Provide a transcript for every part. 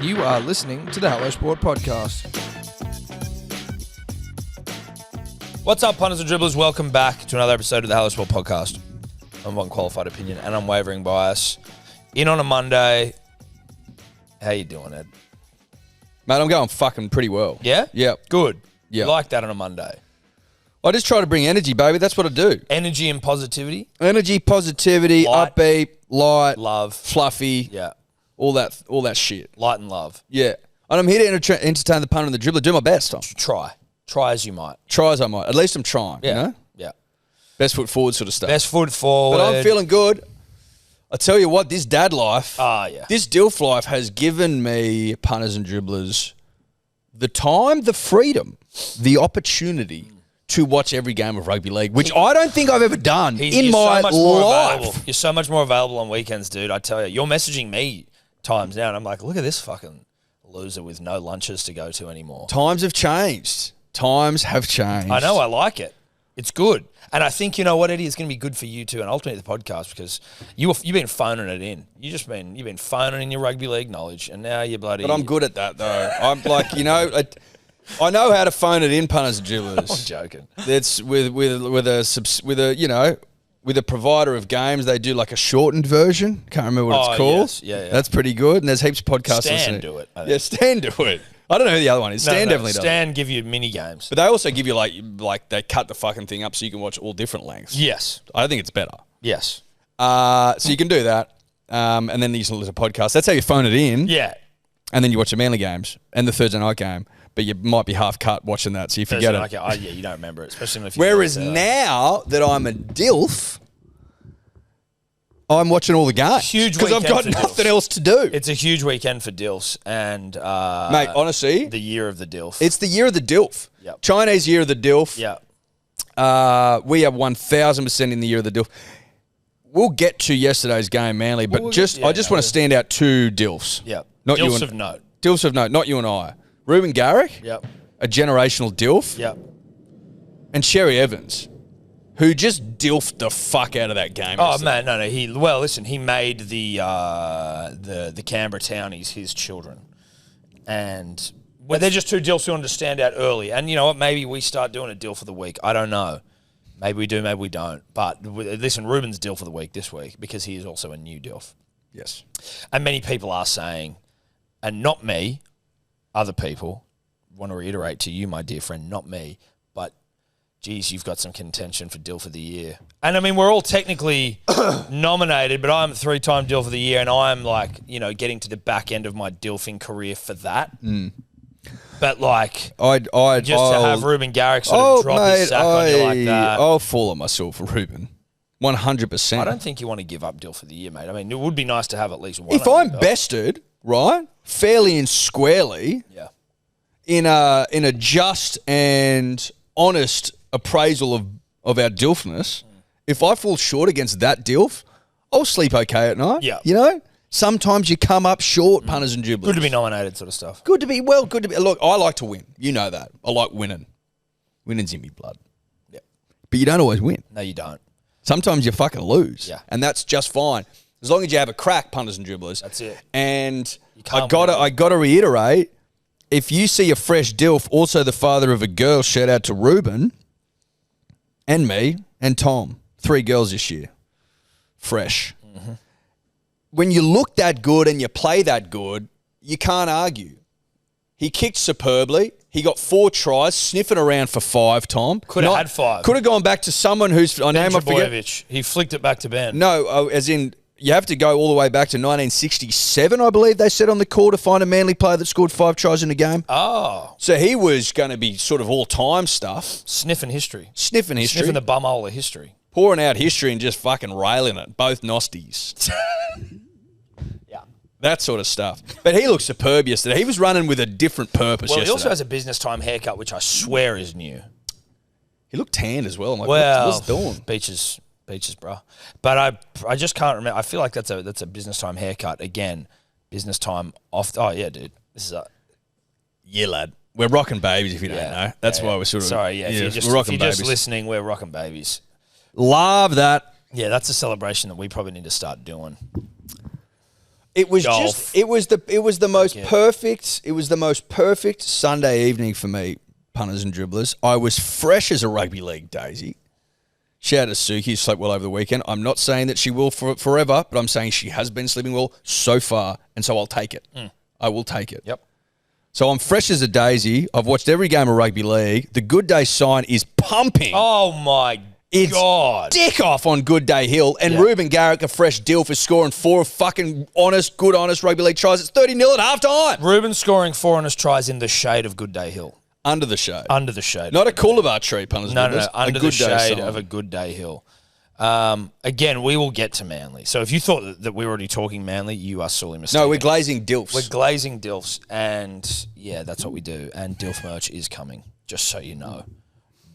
You are listening to the Hello Sport Podcast. What's up, punters and dribblers? Welcome back to another episode of the Hello Sport Podcast. I'm one qualified opinion and unwavering bias. In on a Monday. How you doing, Ed? Mate, I'm going fucking pretty well. Yeah? Yeah. Good. Yeah. You like that on a Monday. I just try to bring energy, baby. That's what I do. Energy and positivity. Energy, positivity, Light. upbeat, light, Love. fluffy, Yeah. all that shit. Light and love. Yeah. And I'm here to entertain the punter and the dribbler. Do my best, Tom. Try. Try as you might. Try as I might. At least I'm trying, Yeah. you know? Yeah. Best foot forward sort of stuff. Best foot forward. But I'm feeling good. I tell you what, this dad life, Yeah. this DILF life has given me, punters and dribblers, the time, the freedom, the opportunity to watch every game of rugby league, which I don't think I've ever done in my life. You're so much more available on weekends, dude. I tell you. You're messaging me times now, and I'm like, look at this fucking loser with no lunches to go to anymore. Times have changed. Times have changed. I know. I like it. It's good. And I think, you know what, Eddie, it's going to be good for you too, and ultimately the podcast, because you've been phoning it in. You've been phoning in your rugby league knowledge, and now you're bloody... But I'm good at that, though. I'm like, you know... I know how to phone it in, punters and dribblers. I'm joking. It's with a provider of games. They do like a shortened version. Can't remember what it's called. Yes. Yeah. That's pretty good. And there's heaps of podcasts. Stan do it. Yeah, Stan do it. I don't know who the other one is. Stan definitely does. Stan give you mini games. But they also give you like they cut the fucking thing up so you can watch all different lengths. Yes. I think it's better. Yes. So you can do that. And then you can listen to podcasts. That's how you phone it in. Yeah. And then you watch the Manly games and the Thursday night game. But you might be half cut watching that, so you forget it. Yeah, you don't remember it, especially if you... Whereas now that I'm a DILF, I'm watching all the games. Huge because I've got nothing else to do. It's a huge weekend for DILFs, and mate, honestly, the year of the DILF. It's the year of the DILF. Yep. Chinese year of the DILF. Yeah. We have 1,000% in the year of the DILF. We'll get to yesterday's game, Manly, but I just want to stand out two DILFs. Yeah. Not DILFs you and, of note. DILFs of note, not you and I. Reuben Garrick. Yep. A generational DILF. Yep. And Sherry Evans, who just DILFed the fuck out of that game. Oh man, no. He made the Canberra Townies his children, and they're just two DILFs who wanted to stand out early. And you know what? Maybe we start doing a DILF for the week. I don't know. Maybe we do. Maybe we don't. But listen, Reuben's DILF for the week this week because he is also a new DILF. Yes. And many people are saying, and not me, other people want to reiterate to you, my dear friend, not me, but geez, you've got some contention for DILF of the year. And I mean, we're all technically nominated, but I'm a 3-time DILF of the year, and I'm like, you know, getting to the back end of my DILFing career for that. But like, to have Reuben Garrick sort of drop his sack on you like that. I'll fall on myself for Reuben. 100%. I don't think you want to give up DILF of the year, mate. I mean, it would be nice to have at least one. If I'm bested, right, fairly and squarely, in a just and honest appraisal of our DILFness, if I fall short against that DILF, I'll sleep okay at night. Yeah. You know? Sometimes you come up short, punters and dribblers. Good to be nominated sort of stuff. Good to be. Look, I like to win. You know that. I like winning. Winning's in me blood. Yeah. But you don't always win. No, you don't. Sometimes you fucking lose. Yeah. And that's just fine. As long as you have a crack, punters and dribblers. That's it. And I gotta reiterate, if you see a fresh DILF, also the father of a girl, shout out to Reuben and me and Tom. 3 girls this year. Fresh. Mm-hmm. When you look that good and you play that good, you can't argue. He kicked superbly. He got 4 tries, sniffing around for 5, Tom. Could have had 5. Could have gone back to someone whose name I forget. He flicked it back to Ben. No, as in you have to go all the way back to 1967, I believe they said on the call, to find a Manly player that scored 5 tries in a game. Oh. So he was going to be sort of all-time stuff. Sniffing history. Sniffing the bumhole of history. Pouring out history and just fucking railing it. Both Nostys. Yeah. That sort of stuff. But he looked superb yesterday. He was running with a different purpose yesterday. He also has a business time haircut, which I swear is new. He looked tanned as well. I'm like, what's doing? Beaches, bro. But I just can't remember. I feel like that's a business time haircut. Again, business time off. Oh, yeah, dude. This is yeah, lad. We're rocking babies if you don't know. That's why we're sort of... Sorry, yeah. If you're just listening, we're rocking babies. Love that. Yeah, that's a celebration that we probably need to start doing. It was Golf. just. It was the most perfect. It was the most perfect Sunday evening for me, punters and dribblers. I was fresh as a rugby league daisy. Shout out to Suki, who slept well over the weekend. I'm not saying that she will forever, but I'm saying she has been sleeping well so far, and so I'll take it. I will take it. Yep. So I'm fresh as a daisy. I've watched every game of rugby league. The Good Day sign is pumping. Oh, my God. Dick off on Good Day Hill. And Reuben Garrick, a fresh deal for scoring 4 fucking honest rugby league tries. It's 30-0 at halftime. Reuben scoring 4 honest tries in the shade of Good Day Hill. Under the shade. Under the shade. Not a Coolabah tree, punters. No. Under the shade of a Good Day Hill. Again, we will get to Manly. So if you thought that we were already talking Manly, you are sorely mistaken. No, we're glazing DILFs. We're glazing DILFs. And, yeah, that's what we do. And DILF merch is coming, just so you know.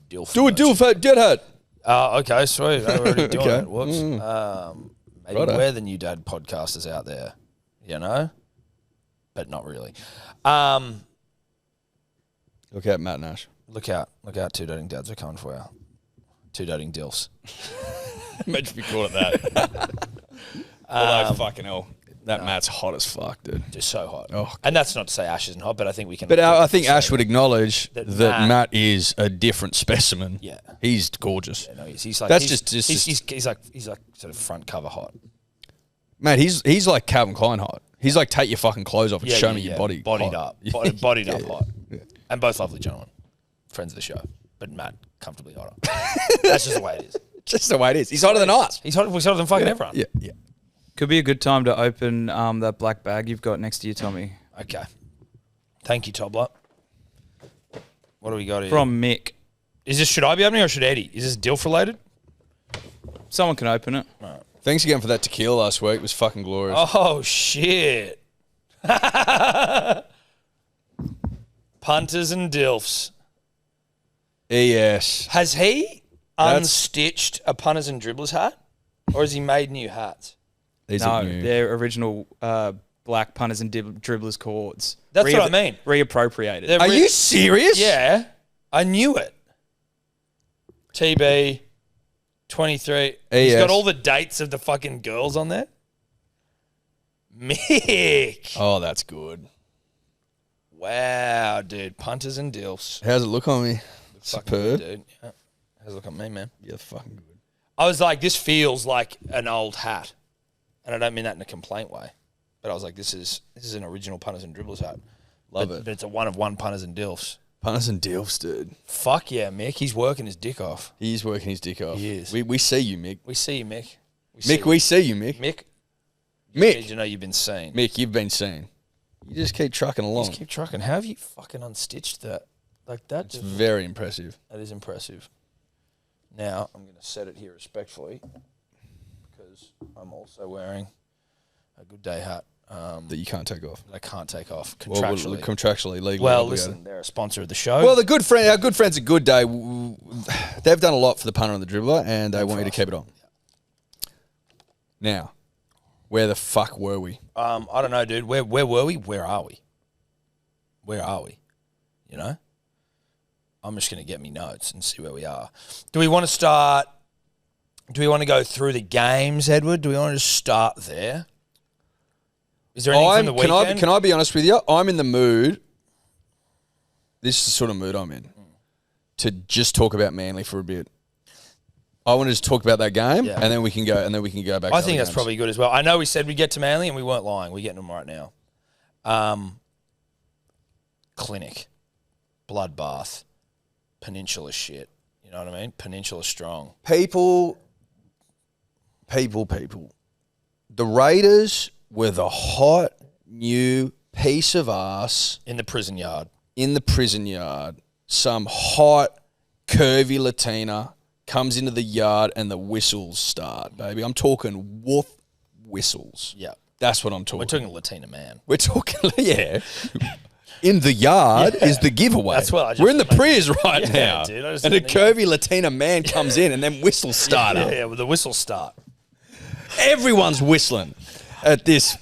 DILF Do a DILF, deadhead. Okay, sweet. We're already doing Okay. it. Whoops. Maybe Righto. we're the new dad podcasters out there, you know? But not really. Look out, Matt Nash. Look out, two doting dads are coming for you. 2 doting DILFs. Imagine if we called it that. Although, fucking hell, that Matt's hot as fuck, dude. Just so hot. Oh, and that's not to say Ash isn't hot, but I think we can. But I think Ash would acknowledge that that Matt is a different specimen. Yeah. He's gorgeous. Yeah, no, he's like That's he's, just he's like sort of front cover hot. Mate, he's like Calvin Klein hot. He's like, take your fucking clothes off and show me your body. Bodied hot. up. Bodied up hot. Yeah. And both lovely gentlemen. Friends of the show. But Matt, comfortably hotter. That's just the way it is. Just the way it is. He's hotter than us. He's hotter than fucking everyone. Yeah. Could be a good time to open that black bag you've got next to you, Tommy. Okay. Thank you, Tobler. What do we got here? From Mick. Should I be opening or should Eddie? Is this DILF related? Someone can open it. Right. Thanks again for that tequila last week. It was fucking glorious. Oh, shit. Punters and DILFs. Yes. Has he unstitched a punters and dribblers hat? Or has he made new hats? These No, are new. they're original black punters and dribblers cords. That's what I mean. Reappropriated. Are you serious? Yeah. I knew it. TB 23. He's got all the dates of the fucking girls on there. Mick. Oh, that's good. Wow, dude. Punters and DILFs. How's it look on me? Fucking good, Superb. dude. Yeah. How's it look on me, man? Yeah, fucking good. I was like, this feels like an old hat. And I don't mean that in a complaint way. But I was like, this is an original punters and dribblers hat. Love it. But it's a one of one punters and DILFs. Punters and DILFs, dude. Fuck yeah, Mick. He's working his dick off. He's working his dick off. He is. We see you, Mick. We see you, Mick. We see you, Mick. Mick. Mick. Need to know you've been seen. Mick, you've been seen. You just keep trucking along. Just keep trucking. How have you fucking unstitched that? Like that? It's very impressive. That is impressive. Now, I'm going to set it here respectfully because I'm also wearing a Good Day hat. That you can't take off. That I can't take off Well, contractually. contractually, legally. Well, obligated. listen, they're a sponsor of the show. Well, our good friends at Good Day, they've done a lot for the punter and the dribbler, and they want you to keep it on. Now, where the fuck were we? I don't know, dude. Where were we? Where are we? Where are we? You know? I'm just going to get me notes and see where we are. Do we want to start? Do we want to go through the games, Edward? Do we want to just start there? Is there anything from the weekend? Can I be honest with you? I'm in the mood. This is the sort of mood I'm in to just talk about Manly for a bit. I want to just talk about that game, and then we can go. And then we can go back. I think that's probably good as well. I know we said we'd get to Manly, and we weren't lying. We're getting them right now. Clinic, bloodbath, Peninsula shit. You know what I mean? Peninsula strong. People. The Raiders were the hot new piece of ass In the prison yard. in the prison yard. Some hot, curvy Latina comes into the yard and the whistles start, baby. I'm talking woof whistles. Yeah. That's what I'm talking. We're talking Latina man. We're talking, yeah. In the yard is the giveaway. That's what I just We're in the made. priz right Yeah, now. dude, I just And a didn't curvy Latina man comes in and then whistles start up. Yeah, with the whistle start. Everyone's whistling at this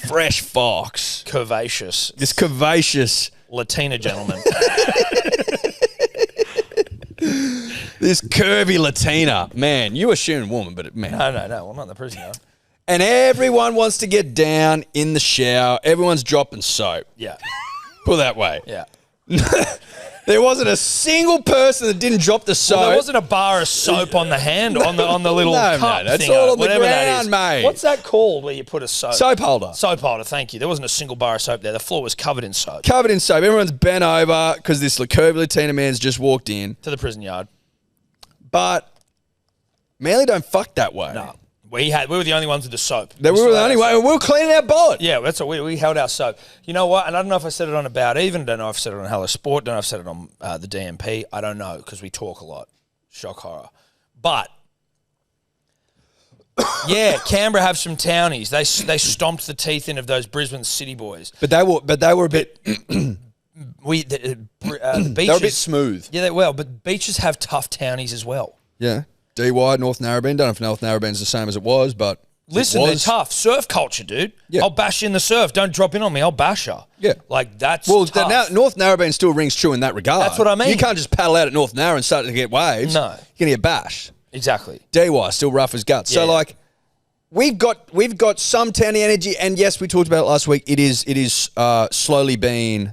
fresh fox. Curvaceous. This curvaceous, Latina gentleman. this curvy Latina. Man, you assume woman, but man. No. Well, not in the prison yard. And everyone wants to get down in the shower. Everyone's dropping soap. Yeah. Put it that way. Yeah. There wasn't a single person that didn't drop the soap. Well, there wasn't a bar of soap on the hand, on the little No, cup that's thing, all on the whatever that ground, is. mate. What's that called where you put a soap? Soap holder. Soap holder, thank you. There wasn't a single bar of soap there. The floor was covered in soap. Covered in soap. Everyone's bent over because this curvy Latina man's just walked in. To the prison yard. But Manly don't fuck that way. No. We were the only ones with the soap. We were the only way. We were cleaning our bod. Yeah, that's what we held our soap. You know what? And I don't know if I said it on About Even. Don't know if I said it on Hello Sport. Don't know if I said it on the DMP. I don't know because we talk a lot. Shock horror. But yeah, Canberra have some townies. They stomped the teeth in of those Brisbane City boys. But they were a bit. The beaches, They were a bit smooth. Yeah, but beaches have tough townies as well. Yeah. DY, North Narrabeen. Don't know if North Narrabeen's the same as it was, but listen, they're tough. Surf culture, dude. Yeah. I'll bash you in the surf. Don't drop in on me. I'll bash you. Yeah. Like, that's well, tough. now North Narrabeen still rings true in that regard. That's what I mean. You can't just paddle out at North Narra and start to get waves. No. You're going to get bashed. Exactly. DY, still rough as guts. Yeah. So, like, we've got some towny energy, and yes, we talked about it last week. It is slowly being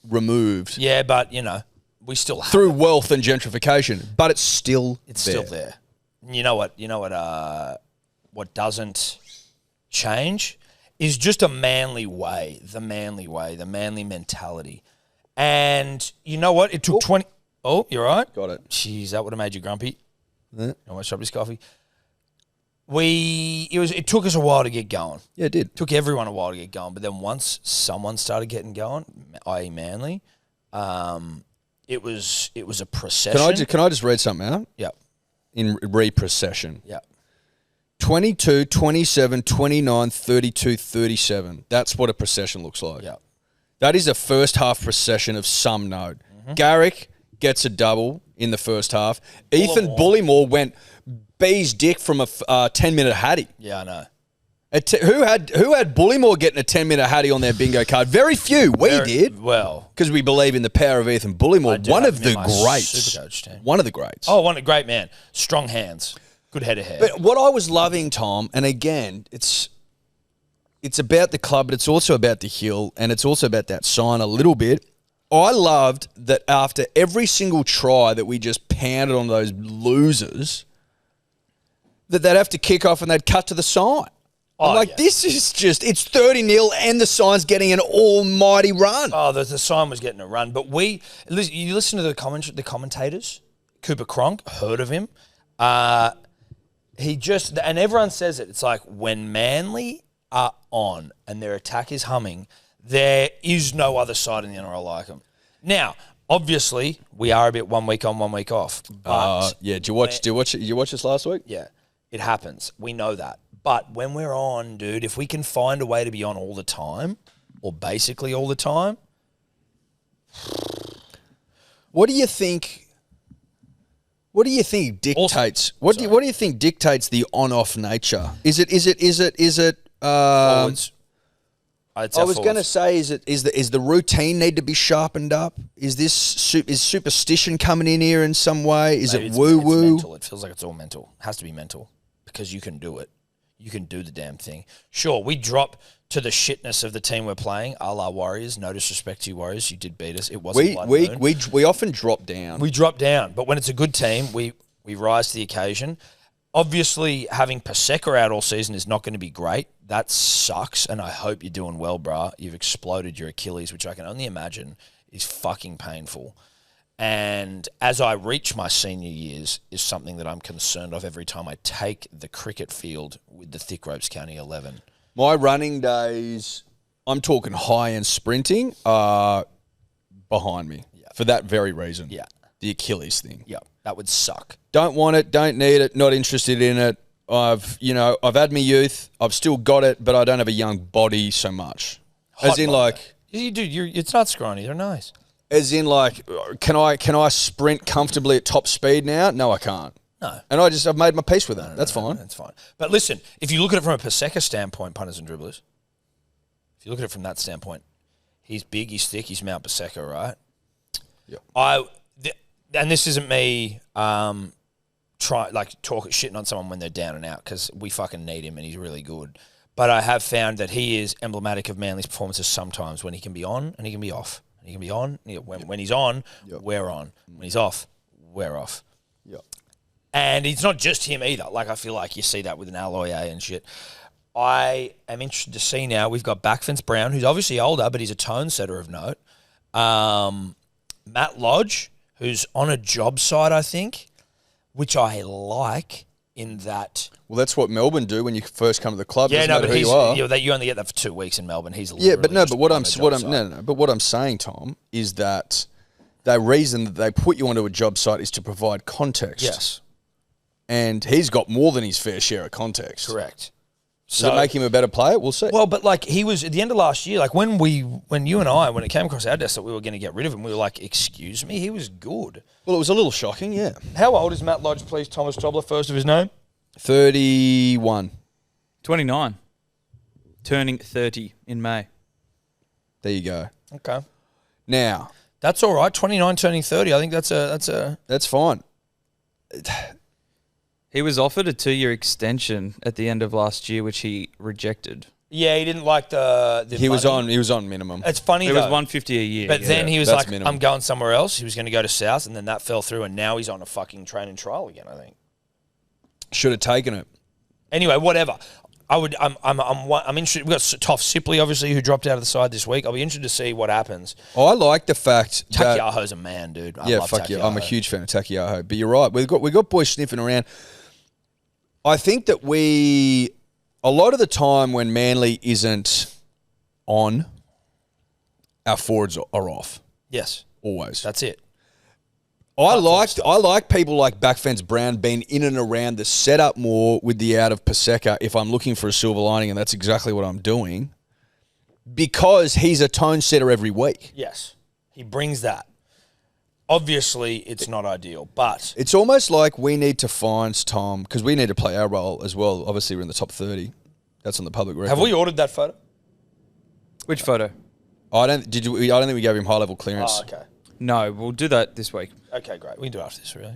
removed. Yeah, but, you know, we still have through wealth and gentrification, but it's still still there. You know what? What doesn't change is just a manly way, the manly mentality. And you know what? It took 20. Oh, you're right. Got it. Jeez, that would have made you grumpy. Yeah. I want to shop this coffee. It took us a while to get going. Yeah, it did. It took everyone a while to get going, but then once someone started getting going, i.e. Manly, it was a procession. Can I just read something out? Yep. In reprocession. Yeah. 22, 27, 29, 32, 37. That's what a procession looks like. Yeah. That is a first half procession of some note. Mm-hmm. Garrick gets a double in the first half. Ethan Bullymore went B's dick from a 10-minute hattie. Yeah, I know. Who had Bullymore getting a 10-minute hattie on their bingo card? Very few. We did. Well, because we believe in the power of Ethan Bullymore. One of the greats. Supercoach team. One of the greats. Oh, great man. Strong hands. Good head of hair. But what I was loving, Tom, and again, it's about the club, but it's also about the hill, and it's also about that sign a little bit. I loved that after every single try that we just pounded on those losers, that they'd have to kick off and they'd cut to the sign. I'm like, this is just, it's 30-0 and the sign's getting an almighty run. Oh, the sign was getting a run. But you listen to the commentators, Cooper Cronk, heard of him. And everyone says it. It's like when Manly are on and their attack is humming, there is no other side in the NRL like them. Now, obviously, we are a bit 1 week on, 1 week off. But yeah, did you watch this last week? Yeah, it happens. We know that. But when we're on, dude, if we can find a way to be on all the time, or basically all the time. What do you think dictates? What do you think dictates the on-off nature? Is it? Forwards. I was going to say, is the routine need to be sharpened up? Is superstition coming in here in some way? Is it woo-woo? It's mental. It feels like it's all mental. It has to be mental because you can do it. You can do the damn thing. Sure, we drop to the shitness of the team we're playing, a la Warriors. No disrespect to you, Warriors. You did beat us. It wasn't blood moon. We often drop down. We drop down, but when it's a good team, we rise to the occasion. Obviously, having Paseka out all season is not going to be great. That sucks, and I hope you're doing well, brah. You've exploded your Achilles, which I can only imagine is fucking painful. And as I reach my senior years is something that I'm concerned of every time I take the cricket field with the Thick Ropes County 11. My running days, I'm talking high-end sprinting, are behind me for that very reason. Yeah. The Achilles thing. Yeah, that would suck. Don't want it, don't need it, not interested in it. I've had my youth, I've still got it, but I don't have a young body so much. Hot body. You do. It's not scrawny. They're nice. As in, like, can I sprint comfortably at top speed now? No, I can't. No. And I've made my peace with it. That's fine. That's fine. But listen, if you look at it from a Paseka standpoint, punters and dribblers, if you look at it from that standpoint, he's big, he's thick, he's Mount Paseka, right? Yeah. And this isn't me trying shitting on someone when they're down and out because we fucking need him and he's really good. But I have found that he is emblematic of Manly's performances sometimes when he can be on and he can be off. And he can be on. When he's on, we're on. When he's off, we're off. Yep. And it's not just him either. Like, I feel like you see that with an Aloye and shit. I am interested to see now. We've got Backfence Brown, who's obviously older, but he's a tone setter of note. Matt Lodge, who's on a job site, I think, which I like in that. Well, that's what Melbourne do when you first come to the club. Yeah, no, but you are. You only get that for 2 weeks in Melbourne. He's but what I'm saying, Tom, is that the reason that they put you onto a job site is to provide context. Yes. And he's got more than his fair share of context. Correct. Does it make him a better player? We'll see. Well, but like he was at the end of last year, like when you and I, when it came across our desk that we were going to get rid of him, we were like, excuse me, he was good. Well, it was a little shocking, yeah. How old is Matt Lodge, please, Thomas Tobler, first of his name? 31. 29. Turning 30 in May. There you go. Okay. Now. That's all right. 29 turning 30. I think that's fine. He was offered a 2-year extension at the end of last year, which he rejected. Yeah, he didn't like the he money. was on minimum. It's funny It though. was $150 a year. But then he was like, minimum. I'm going somewhere else. He was going to go to South, and then that fell through, and now he's on a fucking training trial again, I think. Should have taken it. Anyway, whatever. I'm interested. We've got Toph Sipley, obviously, who dropped out of the side this week. I'll be interested to see what happens. Oh, I like the fact that Takiaho's a man, dude. I love fuck Takiaho. yeah. I'm a huge fan of Takiaho. But you're right. We've got boys sniffing around. I think that a lot of the time when Manly isn't on, our forwards are off. Yes. Always. That's it. I like people like Backfence Brown being in and around the setup more with the out of Paseka if I'm looking for a silver lining, and that's exactly what I'm doing, because he's a tone setter every week. Yes. He brings that. Obviously, it's not ideal, but It's almost like we need to find Tom, because we need to play our role as well. Obviously, we're in the top 30. That's on the public record. have we ordered that photo? Which photo? I don't think we gave him high-level clearance. Oh, okay. No, we'll do that this week. Okay, great. We can do it after this, really.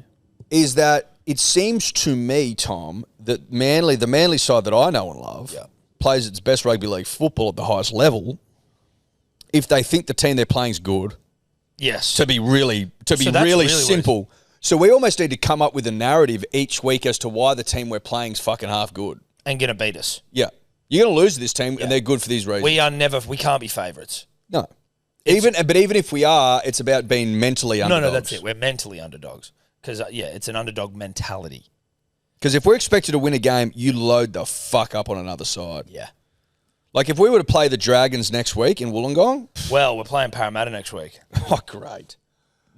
Is that it seems to me, Tom, that the Manly side that I know and love, plays its best rugby league football at the highest level if they think the team they're playing is good. Yes. To be really simple. So we almost need to come up with a narrative each week as to why the team we're playing is fucking half good. And going to beat us. Yeah. You're going to lose to this team, and they're good for these reasons. We can't be favourites. No. Even if we are, it's about being mentally underdogs. No, that's it. We're mentally underdogs. Because, it's an underdog mentality. Because if we're expected to win a game, you load the fuck up on another side. Yeah. Like if we were to play the Dragons next week in Wollongong. Well, we're playing Parramatta next week. Oh, great.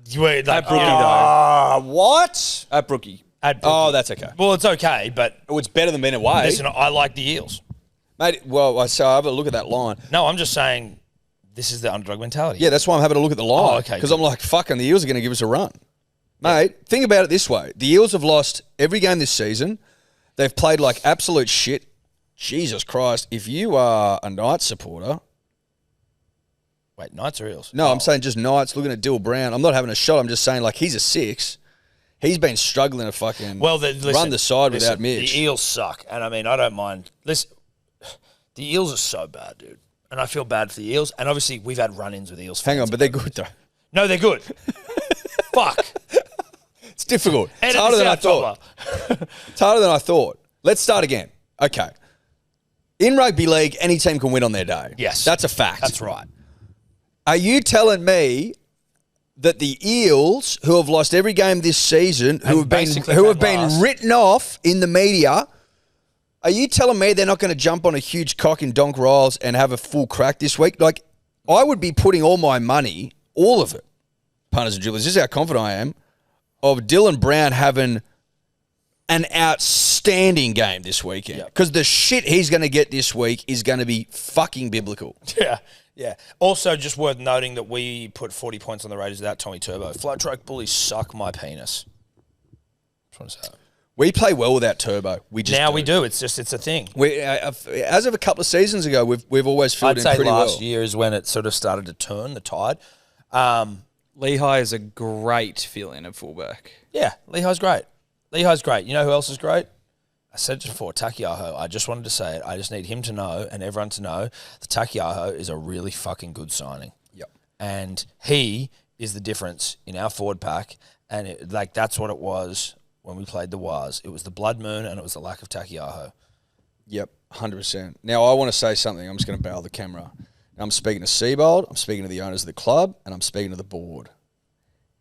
At Brookie, though. What? At Brookie. Oh, that's okay. Well, it's okay, but Oh, it's better than being away. listen, I like the Eels. Mate, well, so I have a look at that line. No, I'm just saying this is the underdog mentality. Yeah, that's why I'm having a look at the line. Oh, okay, Because good. I'm like, fucking, the Eels are going to give us a run. Mate, think about it this way. The Eels have lost every game this season. They've played like absolute shit. Jesus Christ. If you are a Knights supporter... Wait, Knights or Eels? No, I'm saying just Knights, looking at Dill Brown. I'm not having a shot. I'm just saying, like, he's a 6. He's been struggling to fucking run the side without Mitch. The Eels suck. And, I mean, I don't mind. Listen, the Eels are so bad, dude. And I feel bad for the Eels. And, obviously, we've had run-ins with Eels fans. Hang on, but they're good, though. No, they're good. Fuck. It's difficult. It's Edit harder this than I out, thought. Topper. It's harder than I thought. Let's start again. Okay. In rugby league, any team can win on their day. Yes. That's a fact. That's right. Are you telling me that the Eels, who have lost every game this season, who have been written off in the media, are you telling me they're not going to jump on a huge cock in Donk Riles and have a full crack this week? Like, I would be putting all my money, all of it, punters and dribblers, this is how confident I am, of Dylan Brown having an outstanding game this weekend. Because the shit he's going to get this week is going to be fucking biblical. Yeah. Yeah. Also, just worth noting that we put 40 points on the Raiders without Tommy Turbo. Flat track bullies suck my penis. Just want to say that. We play well without Turbo. We do. It's a thing. We, as of a couple of seasons ago, we've always filled in pretty well. I'd say last year is when it sort of started to turn the tide. Lehigh is a great fill-in at fullback. Yeah, Lehigh's great. Lehigh's great. You know who else is great? I said it before, Takiaho. I just wanted to say it. I just need him to know and everyone to know that Takiaho is a really fucking good signing. Yep. And he is the difference in our forward pack. And that's what it was when we played the Wars. It was the blood moon and it was the lack of Takiaho. Yep, 100%. Now, I want to say something. I'm just going to bail the camera. I'm speaking to Seabold, I'm speaking to the owners of the club, and I'm speaking to the board.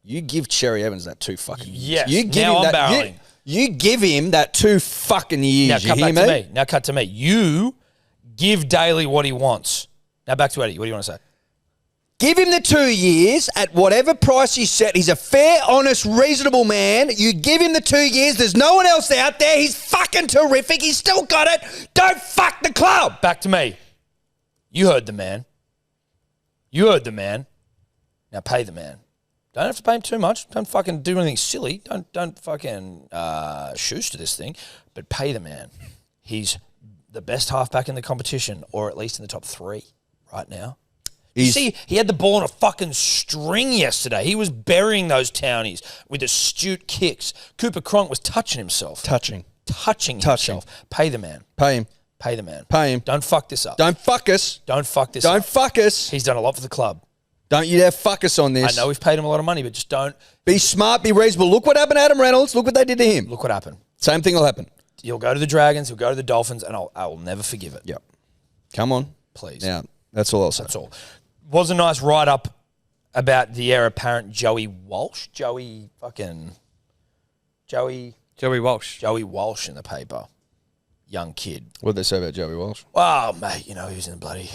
You give Cherry Evans that 2 fucking years. Yes, you give now him I'm that, barreling. You give him that 2 fucking years. Now you cut hear back me? to me. Now cut to me. You give Daly what he wants. Now back to Eddie. What do you want to say? Give him the 2 years at whatever price he set. He's a fair, honest, reasonable man. You give him the 2 years. There's no one else out there. He's fucking terrific. He's still got it. Don't fuck the club. Back to me. You heard the man. You heard the man. Now pay the man. Don't have to pay him too much. Don't fucking do anything silly. Don't fucking shoosh to this thing. But pay the man. He's the best halfback in the competition, or at least in the top 3 right now. You see, he had the ball on a fucking string yesterday. He was burying those townies with astute kicks. Cooper Cronk was touching himself. Touching Himself. Pay the man. Pay him. Pay the man. Pay him. Don't fuck this up. Don't fuck us. Don't fuck this up. Don't fuck us. He's done a lot for the club. Don't you dare fuck us on this. I know we've paid him a lot of money, but just don't. Be smart, be reasonable. Look what happened to Adam Reynolds. Look what they did to him. Look what happened. Same thing will happen. He'll go to the Dragons, he'll go to the Dolphins, and I will never forgive it. Yep. Come on. Please. Now, that's all I'll say. That's all. Was a nice write-up about the heir apparent Joey Walsh. Joey Walsh in the paper. Young kid. What did they say about Joey Walsh? Well, mate, he was in the bloody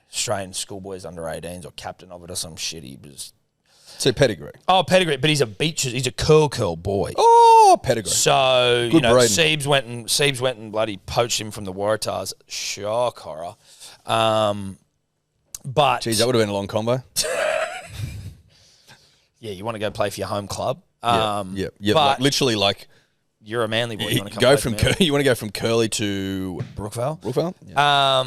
Australian schoolboys under 18s or captain of it or some shit. He was... So pedigree. Oh, pedigree, but he's a curl boy. Oh, pedigree. So, Good breeding. Siebes went and bloody poached him from the Waratahs. Shock horror. But... Geez, that would have been a long combo. Yeah, you want to go play for your home club. Yeah. But Like, literally, like... You're a Manly boy. You want to You want to go from Curly to... Brookvale? Yeah.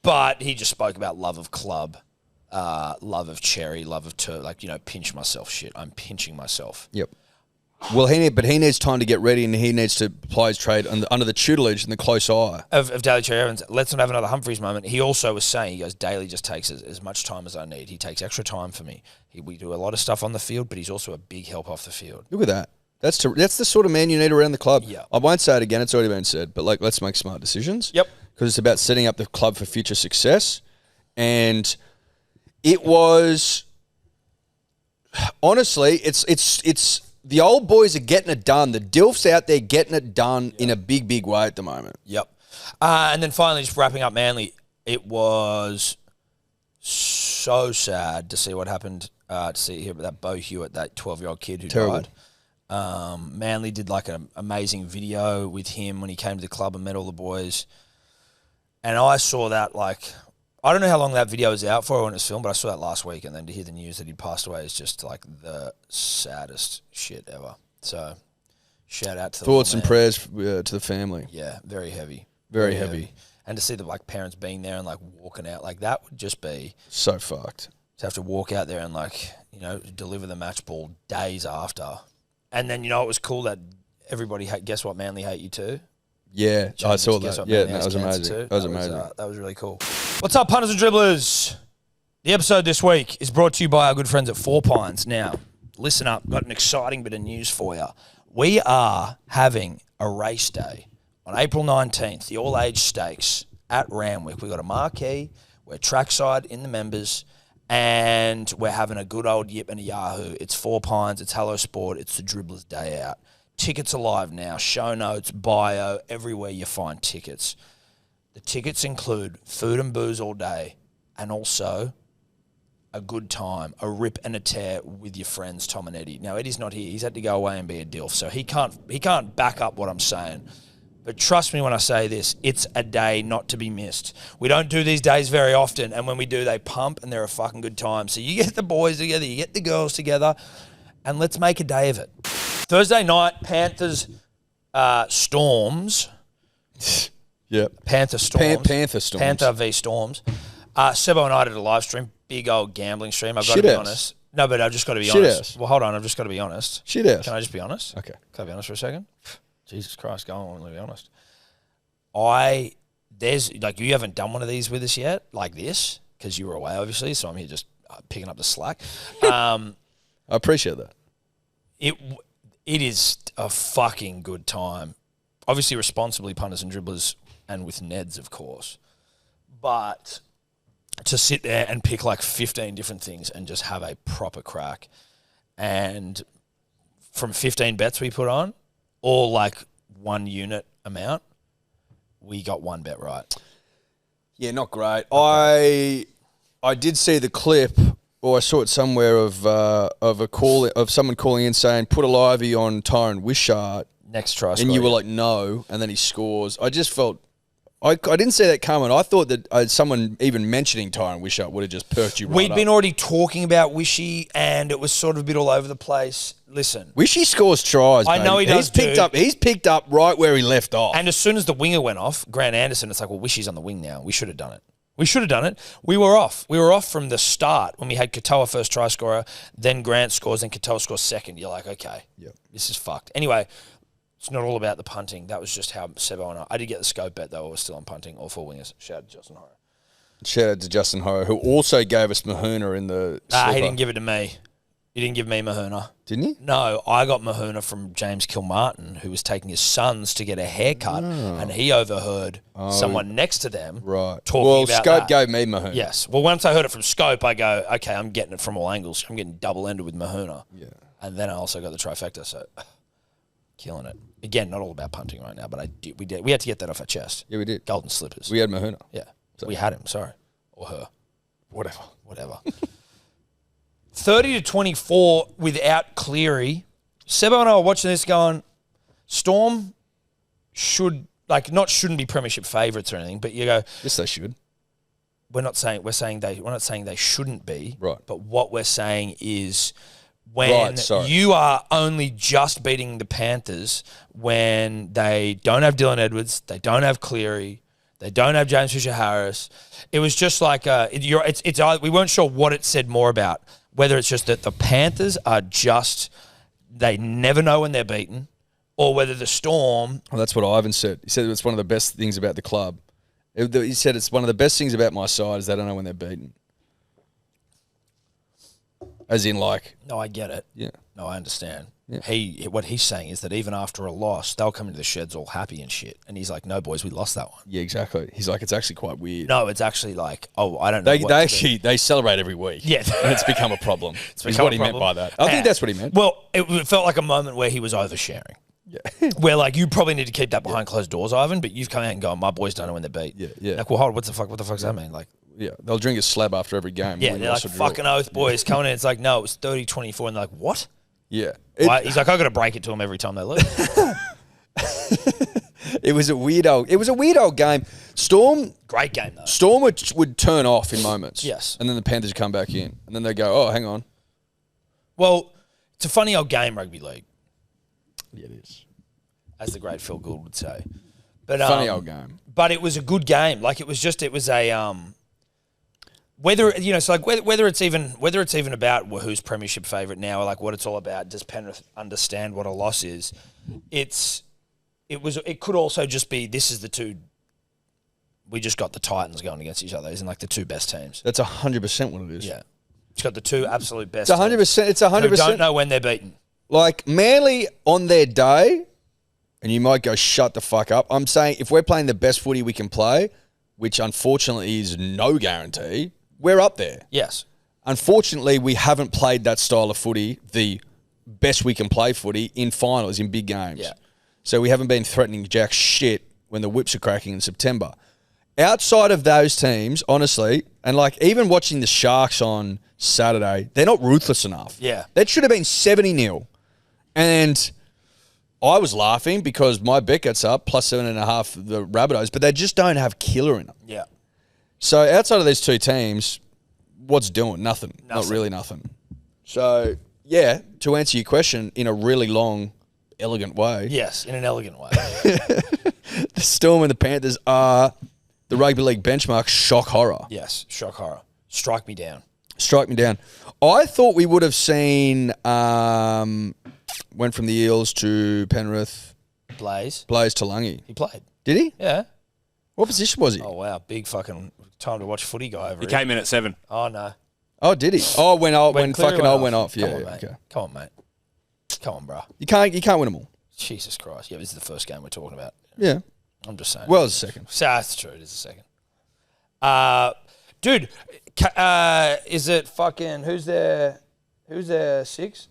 But he just spoke about love of club, love of Cherry, love of pinch myself shit. I'm pinching myself. Yep. Well, he needs time to get ready, and he needs to apply his trade under the tutelage and the close eye of Daly Cherry Evans. Let's not have another Humphreys moment. He also was saying, he goes, Daly just takes as much time as I need. He takes extra time for me. We do a lot of stuff on the field, but he's also a big help off the field. Look at that. That's the sort of man you need around the club. Yeah. I won't say it again. It's already been said. But let's make smart decisions. Yep. Because it's about setting up the club for future success. And it was honestly, it's the old boys are getting it done. The DILFs out there getting it done in a big, big way at the moment. Yep. And then finally, just wrapping up Manly, it was so sad to see what happened. To see here that Bo Hewitt, that 12-year-old kid who died. Manly did like an amazing video with him when he came to the club and met all the boys. And I saw that I don't know how long that video was out for when it was filmed, but I saw that last week. And then to hear the news that he'd passed away is just like the saddest shit ever. So shout out to the thoughts and prayers to the family. Yeah, very heavy. Very heavy. And to see the parents being there and walking out, that would just be so fucked. To have to walk out there and deliver the match ball days after. And then, it was cool that everybody, guess what, Manly hate you too? Yeah, I saw that. Yeah, that was amazing. That was amazing. That was really cool. What's up, punters and dribblers? The episode this week is brought to you by our good friends at Four Pines. Now, listen up. Got an exciting bit of news for you. We are having a race day on April 19th, the all-age stakes at Randwick. We've got a marquee. We're trackside in the members. And we're having a good old yip and a yahoo. It's Four Pines, it's Hello Sport, it's the Dribblers Day Out. Tickets are live now, show notes, bio, everywhere you find tickets. The tickets include food and booze all day and also a good time, a rip and a tear with your friends Tom and Eddie. Now, Eddie's not here. He's had to go away and be a DILF, so he can't back up what I'm saying. But trust me when I say this, it's a day not to be missed. We don't do these days very often, and when we do, they pump, and they're a fucking good time. So you get the boys together, you get the girls together, and let's make a day of it. Thursday night, Panthers Storms. Yep. Panther Storms. Panther Storms. Panther v Storms. Sebo and I did a live stream, big old gambling stream. I've got to be honest. No, but I've just got to be Shit honest. house. Well, hold on. I've just got to be honest. Shit ass. Can I just be honest? Okay. Can I be honest for a second? Jesus Christ, go on. Let me be honest. There's like you haven't done one of these with us yet, like this, because you were away, obviously. So I'm here just picking up the slack. I appreciate that. It is a fucking good time. Obviously, responsibly, punters and dribblers, and with Neds, of course. But to sit there and pick like 15 different things and just have a proper crack. And from 15 bets we put on, all like 1 unit amount, we got 1 bet right. Yeah, not great. I did see the clip, or I saw it somewhere of a call of someone calling in saying put a livey on Tyron Wishart. Next try, and you were like no, and then he scores. I just felt I didn't see that coming. I thought that someone even mentioning Tyron Wishart would have just perked you right We'd up. been already talking about Wishy, and it was sort of a bit all over the place. Listen, Wishy scores tries. I know he does. He's picked up right where he left off. And as soon as the winger went off, Grant Anderson, it's like, well, Wishy's on the wing now. We should have done it. We should have done it. We were off. We were off from the start when we had Katoa first try scorer, then Grant scores, then Katoa scores second. You're like, okay, this is fucked. Anyway, it's not all about the punting. That was just how Sebo and I did get the scope bet, though. We're still on punting, all 4 wingers. Shout out to Justin Horror. Shout out to Justin Horror, who also gave us Mahuna in the He didn't give it to me. He didn't give me Mahuna. Didn't he? No, I got Mahuna from James Kilmartin, who was taking his sons to get a haircut, and he overheard someone next to them talking about Scope that. gave me Mahuna. Yes. Well, once I heard it from Scope, I go, okay, I'm getting it from all angles. I'm getting double-ended with Mahuna. Yeah. And then I also got the trifecta, so killing it. Again, not all about punting right now, but we had to get that off our chest. Yeah, we did. Golden slippers. We had Mahuna. Yeah. We had him, sorry. Or her. Whatever. 30-24 without Cleary. Sebo and I were watching this going, Storm shouldn't be premiership favourites or anything, but you go, Yes, they should. we're not saying they shouldn't be. Right. But what we're saying is when you are only just beating the Panthers when they don't have Dylan Edwards, they don't have Cleary, they don't have James Fisher-Harris. It was just like we weren't sure what it said more about. Whether it's just that the Panthers are they never know when they're beaten, or whether the Storm... Well, that's what Ivan said. He said it's one of the best things about the club. He said it's one of the best things about my side is they don't know when they're beaten. As in, like... No, I get it. Yeah. No, I understand. Yeah. What he's saying is that even after a loss, they'll come into the sheds all happy and shit. And he's like, no, boys, we lost that one. Yeah, exactly. He's like, it's actually quite weird. No, it's actually like, I don't know. They celebrate every week. Yeah. And it's become a problem. That's what he meant by that. I think that's what he meant. Well, it felt like a moment where he was oversharing. Yeah. Where like you probably need to keep that behind closed doors, Ivan, but you've come out and gone, my boys don't know when they're beat. Yeah. Like, well, hold on, what the fuck does that mean? Like, yeah, they'll drink a slab after every game. Yeah, they're like, fucking oath, boys, coming in. It's like, no, it was 30-24, and they're like, what? Yeah. He's like, I got to break it to them every time they lose. It was a weird old game. Storm, great game though. Storm would turn off in moments. Yes. And then the Panthers would come back in. And then they go, oh, hang on. Well, it's a funny old game, rugby league. Yeah, it is. As the great Phil Gould would say. But funny old game. But it was a good game. Like it was a whether it's even about who's premiership favourite now, or like what it's all about. Does Penrith understand what a loss is? It could also just be this is the two. We just got the Titans going against each other. Isn't like the two best teams. That's 100% what it is. Yeah, it's got the two absolute best. It's 100%. It's 100%. Who don't know when they're beaten. Like Manly on their day, and you might go shut the fuck up. I'm saying if we're playing the best footy we can play, which unfortunately is no guarantee, we're up there. Yes. Unfortunately, we haven't played that style of footy, the best we can play footy, in finals, in big games. Yeah. So we haven't been threatening jack shit when the whips are cracking in September. Outside of those teams, honestly, and like even watching the Sharks on Saturday, they're not ruthless enough. Yeah. That should have been 70-0. And I was laughing because my bet gets up, plus 7.5 the Rabbitohs, but they just don't have killer in them. Yeah. So outside of these two teams, what's doing? Nothing. Not really nothing. So, yeah, to answer your question in a really long, elegant way. Yes, in an elegant way. The Storm and the Panthers are the rugby league benchmark shock horror. Yes, shock horror. Strike me down. Strike me down. I thought we would have seen, went from the Eels to Penrith. Blaze to Lungy. He played. Did he? Yeah. What position was he? Oh, wow. Big fucking time to watch footy guy over He here. came in at 7. Oh, no. Oh, did he? Oh, when Cleary fucking went off. Yeah, Come on, yeah, mate. okay. Come on, mate. Come on, bro. You can't win them all. Jesus Christ. Yeah, this is the first game we're talking about. Yeah. I'm just saying. Well, it's the second. So that's true. It is the second. Dude, is it fucking who's their 6?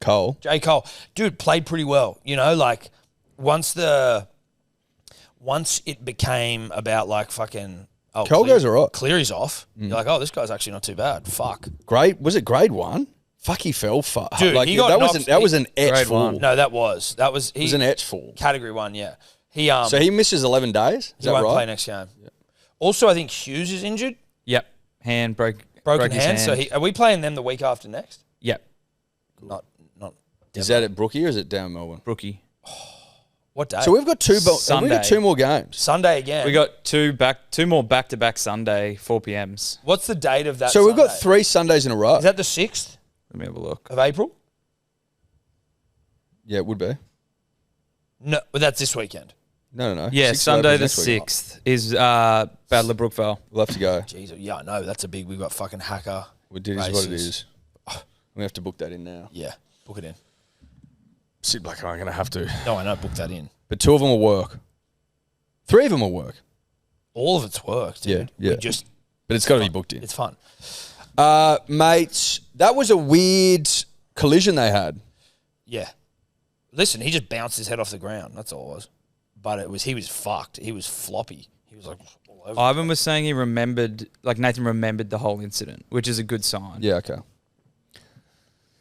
Cole. J. Cole. Dude, played pretty well. You know, like once it became about like fucking Cole goes all right. Cleary's off. You're like, oh, this guy's actually not too bad. Fuck. Was it grade 1? Fuck, he fell far. Dude, like, he got that was an etch grade fall. one. No, that was It was an etch fall. category 1, yeah. He So he misses 11 days? Is he that won't right? play next game. Yeah. Also, I think Hughes is injured. Yep. Hand broken His hand. So are we playing them the week after next? Yep. Not. Is that at Brookie or is it down Melbourne? Brookie. What day? So we've got two Sunday. more games. Sunday again. We got two more back-to-back Sunday 4 p.m s. What's the date of that? So we've got Sunday? 3 Sundays in a row. Is that the 6th Let me have a look. of April? Yeah, it would be. No, but that's this weekend. No. Yeah, 6th of Sunday April the is next week. 6th is Battle of Brookvale. We'll have to go. Jeez, yeah, I know. That's a big. We've got fucking hacker. It is what it is. We have to book that in now. Yeah, book it in. Sid Black and I are going to have to. No, I know. Book that in. But 2 of them will work. 3 of them will work. All of it's worked, dude. Yeah. But it's got to be booked in. It's fun. Mates, that was a weird collision they had. Yeah. Listen, he just bounced his head off the ground. That's all it was. But he was fucked. He was floppy. He was like all over. Ivan was saying Nathan remembered the whole incident, which is a good sign. Yeah, okay.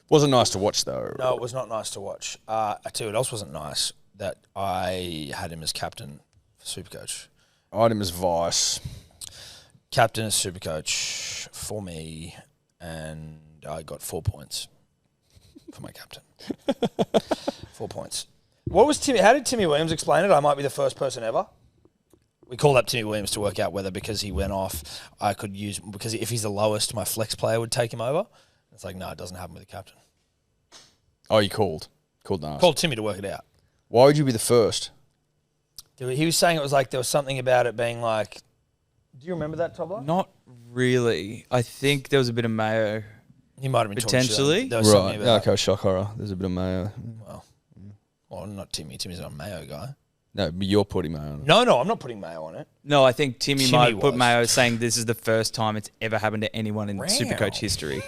Wasn't nice to watch, though. No, it was not nice to watch. I tell you what else wasn't nice, that I had him as captain for Supercoach. I had him as vice. Captain as Supercoach for me, and I got 4 points for my captain. 4 points. What was Timmy? How did Timmy Williams explain it? I might be the first person ever. We called up Timmy Williams to work out whether because he went off, I could use, because if he's the lowest, my flex player would take him over. It's like, no, it doesn't happen with the captain. Oh, you called? Called nice. Called Timmy to work it out. Why would you be the first? He was saying it was like there was something about it being like. Do you remember that, Tobler? Not really. I think there was a bit of mayo. He might have been Potentially. There was something Right. about Okay, shock horror. There's a bit of mayo. well, not Timmy. Timmy's not a mayo guy. No, but you're putting mayo on it. No, I'm not putting mayo on it. No, I think Timmy Timmy might put was. mayo saying this is the first time it's ever happened to anyone in Wow. Supercoach history.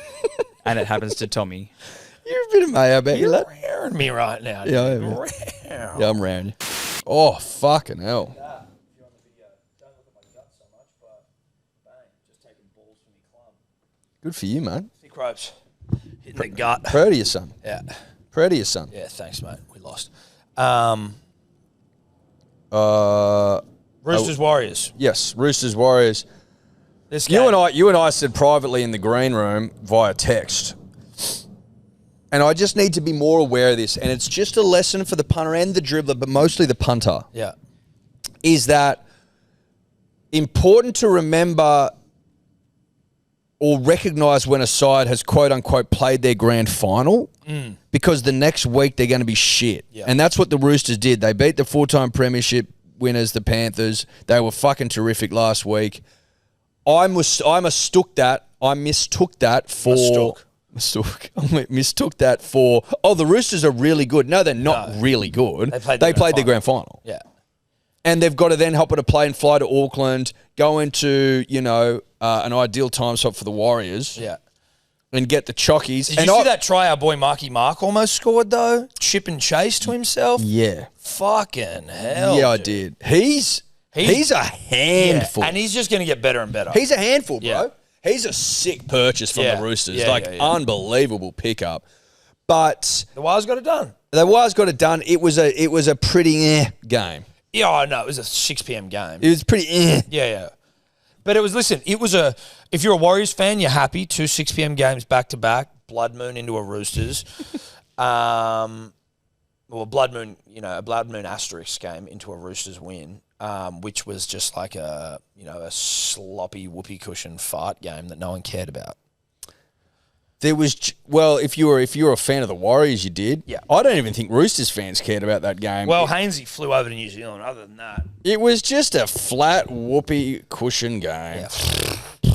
And it happens to Tommy. You're a bit of mayo, bet you, You're lad. raring me right now. Yeah, dude. yeah. Yeah, I'm round you. Oh, fucking hell. Good for you, man. Thick ropes. Hitting the gut. Proud of your son. Yeah. Proud of your son. Yeah, thanks, mate. We lost. Roosters, Warriors. Yes, Roosters, Warriors. This You game. and I said privately in the green room via text, and I just need to be more aware of this, and it's just a lesson for the punter and the dribbler, but mostly the punter, Yeah. is that important to remember or recognise when a side has quote-unquote played their grand final, because the next week they're going to be shit. Yeah. And that's what the Roosters did. They beat the 4-time premiership winners, the Panthers. They were fucking terrific last week. I mistook that for... Mistook that for, the Roosters are really good. No, they're not really good. They played their grand final. Yeah. And they've got to then hop on a plane, fly to Auckland, go into, an ideal time slot for the Warriors. Yeah. And get the chockies. Did you see that try our boy Marky Mark almost scored, though? Chip and chase to himself? Yeah. Fucking hell. Yeah, I dude. did. He's a handful. Yeah, and he's just going to get better and better. He's a handful, bro. Yeah. He's a sick purchase from Yeah. the Roosters. Yeah, yeah. Unbelievable pickup. But The Wires got it done. the Wires got it done. It was a pretty game. Yeah, I know. It was a 6 p.m. game. It was pretty Yeah. But if you're a Warriors fan, you're happy. 2 6 p.m. games back to back. Blood Moon into a Roosters. Blood Moon, a Blood Moon asterisk game into a Roosters win, which was just like a sloppy whoopee cushion fart game that no one cared about. if you were a fan of the Warriors, you did. Yeah. I don't even think Roosters fans cared about that game. Well, Hainsey flew over to New Zealand. Other than that, it was just a flat whoopee cushion game. Yeah.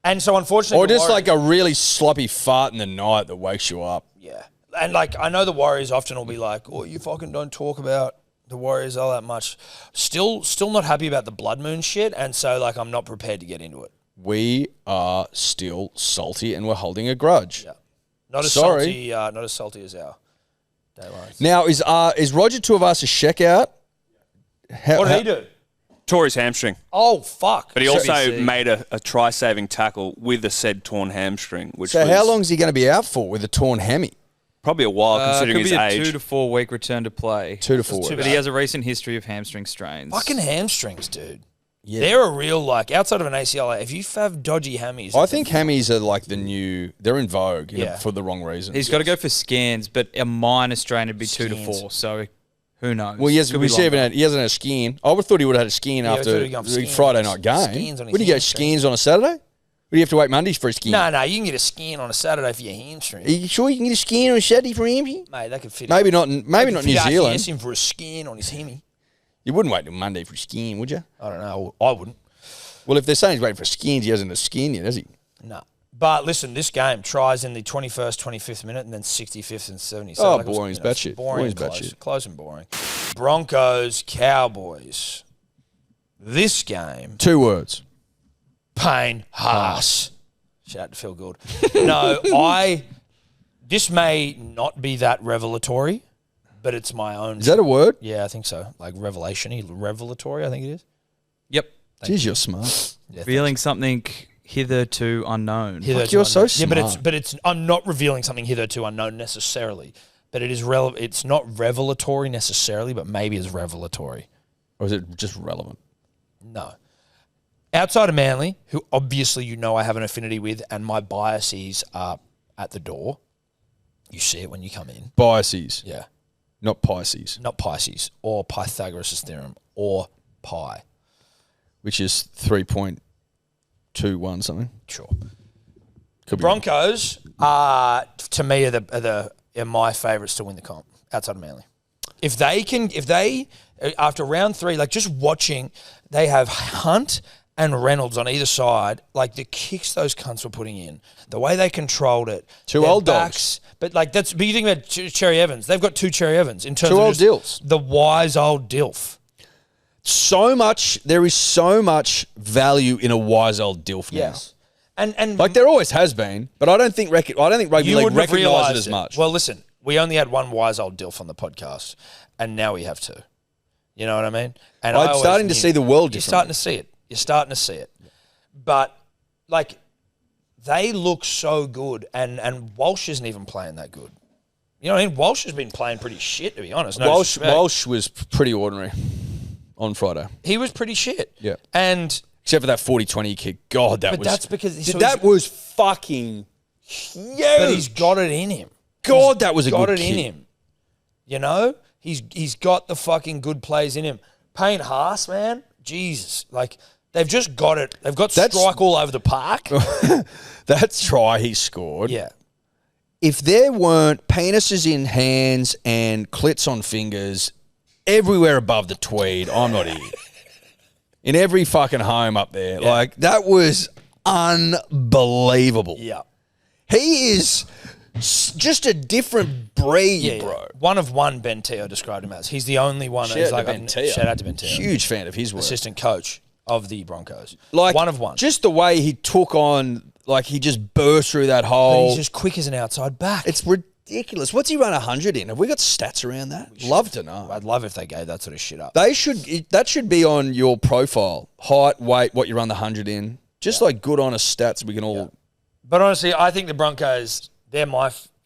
And so, unfortunately, Or just like a really sloppy fart in the night that wakes you up. Yeah. And like, I know the Warriors often will be like, "Oh, you fucking don't talk about the Warriors all that much." Still not happy about the blood moon shit, and so like, I'm not prepared to get into it. We are still salty and we're holding a grudge. Yeah. Not as Sorry. salty as our daylights. Now, is Roger Tuivasa out? What did he do? Tore his hamstring. Oh, fuck. But he also made a try-saving tackle with a said torn hamstring. So how long is he going to be out for with a torn hammy? Probably a while, considering his could be age. a 2 to 4 week return to play. 2 to 4 weeks. But he has a recent history of hamstring strains. Fucking hamstrings, dude. Yeah. They're a real, like, outside of an ACL, if you have dodgy hammies. I think hammies are like they're in vogue Yeah. for the wrong reasons. He's got to go for scans, but a minor strain would be 2 to Scans. 4. So who knows? Well, he hasn't had a skiing. I would have thought he would have had a skiing I thought after he'd gone for the skins. Friday night game. Skins on his Would he go hamstring. skins on a Saturday? Would you have to wait Mondays for a skiing? No, you can get a skin on a Saturday for your hamstring. Are you sure you can get a skiing on a Saturday for a hammy? Mate, they could fit Maybe not New Zealand. Ask him for a skin on his hemi. You wouldn't wait till Monday for a skiing, would you? I don't know. I wouldn't. Well, if they're saying he's waiting for skins, he hasn't a skin yet, has he? No. But listen, this game tries in the 21st, 25th minute, and then 65th and 70th. Oh, like boring as batshit. Boring Boring and as close. batshit. Close and boring. Broncos, Cowboys. This game, 2 words. pain, Haas. Shout out to Phil Gould. No, this may not be that revelatory, but it's my own. Is that a word? Yeah, I think so. Like revelation-y, revelatory, I think it is. Yep. Jeez, you're smart. Yeah, Revealing something hitherto unknown. Hitherto you're so unknown. Yeah, smart. but it's. I'm not revealing something hitherto unknown necessarily, but it is It's not revelatory necessarily, but maybe it's revelatory. Or is it just relevant? No. Outside of Manly, who obviously I have an affinity with, and my biases are at the door. You see it when you come in. Biases, Yeah. not Pisces, Not Pisces or Pythagoras' theorem or pi. which is 3.21 something. Sure. Could be Broncos are, to me, are my favourites to win the comp outside of Manly. If they after round 3, like just watching, they have Hunt and Reynolds on either side, like the kicks those cunts were putting in, the way they controlled it. Two their old backs, dogs. But you think about Cherry Evans. They've got 2 Cherry Evans in terms 2 of old just dilfs. the wise old dilf. There is so much value in a wise old dilf now. Yes. And Like there always has been, but I don't think rugby league wouldn't have recognise realised it as much. Well, listen, we only had one wise old dilf on the podcast, and now we have 2. You know what I mean? And I'm starting to see the world You're differently. You're starting to see it. But, like, they look so good, and Walsh isn't even playing that good. You know what I mean? Walsh has been playing pretty shit, to be honest. No disrespect. Walsh was pretty ordinary on Friday. He was pretty shit. Yeah. And Except for that 40-20 kick. God, that But was... that's because... so that he's- was fucking huge. But he's got it in him. God, that was a got good it in kick. him. You know? He's got the fucking good plays in him. Payne Haas, man. Jesus. Like, they've just got it. They've got strike all over the park. That try he scored. Yeah. If there weren't penises in hands and clits on fingers everywhere above the tweed, I'm not here. In every fucking home up there. Yeah. Like, that was unbelievable. Yeah. He is just a different breed, Yeah, bro. One of one, Ben Teo described him as. He's the only one. Shout out to Ben I've- Teo. Shout out to Ben Teo. Huge fan of his work. Assistant coach of the Broncos. Like, one of one. Just the way he took on, like, he just burst through that But hole. he's just quick as an outside back. It's ridiculous. What's he run 100 in? Have we got stats around that? Love to know. I'd love if they gave that sort of shit up. That should be on your profile. Height, weight, what you run the 100 in. Just like good honest stats we can all... But honestly, I think the Broncos,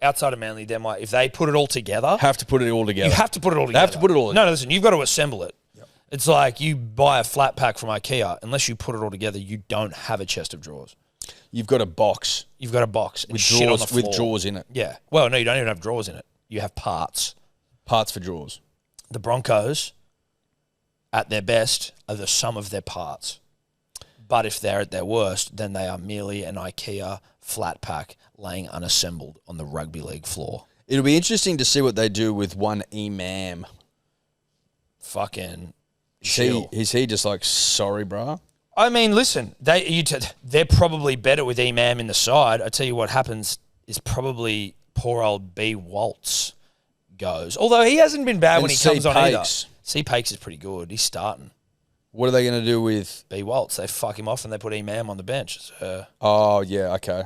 outside of Manly, if they put it all together, Have to put it all together. you have to put it all They together. have to put it all together. No, listen, you've got to assemble it. It's like you buy a flat pack from IKEA. Unless you put it all together, you don't have a chest of drawers. You've got a box You've got a box and with shit on the drawers, floor. with drawers in it. Yeah. Well, no, you don't even have drawers in it. You have parts. Parts for drawers. The Broncos, at their best, are the sum of their parts. But if they're at their worst, then they are merely an IKEA flat pack laying unassembled on the rugby league floor. It'll be interesting to see what they do with one Imam. Fucking Is he just like, sorry, bro? I mean, listen, they're probably better with Imam in the side. I tell you what happens is probably poor old B. Waltz goes. Although he hasn't been bad when he comes on either. C. Pakes is pretty good. He's starting. What are they going to do with B. Waltz? They fuck him off and they put Imam on the bench. Oh, yeah, okay.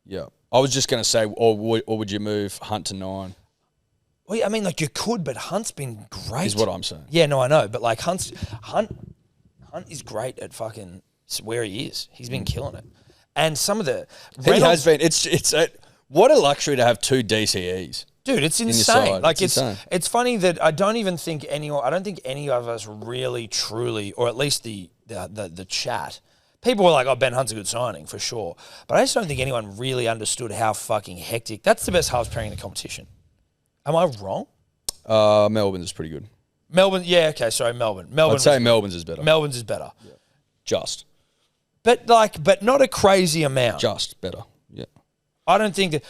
Yeah. I was just going to say, or would you move Hunt to 9? Well, I mean, like you could, but Hunt's been great. Is what I'm saying. Yeah, no, I know. But like Hunt is great at fucking where he is. He's been killing it. And some of the Reynolds, he has been. What a luxury to have 2 DCEs. Dude, it's insane. Like insane. It's funny that I don't think any of us really truly, or at least the chat, people were like, "Oh, Ben Hunt's a good signing for sure," but I just don't think anyone really understood how fucking hectic. That's the best halves pairing in the competition. Am I wrong? Melbourne's is pretty good. Melbourne, yeah, okay, sorry, Melbourne. I'd say Melbourne's is better. Melbourne's is better. Yeah. Just. But not a crazy amount. Just better. Yeah. I don't think that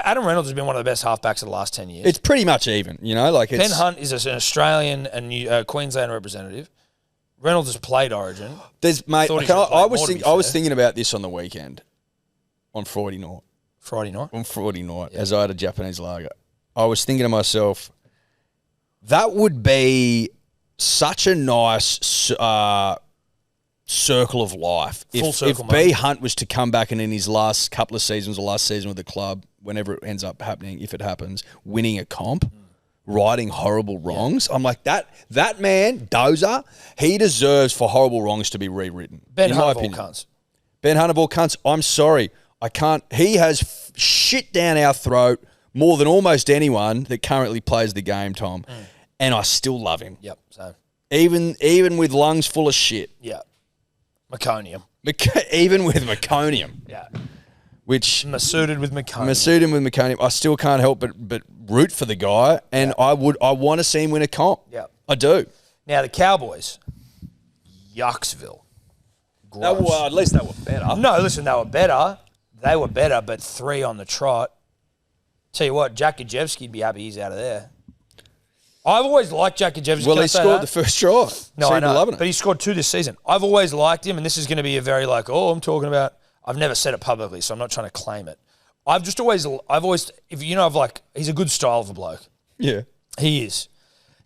Adam Reynolds has been one of the best halfbacks of the last 10 years. It's pretty much even, like it's... Ben Hunt is an Australian and Queensland representative. Reynolds has played Origin. I was thinking about this on the weekend, on Friday night. As I had a Japanese lager. I was thinking to myself, that would be such a nice circle of life. If B. Hunt was to come back and in his last couple of seasons or last season with the club, whenever it ends up happening, if it happens, winning a comp, righting horrible wrongs, I'm like, that man, Dozer, he deserves for horrible wrongs to be rewritten. Ben Hunt of all cunts. Ben Hunt of all cunts, I'm sorry. I can't. He has shit down our throat more than almost anyone that currently plays the game, Tom. And I still love him. Yep, so. Even with lungs full of shit. Yeah. Meconium. Even with meconium. Yeah. Which Masuded with meconium. I still can't help but root for the guy, and I want to see him win a comp. Yeah. I do. Now the Cowboys. Yucksville. Gross. At least they were better. No, listen, they were better. They were better, but 3 on the trot. Tell you what, Jack Gajewski'd be happy he's out of there. I've always liked Jack Gajewski. Well, he scored the first try. No, I know, but he scored 2 this season. I've always liked him, and this is going to be a very I'm talking about. I've never said it publicly, so I'm not trying to claim it. He's a good style of a bloke. Yeah. He is.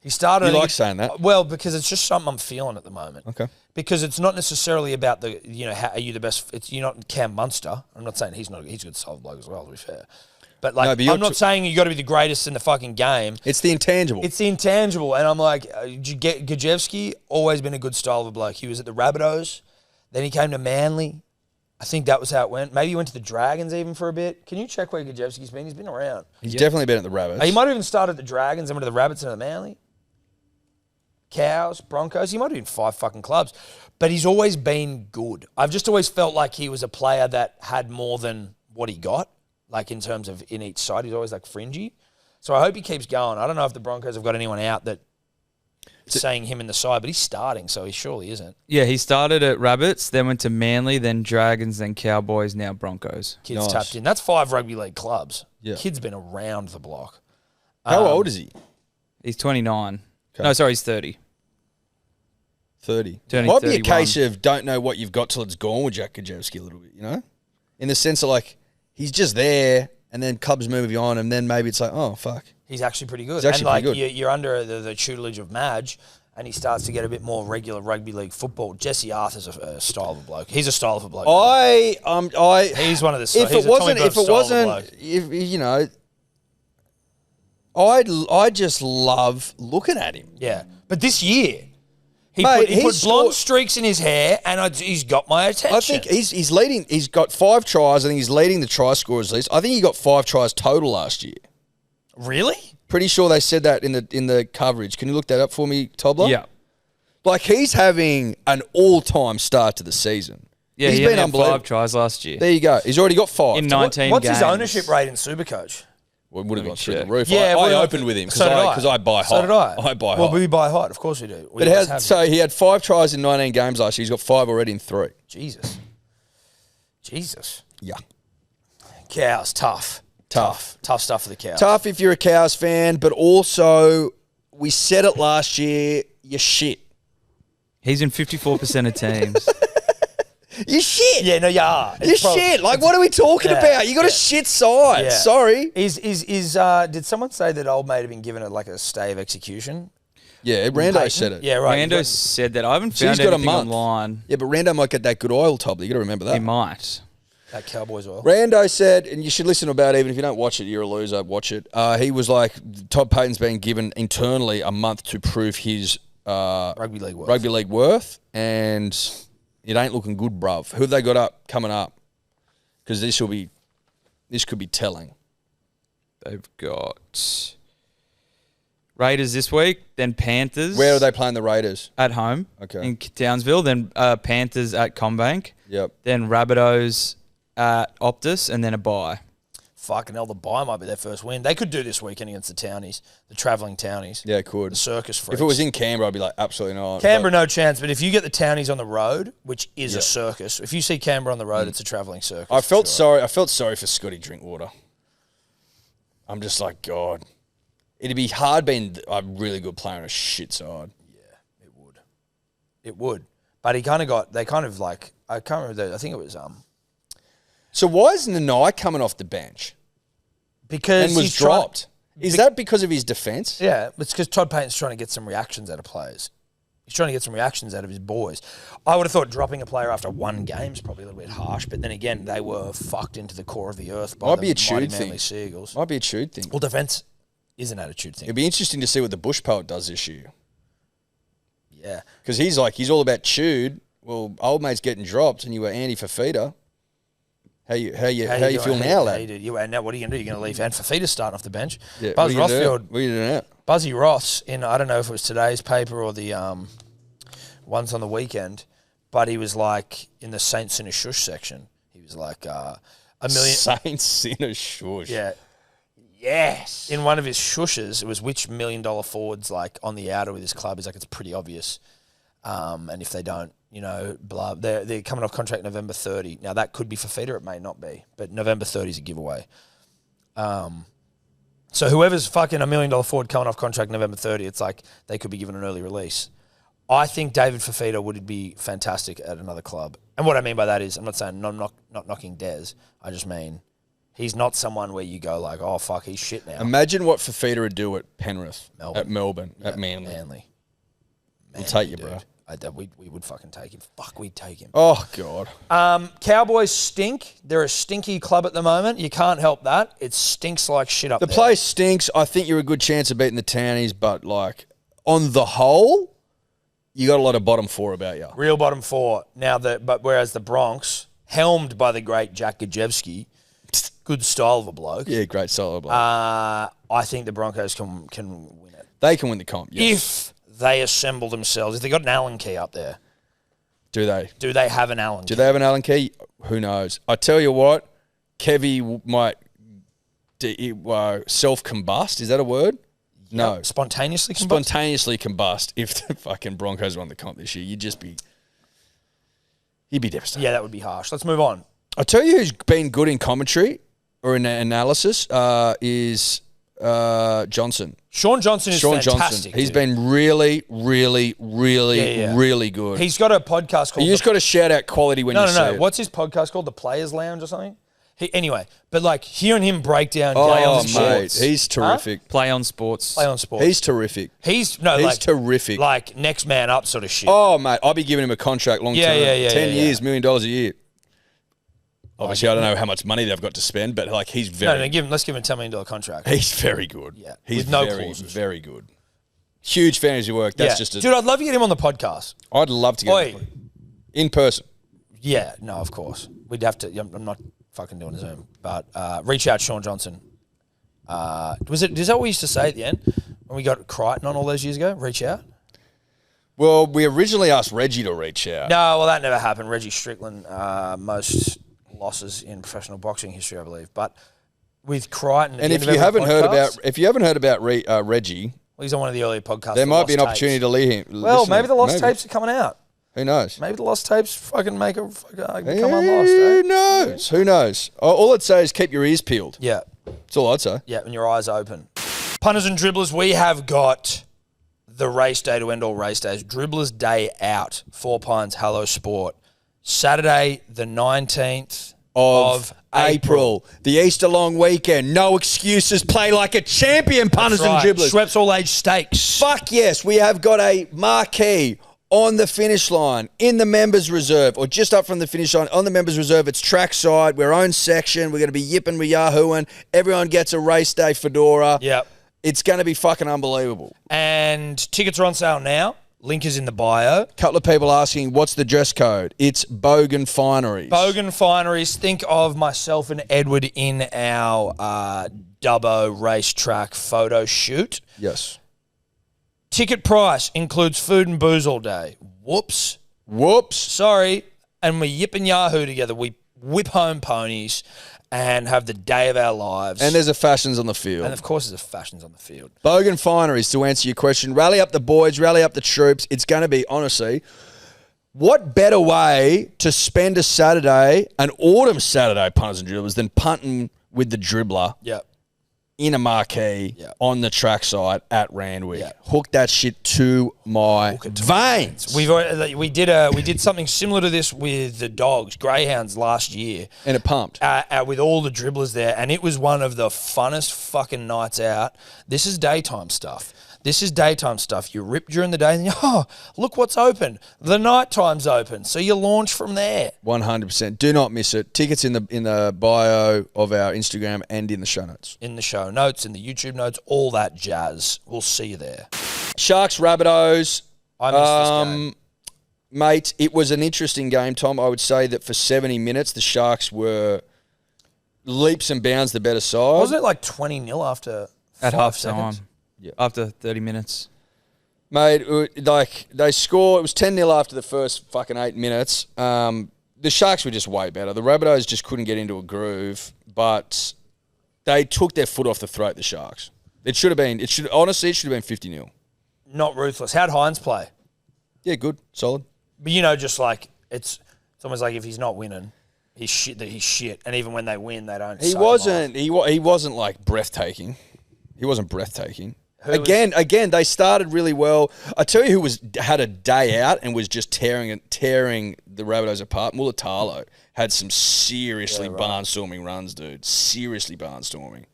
He started. You like saying that? Well, because it's just something I'm feeling at the moment. Okay. Because it's not necessarily about how are you the best? You're not Cam Munster. I'm not saying he's not. He's a good style of bloke as well, to be fair. But I'm not saying you got to be the greatest in the fucking game. It's the intangible. And I'm like, Gajewski always been a good style of a bloke. He was at the Rabbitohs, then he came to Manly. I think that was how it went. Maybe he went to the Dragons even for a bit. Can you check where Gajewski's been? He's been around. He's definitely been at the Rabbits. He might have even started at the Dragons and went to the Rabbits and the Manly. Cows, Broncos. He might have been 5 fucking clubs. But he's always been good. I've just always felt like he was a player that had more than what he got. Like in terms of in each side, he's always like fringy. So I hope he keeps going. I don't know if the Broncos have got anyone out that is saying him in the side, but he's starting, so he surely isn't. Yeah, he started at Rabbits, then went to Manly, then Dragons, then Cowboys, now Broncos. Kid's tapped in. That's 5 rugby league clubs. Yeah. Kid's been around the block. How old is he? He's 29. Okay. No, sorry, he's 30. 30. Turning Might 31. be a case of don't know what you've got till it's gone with Jack Gajewski a little bit, In the sense of like, he's just there, and then clubs move on, and then maybe it's like, oh, fuck. He's actually pretty good. He's actually pretty good. You're under the tutelage of Madge, and he starts to get a bit more regular rugby league football. Jesse Arthur's a style of a bloke. He's a style of a bloke. He's one of the. I just love looking at him. Yeah, but this year. He put blonde streaks in his hair, and he's got my attention. I think he's leading. He's got 5 tries. I think he's leading the try scorers list. I think he got 5 tries total last year. Really? Pretty sure they said that in the coverage. Can you look that up for me, Tobler? Yeah. Like he's having an all-time start to the season. Yeah, he's been been unbelievable. 5 tries last year. There you go. He's already got 5. In 19 What's games. his ownership rate in Supercoach? Well, it would have gone through the check. roof. Yeah, I well, opened with him so did because I buy hot. So did I. I buy Well, hot. we buy hot. Of course we do. But he had 5 tries in 19 games last year. He's got 5 already in 3. Jesus. Yeah. Cows, tough stuff for the Cows. Tough if you're a Cows fan, but also we said it last year, you're shit. He's in 54% of teams. You're shit. Yeah, no, you are. You're shit. Like, what are we talking about? You got a shit side. Yeah. Sorry. Did someone say that old mate had been given a stay of execution? Yeah, Rando said it. Yeah, right. Rando said that. I haven't So found he's got a anything month. online. Yeah, but Rando might get that good oil tub. You got to remember that. He might. That Cowboys oil. Rando said, and you should listen about it, even if you don't watch it, you're a loser, watch it. He was like, Todd Payton's been given internally a month to prove his Rugby league worth, and it ain't looking good, bruv. Who have they got coming up? Because this could be telling. They've got Raiders this week, then Panthers. Where are they playing the Raiders? At home. Okay. In Townsville, then Panthers at Combank. Yep. Then Rabbitohs at Optus, and then a bye. Fucking hell, the bye might be their first win. They could do this weekend against the Townies, the travelling Townies. Yeah, it could. The circus freaks. If it was in Canberra, I'd be like, absolutely not. Canberra, no chance. But if you get the Townies on the road, which is a circus, if you see Canberra on the road, it's a travelling circus. I felt sorry for Scotty Drinkwater. I'm just like, God. It'd be hard being a really good player on a shit side. Yeah, it would. But I can't remember, I think it was... So why is Nanai coming off the bench because and was he's dropped? Is that because of his defence? Yeah, it's because Todd Payton's trying to get some reactions out of players. He's trying to get some reactions out of his boys. I would have thought dropping a player after one game is probably a little bit harsh, but then again, they were fucked into the core of the earth by the mighty Manly Seagulls. Might be a chewed thing. Well, defence is an attitude thing. It'd be interesting to see what the Bush Poet does this year. Yeah. Because he's all about chewed. Well, old mate's getting dropped and you were Andy Fafita. How you feel now, lad? Now what are you going to do? You're going to leave and Fafita starting off the bench. Yeah, Buzz Rothfield. What are you doing now? Buzzy Ross in, I don't know if it was today's paper or the ones on the weekend, but he was like in the Saints in a shush section. He was like $1 million. Saints in a shush. Yeah. Yes. In one of his shushes, it was which $1 million forwards like on the outer with his club. He's like, it's pretty obvious. And if they don't, blah, they're coming off contract November 30. Now that could be for Fafita, it may not be, but November 30 is a giveaway. So whoever's fucking $1 million forward coming off contract November 30, it's like they could be given an early release. I think David Fafita would be fantastic at another club. And what I mean by that is, I'm not saying I'm not knocking Des. I just mean he's not someone where you go like, oh, fuck, he's shit now. Imagine what Fafita would do at Penrith, Melbourne. at Melbourne, at Manly. We'll take you, bro. We would fucking take him. Fuck, we'd take him. Oh, God. Cowboys stink. They're a stinky club at the moment. You can't help that. It stinks like shit up there. The place stinks. I think you're a good chance of beating the Townies, but, like, on the whole, you got a lot of bottom four about you. Real bottom four. Now, but whereas the Bronx, helmed by the great Jack Gajewski, good style of a bloke. Yeah, great style of a bloke. I think the Broncos can win it. They can win the comp, yes. If they assemble themselves. If they got an Allen key up there. Do they? Do they have an Allen key? Do they have an Allen key? Who knows? I tell you what, Kevy might self-combust. Is that a word? Yep. No. Spontaneously combust? Spontaneously combust if the fucking Broncos won the comp this year. He'd be devastated. Yeah, that would be harsh. Let's move on. I'll tell you who's been good in commentary or in analysis is Johnson. Sean Johnson is fantastic. He's been really, really, really, really good. He's got a podcast called... You just got to shout out quality when you say it. What's his podcast called? The Players Lounge or something? Anyway, but like hearing him break down mate, he's terrific. Huh? Play on sports. He's terrific. He's terrific. Like next man up sort of shit. Oh, mate, I'll be giving him a contract long term. 10 years, $1 million a year. Obviously, I don't know how much money they've got to spend, but like he's very... let's give him a $10 million contract. He's very good. Yeah, he's with no clauses. Very good. Huge fantasy work. That's just Dude, I'd love to get him on the podcast. I'd love to get him in person. Yeah, no, of course. We'd have to... I'm not fucking doing a Zoom, but reach out, Sean Johnson. Is that what we used to say at the end when we got Crichton on all those years ago? Reach out? Well, we originally asked Reggie to reach out. No, well, that never happened. Reggie Strickland, most... losses in professional boxing history, I believe. But with Crichton. And if you haven't heard about Reggie, well, he's on one of the earlier podcasts. there might be an opportunity to leave him. Well, maybe the lost tapes are coming out. Who knows? Maybe the lost tapes fucking become unlost. Who knows? Who knows? All I'd say is keep your ears peeled. Yeah. That's all I'd say. Yeah, and your eyes open. Punters and dribblers, we have got the race day to end all race days. Dribblers Day out. 4 Pines, Hello Sport. Saturday, the 19th of April. The Easter long weekend. No excuses. Play like a champion, punters and dribblers. Schweppes All Age Stakes. Fuck yes. We have got a marquee on the finish line, in the members reserve, or just up from the finish line, on the members reserve. It's trackside, we're own section. We're going to be yipping, we're yahooing. Everyone gets a race day fedora. Yep. It's going to be fucking unbelievable. And tickets are on sale now. Link is in the bio. Couple of people asking, what's the dress code? It's Bogan Fineries. Bogan Fineries. Think of myself and Edward in our Dubbo racetrack photo shoot. Yes. Ticket price includes food and booze all day. Whoops. Sorry. And we yip and yahoo together. We whip home ponies and have the day of our lives. And there's a fashions on the field. And of course there's a fashions on the field. Bogan Fineries, to answer your question, rally up the boys, rally up the troops. It's going to be, honestly, what better way to spend a Saturday, an autumn Saturday, punters and dribblers, than punting with the dribbler. Yep. In a marquee, on the trackside at Randwick. Yep. Hook that shit to my veins. We did something similar to this with the Dogs, Greyhounds, last year. And it pumped. With all the dribblers there, and it was one of the funnest fucking nights out. This is daytime stuff. You rip during the day and look what's open. The nighttime's open. So you launch from there. 100%. Do not miss it. Tickets in the bio of our Instagram and in the show notes. In the show notes, in the YouTube notes, all that jazz. We'll see you there. Sharks, Rabbitohs. I missed this game. Mate, it was an interesting game, Tom. I would say that for 70 minutes, the Sharks were leaps and bounds the better side. Wasn't it like 20-0 after at 5 half seconds? time? Yeah. After 30 minutes. Mate, like they score. It was 10-0 after the first fucking 8 minutes. The Sharks were just way better. The Rabbitohs just couldn't get into a groove, but they took their foot off the throat, the Sharks. Honestly, it should have been 50-0. Not ruthless. How'd Hines play? Yeah, good. Solid. But, just like, it's almost like if he's not winning, he's shit. And even when they win, they don't He wasn't like breathtaking. He wasn't breathtaking. Again, they started really well. I tell you who had a day out and was just tearing the Rabbitohs apart. Mulatalo had some seriously barnstorming runs, dude. Seriously barnstorming.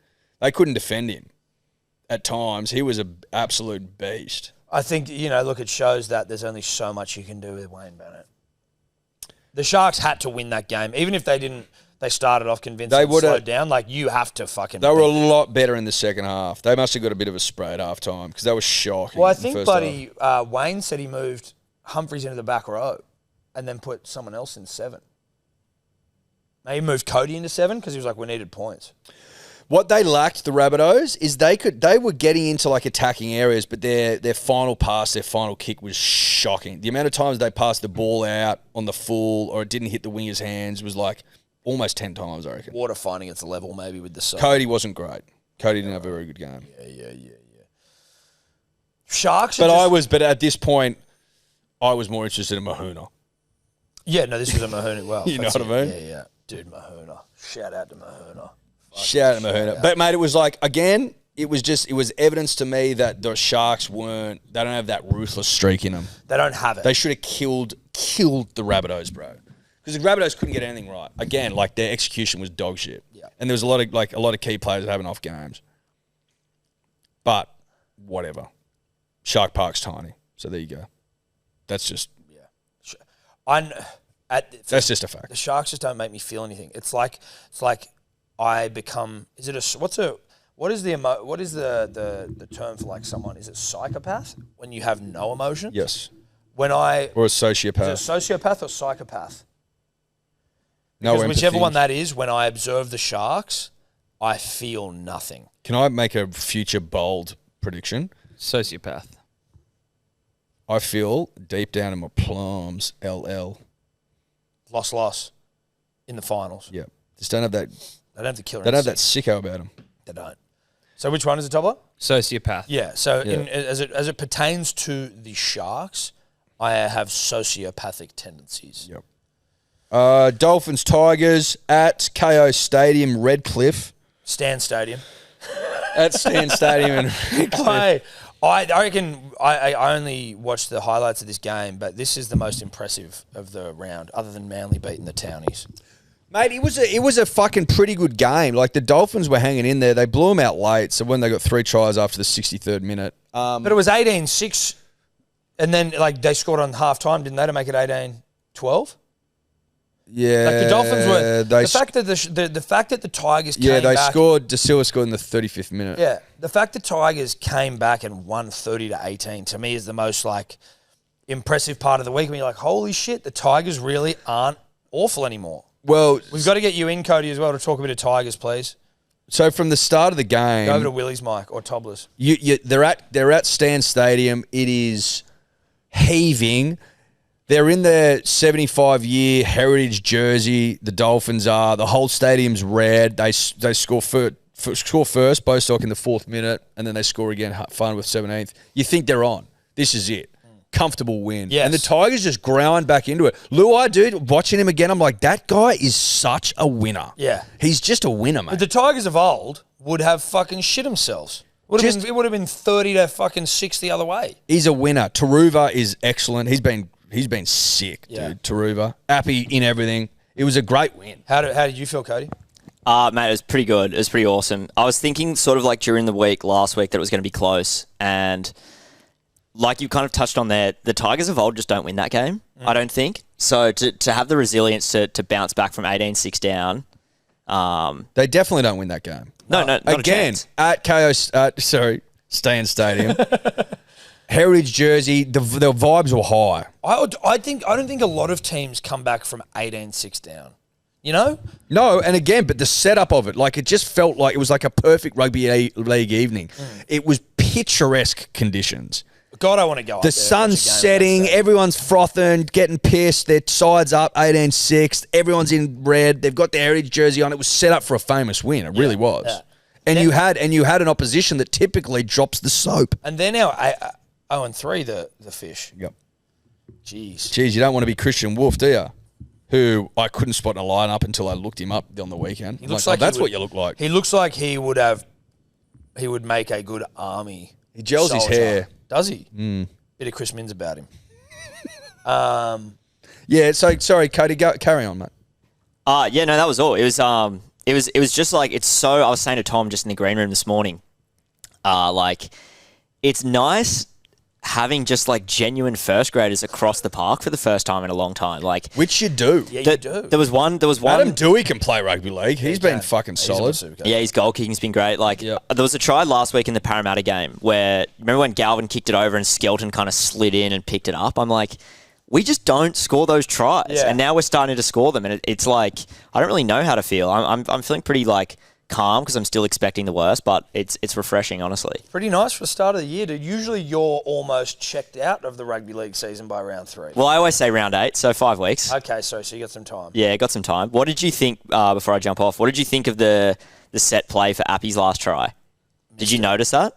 They couldn't defend him at times. He was an absolute beast. I think, look, it shows that there's only so much you can do with Wayne Bennett. The Sharks had to win that game. Even if they didn't, they started off convincing and slowed down. Like, you have to fucking... They were a lot better in the second half. They must have got a bit of a spray at half time because they were shocking. Well, I think, buddy, Wayne said he moved Humphries into the back row and then put someone else in 7. Maybe he moved Cody into 7 because he was like, we needed points. What they lacked, the Rabbitohs, is they were getting into like attacking areas, but their final pass, their final kick was shocking. The amount of times they passed the ball out on the full or it didn't hit the winger's hands was like almost 10 times, I reckon. Water finding its level maybe with the side. Cody wasn't great. Cody didn't have a very good game. Yeah. Sharks. But at this point, I was more interested in Mahuna. Yeah, no, this was a Mahuna. Well, you know what I mean? Yeah. Dude, Mahuna. Shout out to Mahuna. Shout out to Mahuna. Yeah. But, mate, it was like, again, it was evidence to me that the Sharks they don't have that ruthless streak in them. They don't have it. They should have killed the Rabbitohs, bro. Because the Rabbitohs couldn't get anything right. Again, like, their execution was dog shit. Yeah. And there was a lot of key players having off games. But, whatever. Shark Park's tiny. So there you go. That's just... Yeah. That's just a fact. The Sharks just don't make me feel anything. It's like I become. What is the term for like someone? Is it psychopath when you have no emotion? Yes. Or a sociopath. Is it a sociopath or psychopath? Because whichever one that is, when I observe the Sharks, I feel nothing. Can I make a future bold prediction? Sociopath. I feel deep down in my plums, LL. Loss in the finals. Yeah. Just don't have that They don't have the killer They don't have that instinct. sicko about them. They don't. So which one is the top one? Sociopath. Yeah. So as it pertains to the Sharks, I have sociopathic tendencies. Yep. Dolphins, Tigers at KO Stadium, Redcliffe. Stan Stadium. At Stan Stadium in Redcliffe. I reckon I only watched the highlights of this game, but this is the most impressive of the round, other than Manly beating the Townies. Mate, it was a fucking pretty good game. Like, the Dolphins were hanging in there. They blew them out late, so when they got 3 tries after the 63rd minute. But it was 18-6, and then they scored on half-time, didn't they, to make it 18-12? Yeah. Like the Dolphins were the fact that the Tigers came back. Yeah, they scored. De Silva scored in the 35th minute. Yeah, the fact the Tigers came back and won 30-18 to me is the most impressive part of the week. I mean, you're like, holy shit, the Tigers really aren't awful anymore. Well, we've got to get you in, Cody, as well, to talk a bit of Tigers, please. So from the start of the game, go over to Willie's mic or Tobler's. They're at Stan Stadium. It is heaving. They're in their 75-year heritage jersey. The Dolphins are. The whole stadium's red. They score first, Bostock in the 4th minute, and then they score again, fun with 17th. You think they're on. This is it. Comfortable win. Yes. And the Tigers just grind back into it. Luai, dude, watching him again, I'm like, that guy is such a winner. Yeah. He's just a winner, mate. But the Tigers of old would have fucking shit themselves. It would have been 30 to fucking 6 the other way. He's a winner. Taruva is excellent. He's been sick, dude. Taruva. Happy in everything. It was a great win. How did you feel, Cody? Mate, it was pretty good. It was pretty awesome. I was thinking sort of during the week, last week, that it was going to be close. And like you kind of touched on there, the Tigers of old just don't win that game, I don't think. So to have the resilience to bounce back from 18-6 down. They definitely don't win that game. No, not again, at Stan Stadium. Heritage jersey, the vibes were high. I don't think a lot of teams come back from 18-6 down. You know? No, and again, but the setup of it, it just felt like it was like a perfect rugby league evening. It was picturesque conditions. God, I want to go up The there. sun's setting, everyone's frothing, getting pissed, their sides up, 18-6, everyone's in red, they've got their heritage jersey on. It was set up for a famous win. It really was. Yeah. And you had an opposition that typically drops the soap. And they're now 0-3, the Fish. Yep. Jeez, you don't want to be Christian Wolf, do you? Who I couldn't spot in a lineup until I looked him up on the weekend. He looks like that's what you look like. He looks like he would make a good army. He gels his hair. Does he? Bit of Chris Minns about him. Yeah, so sorry, Cody, carry on, mate. Yeah, no, that was all. It was just it's so. I was saying to Tom just in the green room this morning, it's nice having just genuine first graders across the park for the first time in a long time. Which you do. Yeah, you do. There was one. Adam Dewey can play rugby league. He's been fucking solid. Yeah, his goal kicking's been great. There was a try last week in the Parramatta game where, remember when Galvin kicked it over and Skelton kind of slid in and picked it up? I'm like, we just don't score those tries. Yeah. And now we're starting to score them. And it's I don't really know how to feel. I'm feeling pretty calm because I'm still expecting the worst, but it's refreshing, honestly. Pretty nice for the start of the year, dude. Usually you're almost checked out of the rugby league season by round 3. Well, I always say round 8, so 5 weeks. Okay, so you got some time. Yeah, got some time. What did you think, before I jump off, what did you think of the set play for Appy's last try? Did you notice that?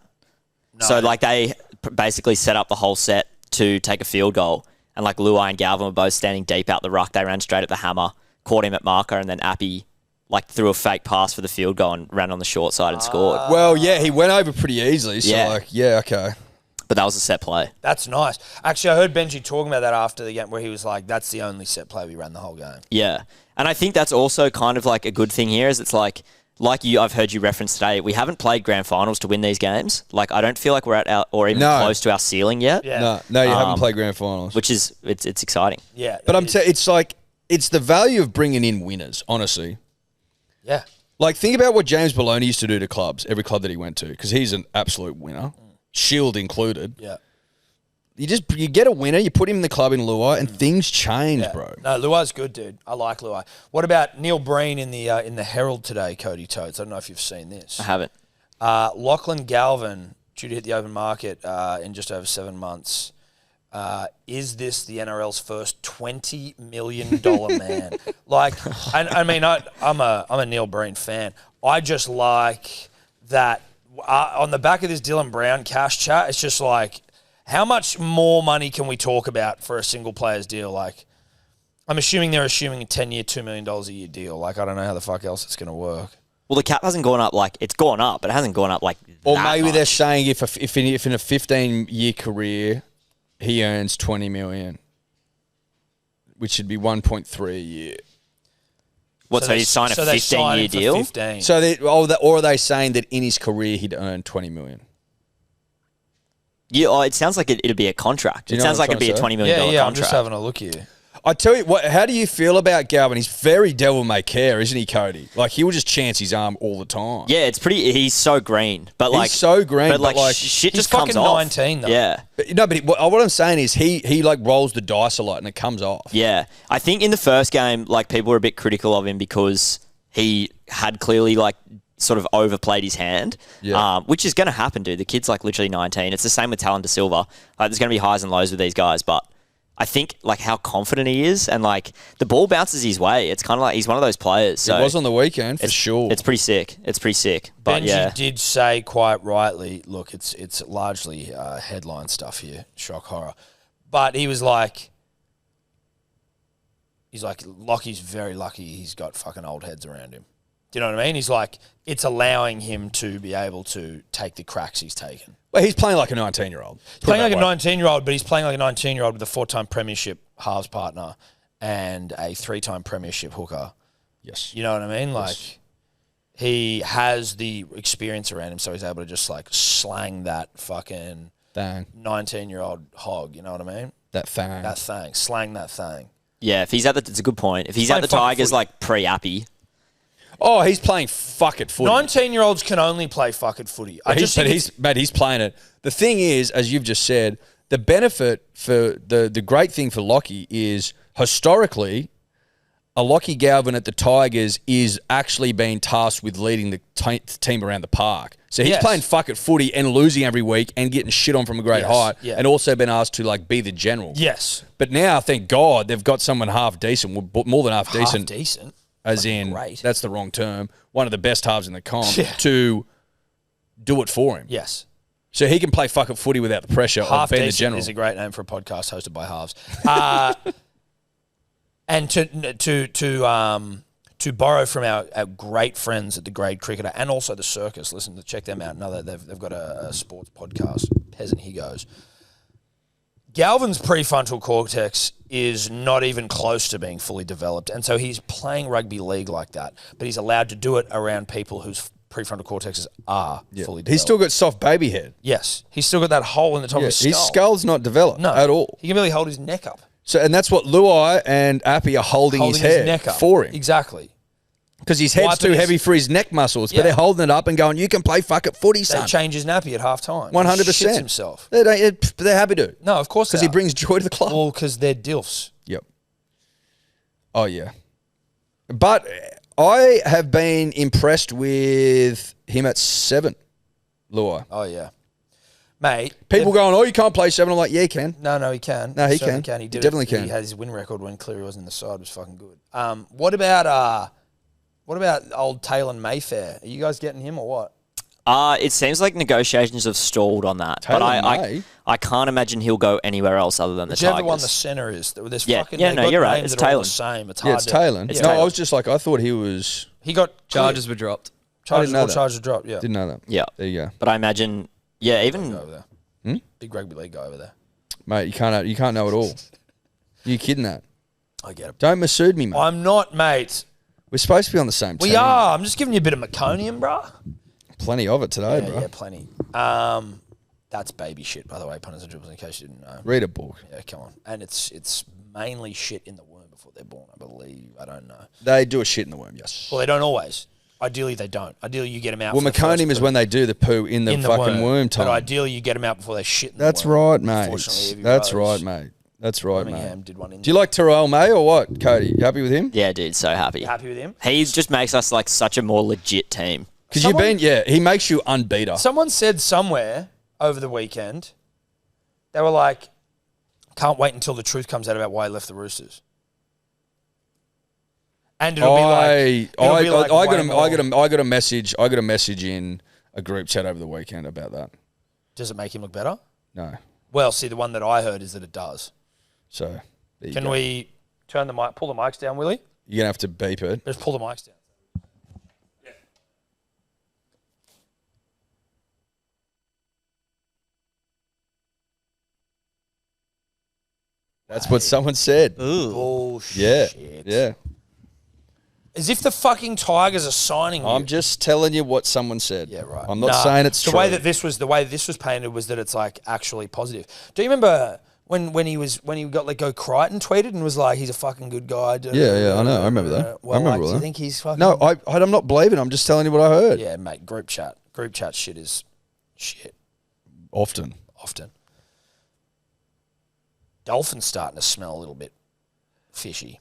No. So, they basically set up the whole set to take a field goal, and Luai and Galvin were both standing deep out the ruck. They ran straight at the hammer, caught him at marker, and then Appy threw a fake pass for the field goal and ran on the short side and scored. Well, yeah, he went over pretty easily. So, okay. But that was a set play. That's nice. Actually, I heard Benji talking about that after the game where he was like, that's the only set play we ran the whole game. Yeah. And I think that's also kind of a good thing here is it's like I've heard you reference today, we haven't played grand finals to win these games. I don't feel like we're at our, or even close to our ceiling yet. Yeah. No, you haven't played grand finals. Which is, it's exciting. Yeah. But it's the value of bringing in winners, honestly. Yeah. Think about what James Maloney used to do to clubs, every club that he went to, because he's an absolute winner, Shield included. Yeah. You get a winner, you put him in the club in Luai, and things change, bro. No, Luai's good, dude. I like Luai. What about Neil Breen in the Herald today, Cody Totes? I don't know if you've seen this. I haven't. Lachlan Galvin, due to hit the open market in just over 7 months, is this the NRL's first $20 million man? Like, and I mean, I'm a Neil Breen fan. I just like that on the back of this Dylan Brown cash chat, it's just like, how much more money can we talk about for a single player's deal? Like, I'm assuming they're assuming a 10-year, $2 million a year deal. Like, I don't know how the fuck else it's going to work. Well, the cap hasn't gone up. Like, it's gone up, but it hasn't gone up like Or that maybe much. they're saying if in a 15-year career he earns $20 million, which should be 1.3 a year. What, so he's signed a 15-year deal? 15. So or are they saying that in his career he'd earn $20 million? Yeah, it sounds like it'd be a contract. Do you It know sounds what like I'm it'd be a trying to $20 million yeah, I'm contract. just having a look here. I tell you what, how do you feel about Galvin? He's very devil may care, isn't he, Cody? Like, he will just chance his arm all the time. Yeah, it's pretty. He's so green, but like He's so green, but like, but, like, shit he's just comes fucking off. 19 though. Yeah, But what I'm saying is he like rolls the dice a lot and it comes off. yeah. I think in the first game, like people were a bit critical of him because he had clearly like sort of overplayed his hand, which is going to happen, dude. The kid's like literally 19. It's the same with Talon De Silva. There's going to be highs and lows with these guys, but I think like how confident he is and like the ball bounces his way. It's kind of like he's one of those players. So It was on the weekend for sure. It's pretty sick. It's pretty sick. But Benji yeah, did say quite rightly, look, it's largely headline stuff here, shock horror. But he's like, Lockie's very lucky he's got fucking old heads around him. Do you know what I mean? He's like, it's allowing him to be able to take the cracks he's taken. Well, he's playing like a 19-year-old. Playing like a 19-year-old, but he's playing like a 19-year-old with a 4-time premiership halves partner and a 3-time premiership hooker. Yes. You know what I mean? Like, he has the experience around him, so he's able to just like slang that fucking Thang. 19-year-old hog. You know what I mean? That thang. That thing, slang that thing. yeah. If he's at it's a good point. If he's Playing at the fucking Tigers, footy. like pre-appy. Oh, he's playing fuck it footy. 19-year-olds can only play fucking footy. He's playing it. The thing is, as you've just said, the benefit for the great thing for Lockie is historically, a Lockie Galvin at the Tigers is actually being tasked with leading the team around the park. So he's playing fuck it footy and losing every week and getting shit on from a great height, and also been asked to like be the general. Yes. But now, thank God, they've got someone half decent, more than half decent. Half decent. As in, great. that's the wrong term, one of the best halves in the comp, to do it for him. Yes. So he can play fuck it footy without the pressure Half of being the decent general. is a great name for a podcast hosted by halves. And to borrow from our great friends at the Grade Cricketer and also the Circus, check them out. Another they've got a sports podcast. Peasant he goes. Galvin's prefrontal cortex is not even close to being fully developed, and so he's playing rugby league like that, but he's allowed to do it around people whose prefrontal cortexes are fully developed. He's still got soft baby head. Yes. He's still got that hole in the top of his skull. His skull's not developed at all. He can barely hold his neck up. So, and that's what Luai and Appy are holding his head neck up for him. Exactly. Because his head's too heavy for his neck muscles, but they're holding it up and going, you can play fuck it footy, They son. change his nappy at half time. 100%. He shits himself. They're happy to. No, of course Because he brings joy to the club. Well, because they're DILFs. Yep. Oh, yeah. But I have been impressed with him at 7, Luai. Oh, yeah. Mate. People going, oh, you can't play 7. I'm like, yeah, he can. No, he can. No, he Certainly can. He He definitely can. He has his win record when Cleary wasn't in the side. It was fucking good. What about old Taylor Mayfair? Are you guys getting him or what? It seems like negotiations have stalled on that, but I can't imagine he'll go anywhere else other than the Tigers. Whichever one the centre is. There's Yeah, fucking, yeah, they've no, got you're right. names It's that are all Taylor. the same. It's Yeah, hard it's to... Taylor. It's No, Taylor. I was just like, I thought he was... He got Charges were dropped. Charges know that. charges dropped, yeah. Didn't know that. Yeah. There you go. But I imagine, yeah, even Go over there. Big rugby league guy over there. Mate, you can't know it all. You kidding that? I get it. Don't Masood me, mate. I'm not, mate. We're supposed to be on the same team. We are. I'm just giving you a bit of meconium, bruh. Plenty of it today, bro. Yeah, plenty. That's baby shit, by the way, punters and dribbles, in case you didn't know. Read a book. Yeah, come on. And it's mainly shit in the womb before they're born, I believe. I don't know. They do a shit in the womb, yes. Well, they don't always. Ideally, they don't. Ideally, you get them out. Well, for the meconium first is poo. when they do the poo in the fucking womb time. But ideally, you get them out before they shit in That's the womb. right, mate. Unfortunately, That's right, mate. That's right, Birmingham mate. did one in Do you like Terrell May or what, Cody? You happy with him? yeah, dude, so happy. You happy with him? He just makes us like such a more legit team. Because you've been, he makes you unbeater. Someone said somewhere over the weekend, they were like, Can't wait until the truth comes out about why he left the Roosters. And it'll be like I got a message. I got a message in a group chat over the weekend about that. Does it make him look better? No. Well, see, the one that I heard is that it does. So can we turn the mic, pull the mics down, Willie? You're gonna have to beep it. Just pull the mics down. Yeah. That's what someone said. Bullshit. Yeah. As if the fucking Tigers are signing you. I'm just telling you what someone said. Yeah, right. I'm not saying it's true. The way this was painted was that it's like actually positive. Do you remember when he got let go? Crichton tweeted and was like, "He's a fucking good guy." Yeah, I know. I remember that. Well, I remember do that. you think he's fucking? No, I'm not believing. I'm just telling you what I heard. Yeah, mate. Group chat shit is shit. Often. Dolphins starting to smell a little bit fishy.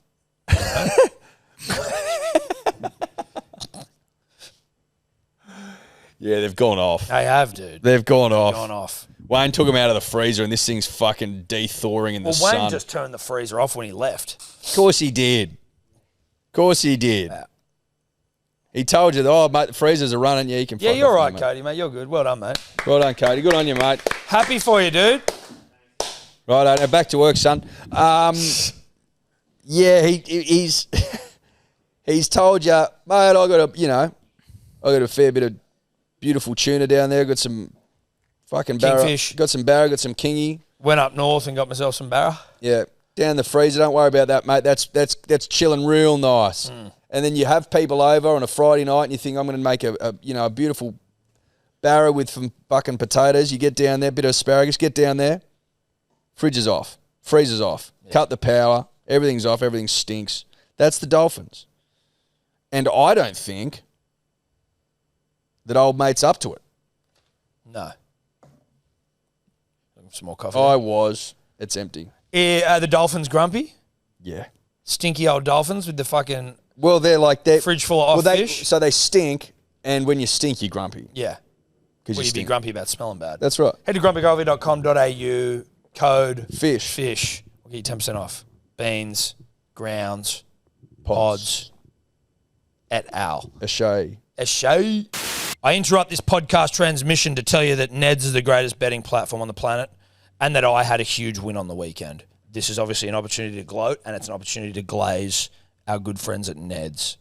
Yeah, they've gone off. They have, dude. They've gone off. Gone off. Wayne took them out of the freezer, and this thing's fucking de-thawing in the sun. Wayne just turned the freezer off when he left. Of course he did. Yeah. He told you, mate, the freezers are running. Yeah, you can. Yeah, fuck you're off right, now, mate. Cody, mate. You're good. Well done, mate. Well done, Cody. Good on you, mate. Happy for you, dude. Right, now back to work, son. Yeah, he's he's told you, mate. I got a fair bit of beautiful tuna down there. Got some fucking barra. Kingfish. Got some barra. Got some kingy. Went up north and got myself some barra. Yeah, down the freezer. Don't worry about that, mate. That's chilling real nice. And then you have people over on a Friday night, and you think I'm going to make a beautiful barra with some fucking potatoes. You get down there, bit of asparagus. Get down there. Fridge is off. Freezer's off. Yeah. Cut the power. Everything's off. Everything stinks. That's the Dolphins. And I don't think that old mate's up to it. No. Some more coffee. I was. It's empty. Are the Dolphins grumpy? Yeah. Stinky old Dolphins with the fucking fridge full of fish? So they stink, and when you stink, you're grumpy. Yeah. Well, you'd be grumpy about smelling bad. That's right. Head to grumpycoffee.com.au, code FISH. We'll get you 10% off. Beans, grounds, pods, et al. A show. I interrupt this podcast transmission to tell you that Ned's is the greatest betting platform on the planet and that I had a huge win on the weekend. This is obviously an opportunity to gloat, and it's an opportunity to glaze our good friends at Ned's.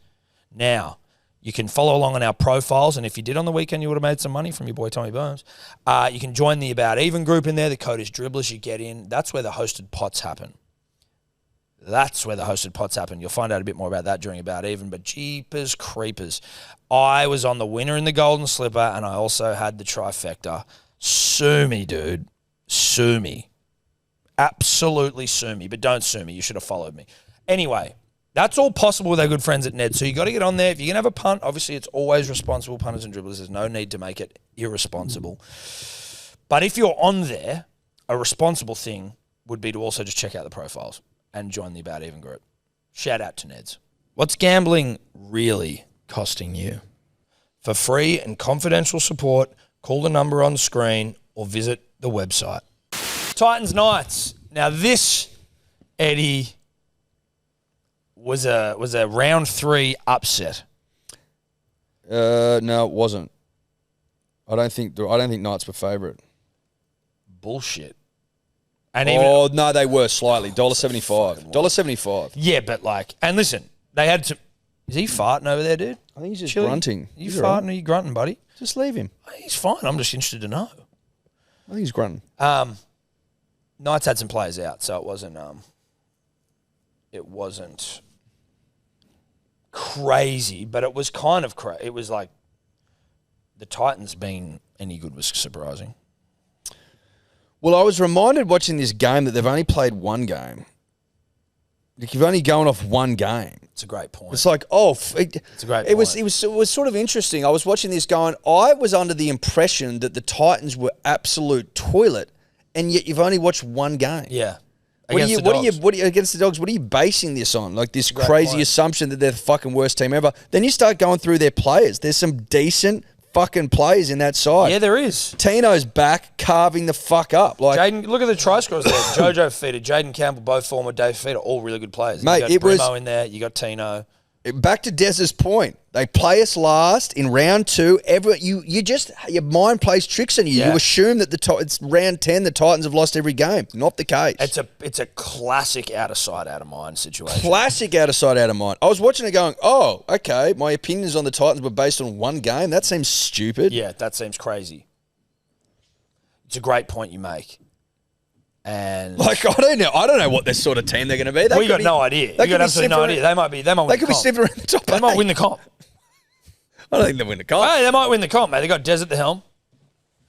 Now, you can follow along on our profiles, and if you did on the weekend, you would have made some money from your boy Tommy Burns. You can join the About Even group in there. The code is Dribblers. You get in. That's where the hosted pots happen. You'll find out a bit more about that during About Even, but jeepers creepers. I was on the winner in the Golden Slipper, and I also had the trifecta. Sue me, dude. Sue me. Absolutely sue me, but don't sue me. You should have followed me. Anyway, that's all possible with our good friends at Ned. So you got to get on there. If you're going to have a punt, obviously it's always responsible punters and dribblers. There's no need to make it irresponsible. But if you're on there, a responsible thing would be to also just check out the profiles and join the About Even group. Shout out to Neds. What's gambling really costing you? For free and confidential support, call the number on the screen or visit the website. Titans Knights. Now this, Eddie, was a round 3 upset. No, it wasn't. I don't think Knights were favourite. Bullshit. And no, they were slightly. $1.75. $1.75. Yeah, but and listen, they had to. Is he farting over there, dude? I think he's just grunting. Are you farting or are you grunting, buddy? Just leave him. He's fine. I'm just interested to know. I think he's grunting. Knights had some players out, so it wasn't crazy, but it was kind of crazy. It was like the Titans being any good was surprising. Well, I was reminded watching this game that they've only played one game. Like you've only gone off one game. It's a great point. It's like, it's a great point. It was sort of interesting. I was watching this going, I was under the impression that the Titans were absolute toilet, and yet you've only watched one game. Yeah. What are you against the Dogs? What are you basing this on? Like this crazy assumption that they're the fucking worst team ever. Then you start going through their players. There's some decent fucking players in that side. Yeah, there is. Tino's back, carving the fuck up. Like, Jaden, look at the try scorers there. Jojo Fifita, Jaden Campbell, both former Dave Fifita, all really good players. Mate, you got it was- Brimo in there. You got Tino. back to Des's point, they play us last in round 2. Your mind plays tricks on you. Yeah. You assume that it's round 10. The Titans have lost every game. Not the case. It's a classic out of sight, out of mind situation. Classic out of sight, out of mind. I was watching it going, oh, okay, my opinions on the Titans were based on one game. That seems stupid. Yeah, that seems crazy. It's a great point you make. And Like, I don't know what this sort of team they're going to be. we got no idea. You got absolutely no idea. They might win They could the be comp. sniffing around the top. They might win the comp. I don't think they'll win the comp. Hey, they might win the comp, mate. They got Des at the helm.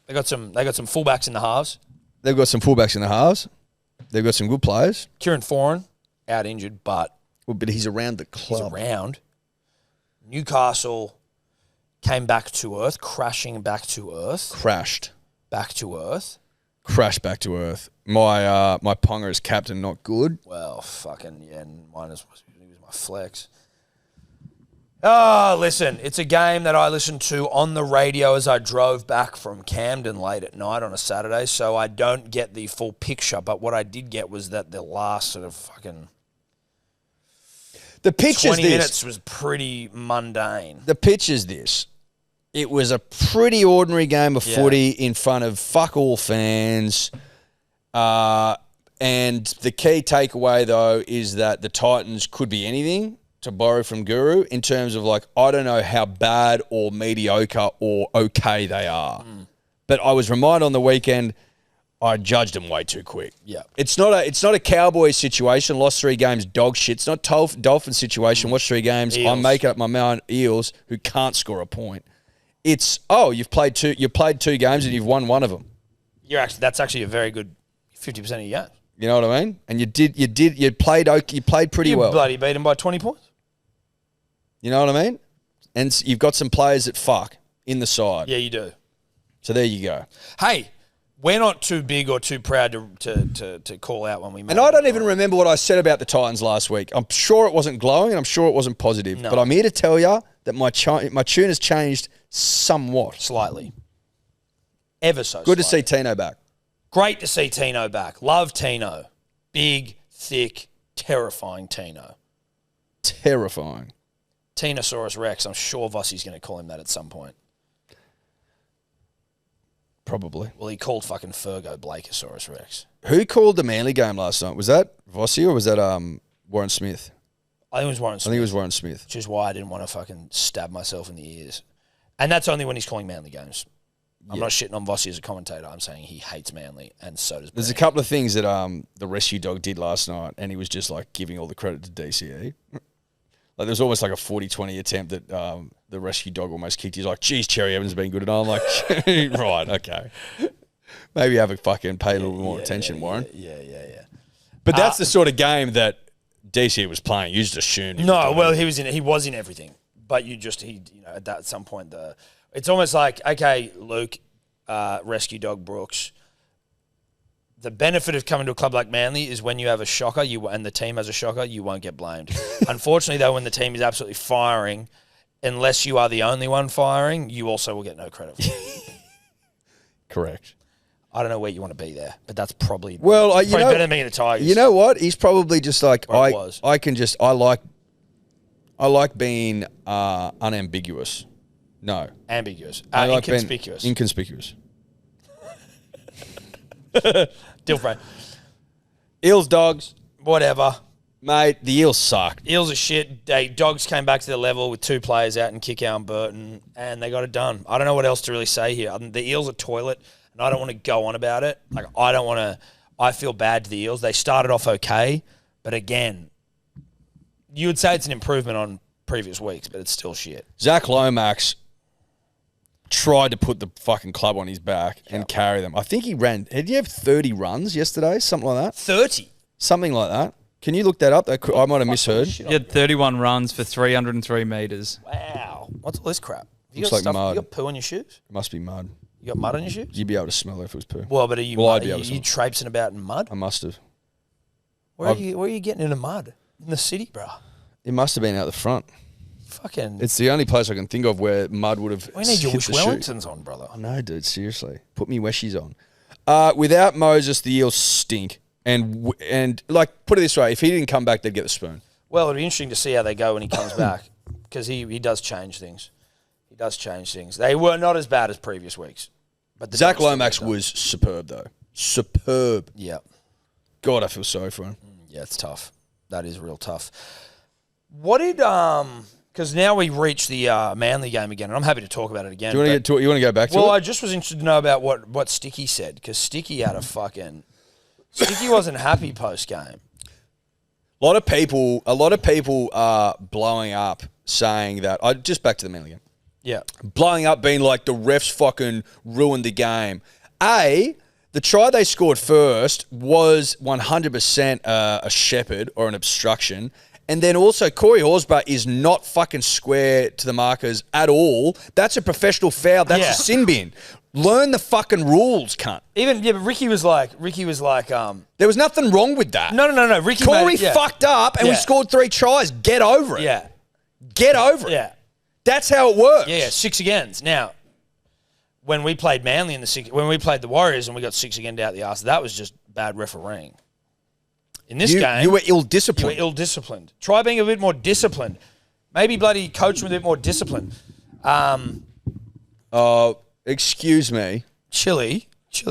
They got some fullbacks in the halves. They've got some fullbacks in the halves. They've got some good players. Kieran Foran, out injured, but Well, but he's around the he's club. around. Newcastle came back to earth, crashing back to earth. Crashed Back to earth. back to earth. My Ponga is captain, not good. Well, fucking, yeah, and mine was my flex. Oh, listen, it's a game that I listened to on the radio as I drove back from Camden late at night on a Saturday, so I don't get the full picture, but what I did get was that the last sort of fucking The pitch 20 is this. minutes was pretty mundane. The pitch is this. It was a pretty ordinary game of footy in front of fuck all fans. And the key takeaway, though, is that the Titans could be anything, to borrow from Guru, in terms of, like, I don't know how bad or mediocre or okay they are. But I was reminded on the weekend, I judged them way too quick. Yeah. It's not a Cowboys situation, lost 3 games, dog shit. It's not Dolphins situation, watched 3 games, Eels. I'm making up my mind, Eels, who can't score a point. It's, you've played 2 games and you've won one of them. That's actually a very good 50% of your game. You know what I mean? And you played pretty well. Bloody beat them by 20 points. You know what I mean? And you've got some players that fuck in the side. Yeah, you do. So there you go. Hey, we're not too big or too proud to call out when we make And I don't even remember what I said about the Titans last week. I'm sure it wasn't glowing and I'm sure it wasn't positive. No. But I'm here to tell you that my tune has changed somewhat. Slightly. Ever so Good to slightly. see Tino back. Great to see Tino back. Love Tino. Big, thick, terrifying Tino. Terrifying. Tinosaurus Rex. I'm sure Vossi's going to call him that at some point. Probably. Well, he called fucking Fergo Blakeosaurus Rex. Who called the Manly game last night? Was that Vossi or was that Warren Smith? I think it was Warren I Smith. think it was Warren Smith. Which is why I didn't want to fucking stab myself in the ears. And that's only when he's calling Manly games. I'm not shitting on Vossi as a commentator. I'm saying he hates Manly, and so does There's a Brent. couple of things that the rescue dog did last night, and he was just like giving all the credit to DCE. Like there was almost like a 40-20 attempt that the rescue dog almost kicked. He's like, geez, Cherry Evans has been good. And I'm like, right, okay. Maybe have a fucking pay a little bit more attention, Warren. Yeah. But that's the sort of game that DCE was playing. You just assumed. He was No, doing well, it. he was in everything, but at some point it's almost like, okay, Luke, rescue dog Brooks. The benefit of coming to a club like Manly is when you have a shocker, and the team has a shocker, you won't get blamed. Unfortunately, though, when the team is absolutely firing, unless you are the only one firing, you also will get no credit for it. Correct. I don't know where you want to be there, but that's probably Well, better than being the Tigers. You know what? He's probably just like Or it was. I like being unambiguous. No, ambiguous, I like being inconspicuous. Inconspicuous. DILF Life. Eels, dogs, Whatever. mate. The Eels sucked. Eels are shit. Dogs came back to their level with 2 players out in Kickout and Burton, and they got it done. I don't know what else to really say here. The Eels are toilet, and I don't want to go on about it. Like I feel bad to the Eels. They started off okay, but again, you would say it's an improvement on previous weeks, but it's still shit. Zach Lomax tried to put the fucking club on his back and carry them. I think he ran. Did he have 30 runs yesterday? Something like that. 30. Something like that. Can you look that up? I might have misheard. He had 31 runs for 303 metres. Wow. What's all this crap? You Looks got like stuff, mud. You got poo on your shoes? It must be mud. You got mud on your shoes? You'd be able to smell it if it was poo. Well, but are you, Well, I'd mud, be are able to you traipsing about in mud? I must have. Where are you getting into mud? In the city, bro. It must have been out the front. Fucking. It's the only place I can think of where mud would have. We need your hit Wish the shoe. Wellingtons on, brother. I know, dude. Seriously, put me Weshies on. Without Moses, the Eels stink. And like, put it this way: if he didn't come back, they'd get the spoon. Well, it'll be interesting to see how they go when he comes back, because he does change things. He does change things. They were not as bad as previous weeks, but Zach Lomax was superb, though. Superb. Yeah. God, I feel sorry for him. Yeah, it's tough. That is real tough. What did because now we reach the Manly game again, and I'm happy to talk about it again. Do you want to go back to it? Well, I just was interested to know about what Sticky said, because Sticky had a fucking Sticky wasn't happy post game. A lot of people are blowing up saying that. Just back to the Manly game. Yeah. Blowing up being like the refs fucking ruined the game. The try they scored first was 100% a shepherd or an obstruction. And then also Corey Horsburgh is not fucking square to the markers at all. That's a professional foul. That's a sin bin. Learn the fucking rules, cunt. But Ricky was like, there was nothing wrong with that. No. Corey fucked up and we scored 3 tries. Get over it. Yeah. Get over it. Yeah. That's how it works. Yeah, 6 agains. Now, when we played Manly when we played the Warriors and we got 6 again out the arse, that was just bad refereeing. In this game, you were ill-disciplined. You were ill-disciplined. Try being a bit more disciplined. Maybe bloody coach with a bit more discipline. Excuse me. Chili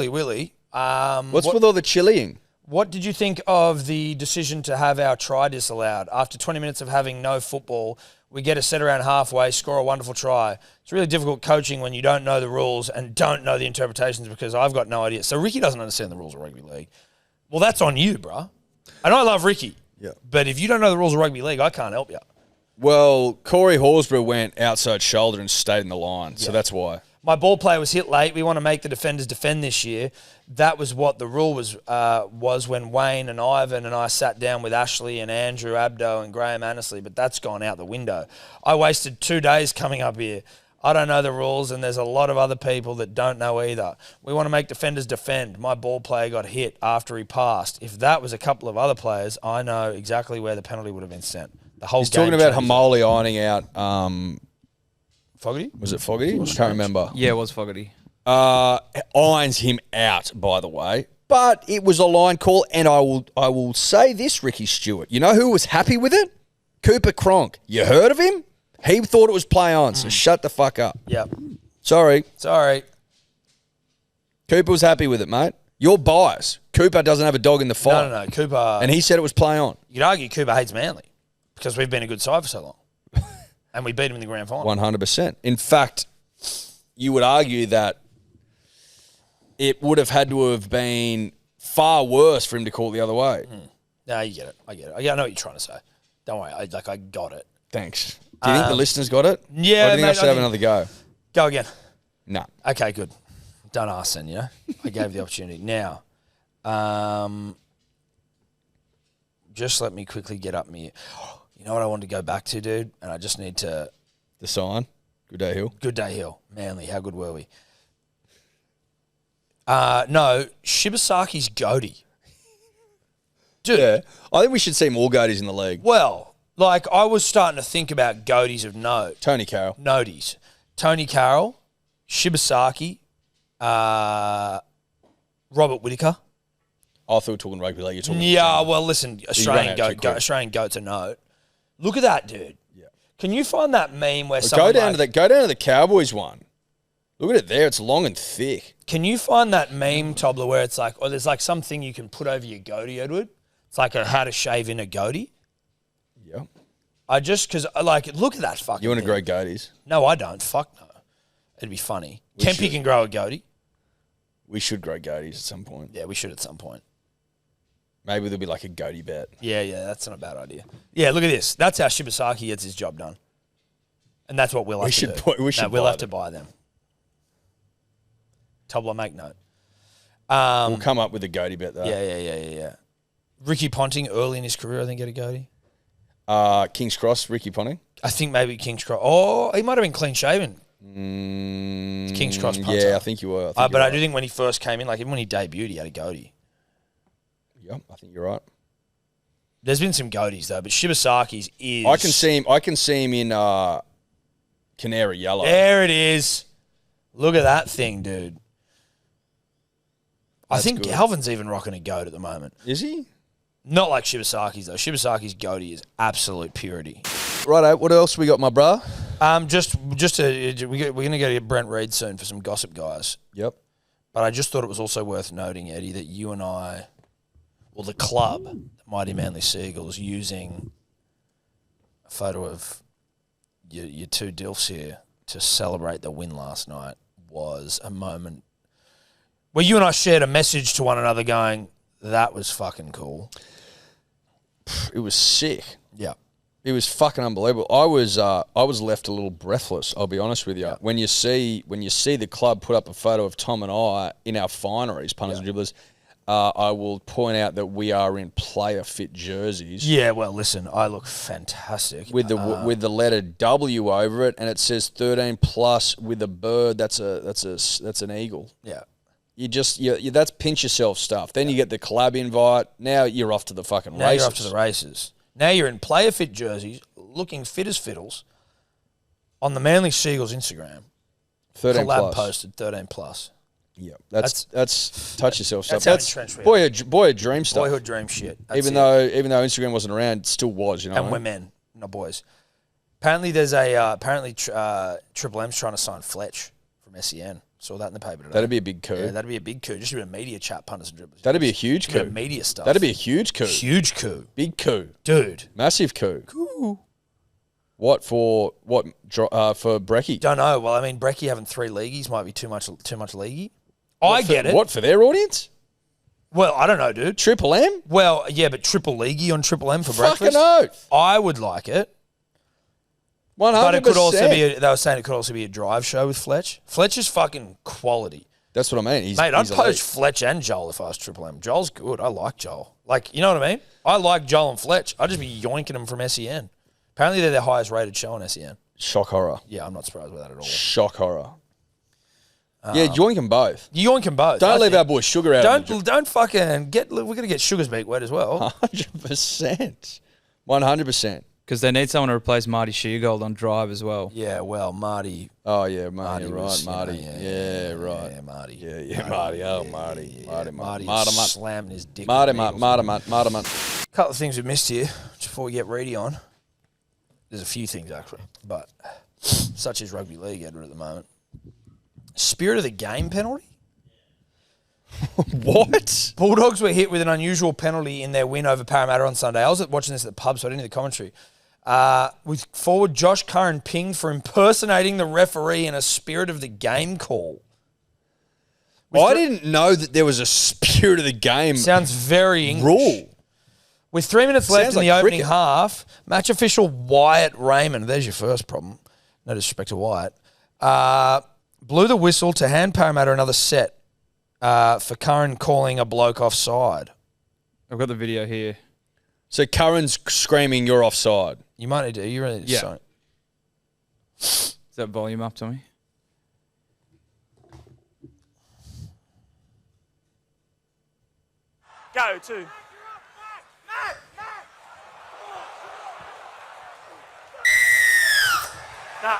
Willy. What's with all the chillying? What did you think of the decision to have our try disallowed? After 20 minutes of having no football, we get a set around halfway, score a wonderful try. It's really difficult coaching when you don't know the rules and don't know the interpretations, because I've got no idea. So Ricky doesn't understand the rules of rugby league. Well, that's on you, bruh. And I love Ricky. Yeah. But if you don't know the rules of rugby league, I can't help you. Well, Corey Horsburgh went outside shoulder and stayed in the line, so that's why. My ball play was hit late. We want to make the defenders defend this year. That was what the rule was when Wayne and Ivan and I sat down with Ashley and Andrew Abdo and Graham Annesley, but that's gone out the window. I wasted 2 days coming up here. I don't know the rules, and there's a lot of other people that don't know either. We want to make defenders defend. My ball player got hit after he passed. If that was a couple of other players, I know exactly where the penalty would have been sent. The whole He's game talking about changed. Hamoli ironing out. Fogarty? Was it Fogarty? I can't remember. Yeah, it was Fogarty. Irons him out, by the way. But it was a line call, and I will say this, Ricky Stewart. You know who was happy with it? Cooper Cronk. You heard of him? He thought it was play on, so shut the fuck up. Yep. Sorry. Cooper was happy with it, mate. You're biased. Cooper doesn't have a dog in the fight. No. Cooper. And he said it was play on. You'd argue Cooper hates Manly because we've been a good side for so long. And we beat him in the grand final. 100%. In fact, you would argue that it would have had to have been far worse for him to call it the other way. No, you get it. I get it. I know what you're trying to say. Don't worry. I got it. Thanks. Do you think the listeners got it? Yeah, or do you think mate, I should have another go? Go again. No. Okay, good. Don't ask then, I gave the opportunity. Now, just let me quickly get up me. You know what I wanted to go back to, dude? And I just need to... The sign. Good Day Hill. Good Day Hill. Manly, how good were we? No, Shibasaki's goatee. Dude. Yeah. I think we should see more goatees in the league. Well, like, I was starting to think about goatees of note. Tony Carroll. Noties. Tony Carroll, Shibasaki, Robert Whittaker. I thought we were talking rugby league. You're talking Well, listen, Australian goat's a note. Look at that, dude. Yeah. Can you find that meme where go down to the Cowboys one. Look at it there. It's long and thick. Can you find that meme, Tobler, where it's like, or there's like something you can put over your goatee, Edward? It's like a how to shave in a goatee. Yeah. Because look at that fucking You want to thing. grow goatees? No, I don't. Fuck no. It'd be funny. Kempy can grow a goatee. We should grow goatees at some point. Yeah, we should at some point. Maybe there'll be like a goatee bet. Yeah, that's not a bad idea. Yeah, look at this. That's how Shibasaki gets his job done. And that's what we'll have to do. We'll have to buy them. Tobler, make note. We'll come up with a goatee bet, though. Yeah. Ricky Ponting, early in his career, I think, had a goatee. King's Cross, Ricky Ponting. I think maybe King's Cross. Oh, he might have been clean-shaven. King's Cross punter. Yeah, I think you were. But I do think when he first came in, like even when he debuted, he had a goatee. Yep, I think you're right. There's been some goatees though, but Shibasaki's is. I can see him in canary yellow. There it is. Look at that thing, dude. I think good. Galvin's even rocking a goat at the moment. Is he? Not like Shibasaki's though. Shibasaki's goatee is absolute purity. Righto. What else we got, my brah? We're gonna go to get Brent Reed soon for some gossip, guys. Yep. But I just thought it was also worth noting, Eddie, that you and I, well, the club, the Mighty Manly Seagulls, using a photo of your two DILFs here to celebrate the win last night was a moment where you and I shared a message to one another going, that was fucking cool. It was sick. Yeah. It was fucking unbelievable. I was left a little breathless, I'll be honest with you. Yeah. When you see the club put up a photo of Tom and I in our fineries, punters and dribblers, I will point out that we are in player fit jerseys. Yeah, well, listen, I look fantastic with the letter W over it, and it says 13 plus with a bird. That's an eagle. Yeah. You that's pinch yourself stuff. Then you get the collab invite. Now you're off to the fucking races. Now you're off to the races. Now you're in player fit jerseys, looking fit as fiddles, on the Manly Seagulls Instagram. 13 collab plus. posted 13 plus. Yeah, that's touch yourself stuff. That's boyhood dream stuff. Boyhood dream shit. Even though Instagram wasn't around, it still was. You know, and we're men, not boys. Apparently, there's Triple M's trying to sign Fletch from SEN. Saw that in the paper today. That'd be a big coup. Yeah, that'd be a big coup. Just a bit of media chat, punters and dribblers. That'd be a huge coup. Media stuff. That'd be a huge coup. Huge coup. Big coup. Dude. Massive coup. Coup. For Brecky? Don't know. Well, I mean, Brecky having 3 leagueies might be too much leaguey. I get it. What, for their audience? Well, I don't know, dude. Triple M? Well, yeah, but triple leaguey on Triple M for breakfast. Fucking oath. I would like it. 100%. But it could also be, they were saying it could also be a drive show with Fletch. Fletch is fucking quality. That's what I mean. Mate, I'd poach Fletch and Joel if I was Triple M. Joel's good. I like Joel. Like, you know what I mean? I like Joel and Fletch. I'd just be yoinking them from SEN. Apparently they're their highest rated show on SEN. Shock horror. Yeah, I'm not surprised with that at all. Shock horror. Yeah, yoink them both. You yoink them both. Don't leave our boy Sugar out. Don't fucking get. We're gonna get Sugar's beak wet as well. 100%. 100%. Because they need someone to replace Marty Sheargold on drive as well. Yeah, well, Marty. Oh yeah, Marty. Right, was, Marty. You know, yeah, right. Yeah, Marty. Yeah, Marty. Oh, Marty. Marty slamming his dick. Marty. Couple of things we missed here before we get ready on. There's a few things actually, but such as rugby league, Edward, at the moment. Spirit of the game penalty? What? Bulldogs were hit with an unusual penalty in their win over Parramatta on Sunday. I was watching this at the pub, so I didn't hear the commentary. With forward Josh Curran pinged for impersonating the referee in a spirit of the game call. I didn't know that there was a spirit of the game. Sounds very English. Rule. With 3 minutes left in the opening cricket. half, match official Wyatt Raymond, there's your first problem, no disrespect to Wyatt, blew the whistle to hand Parramatta another set for Curran calling a bloke offside. I've got the video here. So Curran's screaming, "You're offside." You might need to. You really need to. Yeah. Is that volume up, Tommy? Go to. Nah.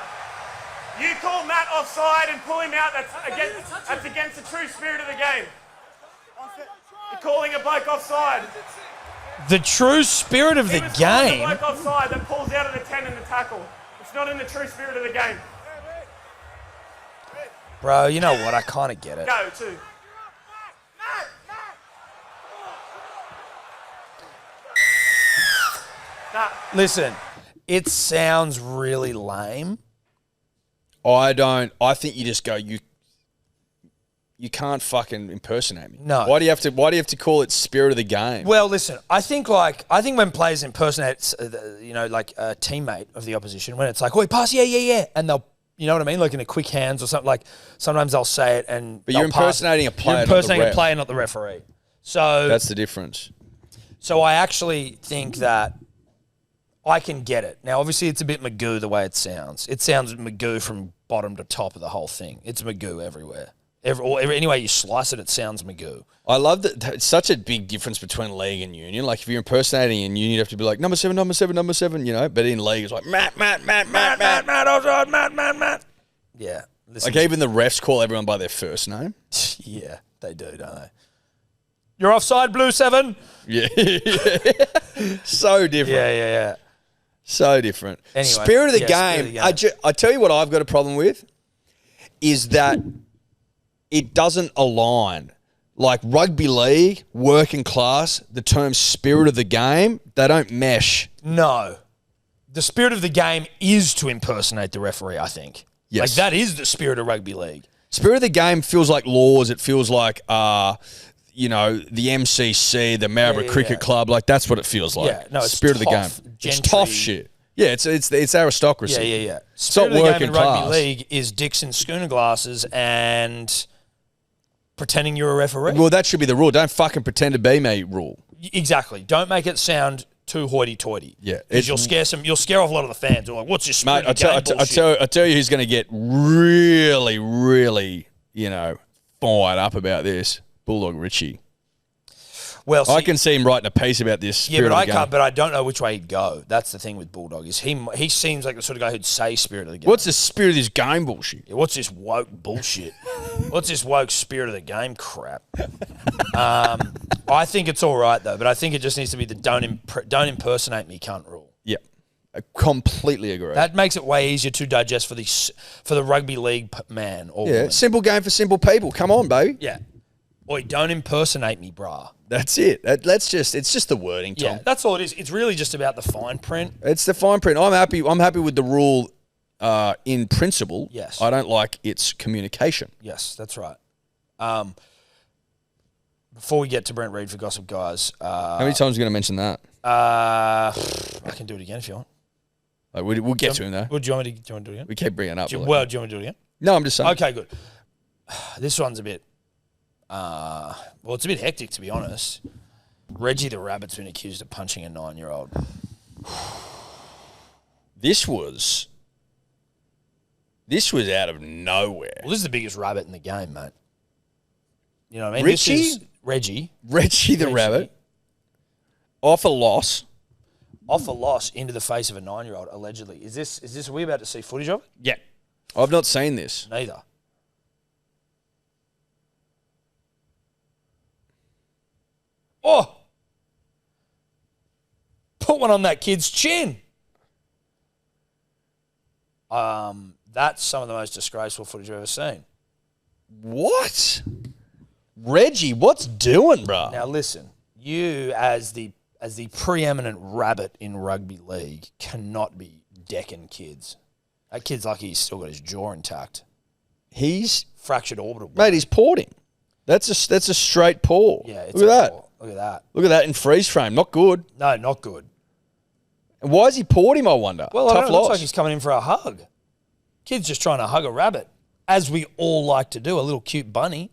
You call Matt offside and pull him out. That's against the true spirit of the game. You're calling a bloke offside. The true spirit of the game. A bloke offside that pulls out of the 10 in the tackle. It's not in the true spirit of the game. Bro, you know what? I kind of get it. Go to. Nah. Listen, it sounds really lame. I think you just go, you can't fucking impersonate me. No. Why do you have to call it spirit of the game? Well, listen, I think when players impersonate, like a teammate of the opposition, when it's like, "Oh, pass, yeah," and they'll, you know what I mean, like in a quick hands or something. Like sometimes they'll say it, and but you're impersonating a player. You're impersonating a player, not the referee. So that's the difference. So I actually think that I can get it. Now, obviously, it's a bit Magoo the way it sounds. It sounds Magoo from bottom to top of the whole thing. It's Magoo everywhere. Any way you slice it, it sounds Magoo. I love that. It's such a big difference between league and union. Like if you're impersonating in union, you have to be like number 7, number 7, number 7. You know, but in league, it's like Matt. Yeah. Like even the refs call everyone by their first name. Yeah, they do, don't they? You're offside, Blue 7. Yeah. So different. Yeah. So different. Anyway, Spirit of the Spirit game. of the game. I tell you what I've got a problem with is that it doesn't align. Like rugby league, working class, the term spirit of the game, they don't mesh. No. The spirit of the game is to impersonate the referee, I think. Yes. Like, that is the spirit of rugby league. Spirit of the game feels like laws. It feels like, the MCC, the Maribor Cricket Club. Like, that's what it feels like. Yeah, no, it's spirit of the game. tough, It's gentry. tough shit. Yeah, it's aristocracy. Yeah. It's not Spirit of the game working in rugby class. league is dicks in schooner glasses and pretending you're a referee. Well, that should be the rule. Don't fucking pretend to be me rule. Exactly. Don't make it sound too hoity-toity. Yeah. Because you'll scare off a lot of the fans. They're like, what's your spirit Mate, of the game bullshit? I tell you who's going to get really, really, fired up about this. Bulldog Richie. Well, I can see him writing a piece about this. Yeah, but I can't. But I don't know which way he'd go. That's the thing with Bulldog is he seems like the sort of guy who'd say spirit of the game. What's the spirit of this game bullshit? Yeah, what's this woke bullshit? What's this woke spirit of the game crap? I think it's all right though, but I think it just needs to be the don't impersonate me cunt rule. Yeah, I completely agree. That makes it way easier to digest for the rugby league man or woman. Simple game for simple people. Come on, baby. Yeah. Oi, don't impersonate me, brah. That's it. It's just the wording, Tom. Yeah, that's all it is. It's really just about the fine print. It's the fine print. I'm happy with the rule in principle. Yes. I don't like its communication. Yes, that's right. Before we get to Brent Reid for Gossip Guys, How many times are you going to mention that? I can do it again if you want. Like, we'll get to him though. Well, do you want me to do it again? We keep bringing it up. Do you want me to do it again? No, I'm just saying. Okay, good. This one's a bit, it's a bit hectic to be honest. Reggie the Rabbit's been accused of punching a 9-year-old. This was out of nowhere. Well, this is the biggest rabbit in the game, mate. You know what I mean? Richie? This is Reggie Reggie the Rabbit off a loss. off a loss into the face of a 9-year-old, allegedly. Are we about to see footage of it? Yeah. I've not seen this. Neither. Oh! Put one on that kid's chin. That's some of the most disgraceful footage I've ever seen. What? Reggie, what's doing, bro? Now listen, you as the preeminent rabbit in rugby league cannot be decking kids. That kid's lucky he's still got his jaw intact. He's Fractured orbital. mate. He's pawed him. That's a straight paw. Yeah, it's Look at that. Look at that. Look at that in freeze frame. Not good. No, not good. And why has he pawed him? I wonder. Well, I Tough don't know, it loss. looks like he's coming in for a hug. Kid's just trying to hug a rabbit, as we all like to do. A little cute bunny.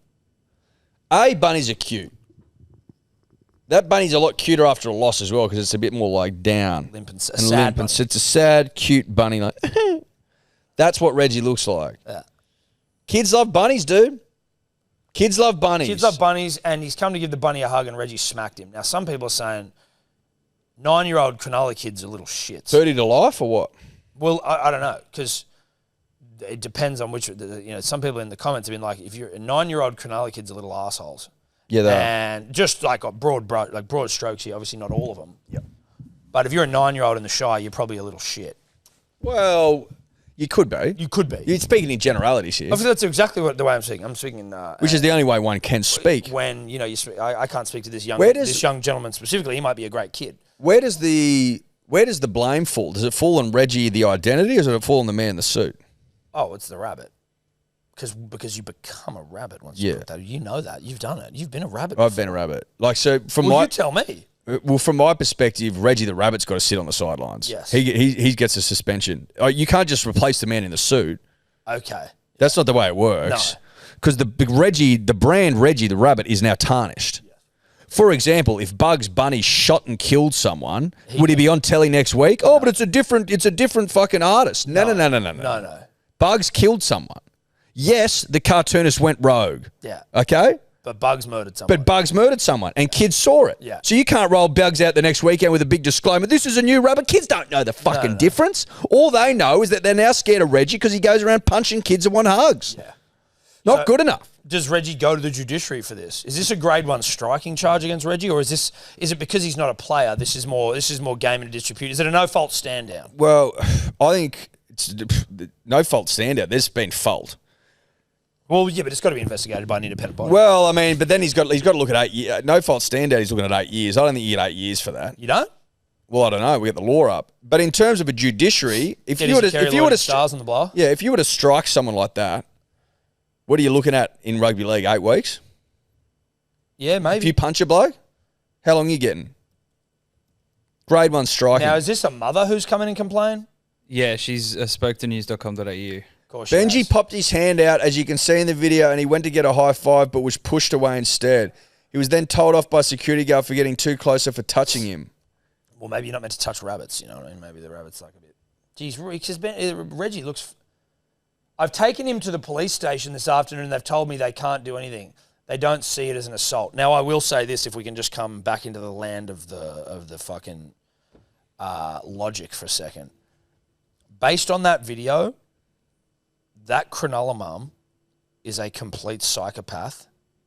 Bunnies are cute. That bunny's a lot cuter after a loss as well because it's a bit more like down Limp and and sad limp. bunny. And it's a sad, cute bunny. Like that's what Reggie looks like. Yeah. Kids love bunnies, dude. Kids love bunnies. Kids love bunnies, and he's come to give the bunny a hug, and Reggie smacked him. Now, some people are saying 9-year-old Cronulla kids are little shits. 30 to life or what? Well, I don't know, because it depends on which. Some people in the comments have been like, if you're a 9-year-old Cronulla kid's are little assholes. Yeah, they are. And just like broad strokes here, obviously not all of them. Yep. But if you're a 9-year-old in the Shire, you're probably a little shit. Well, you could be. You could be. You're speaking in generalities here, Obviously, that's exactly the way I'm speaking. I'm speaking in which is the only way one can speak. when I can't speak to this young gentleman specifically. He might be a great kid. Where does the blame fall? Does it fall on Reggie, the identity, or does it fall on the man in the suit? Oh, it's the rabbit. Because you become a rabbit once you that. You know that. You've done it. You've been a rabbit I've before. been a rabbit. Like, so from You tell me. from my perspective, Reggie the Rabbit's got to sit on the sidelines. Yes. He gets a suspension. You can't just replace the man in the suit. Okay. That's not the way it works. Because the brand Reggie the Rabbit is now tarnished. For example, if Bugs Bunny shot and killed someone, would he be on telly next week? But it's a different fucking artist. No. No. Bugs killed someone. Yes, the cartoonist went rogue. Yeah. Okay? But Bugs murdered someone. But Bugs murdered someone, and kids saw it. Yeah. So you can't roll Bugs out the next weekend with a big disclaimer. This is a new rabbit. Kids don't know the fucking difference. All they know is that they're now scared of Reggie because he goes around punching kids and want hugs. Yeah. Not good enough. Does Reggie go to the judiciary for this? Is this a grade 1 striking charge against Reggie, or is it because he's not a player? This is more game and distribute. Is it a no fault stand down? Well, I think it's no fault standout. There's been fault. Well, yeah, but it's got to be investigated by an independent body. Well, I mean, but then he's got to look at 8 years. No fault standout. He's looking at 8 years. I don't think you get 8 years for that. You don't? Well, I don't know. We get the law up. But in terms of a judiciary, if you were to stars on the blower, yeah, if you were to strike someone like that, what are you looking at in rugby league? 8 weeks. Yeah, maybe. If you punch a bloke, how long are you getting? Grade 1 striking. Now, is this a mother who's come in and complained? Yeah, she's spoke to news.com.au. Of course she Benji has. popped his hand out, as you can see in the video, and he went to get a high five, but was pushed away instead. He was then told off by security guard for getting too closer for touching him. Well, maybe you're not meant to touch rabbits, you know what I mean? Maybe the rabbit's like a bit... Geez, Reggie looks... I've taken him to the police station this afternoon and they've told me they can't do anything. They don't see it as an assault. Now, I will say this, if we can just come back into the land of the fucking logic for a second. Based on that video, that Cronulla mum is a complete psychopath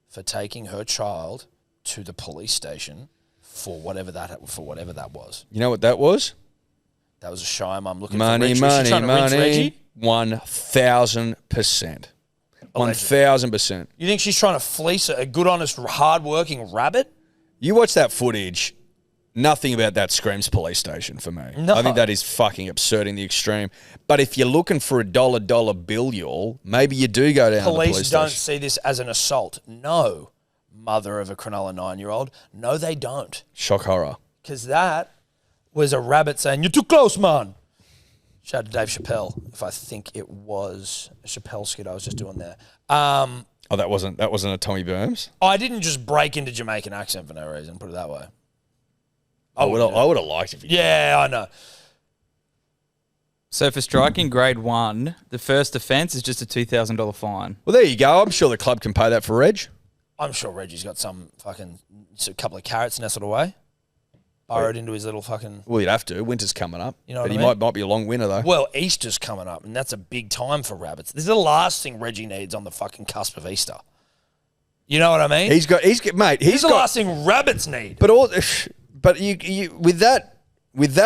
for taking her child to the police station for whatever that was. You know what that was? That was a shy mum looking Money, for Reggie. Was she trying to rinse Reggie? 1,000%. 1,000%. You think she's trying to fleece a good, honest, hard-working rabbit? You watch that footage, nothing about that screams police station for me. No. I think that is fucking absurd in the extreme. But if you're looking for a dollar bill, y'all, maybe you do go down to the police Police station. don't see this as an assault. No, mother of a Cronulla 9-year-old. No, they don't. Shock horror. Because that was a rabbit saying, "You're too close, man." Shout out to Dave Chappelle, if I think it was a Chappelle skit I was just doing there. Oh, that wasn't a Tommy Burns? I didn't just break into Jamaican accent for no reason, put it that way. I would have liked it if you Yeah, I know. So for striking grade 1, the first offence is just a $2,000 fine. Well, there you go. I'm sure the club can pay that for Reg. I'm sure Reggie's got a couple of carrots nestled away. Burrowed into his little fucking... Well, you'd have to. Winter's coming up. You know but what he I mean? might be a long winter, though. Well, Easter's coming up, and that's a big time for rabbits. This is the last thing Reggie needs on the fucking cusp of Easter. You know what I mean? He's got, mate. This is the last thing rabbits need. But you with that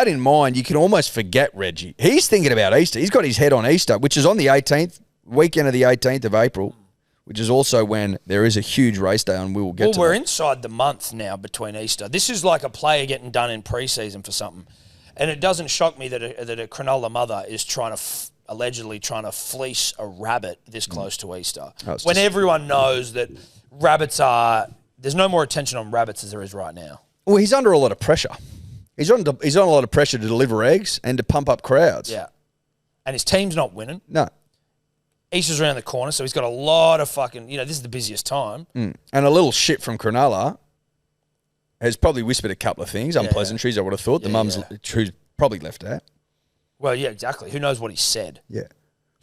in mind, you can almost forget Reggie. He's thinking about Easter. He's got his head on Easter, which is on the 18th, weekend of the 18th of April, which is also when there is a huge race day, and we will get to Well, we're that. inside the month now between Easter. This is like a player getting done in pre-season for something. And it doesn't shock me that a Cronulla mother is allegedly trying to fleece a rabbit this close to Easter. When everyone knows that there's no more attention on rabbits as there is right now. Well, he's under a lot of pressure. He's on a lot of pressure to deliver eggs and to pump up crowds. Yeah. And his team's not winning. No. Easter's around the corner, so he's got a lot of fucking, this is the busiest time. And a little shit from Cronulla has probably whispered a couple of things, unpleasantries, I would have thought. The mum's who's probably left out. Well, yeah, exactly. Who knows what he said? Yeah.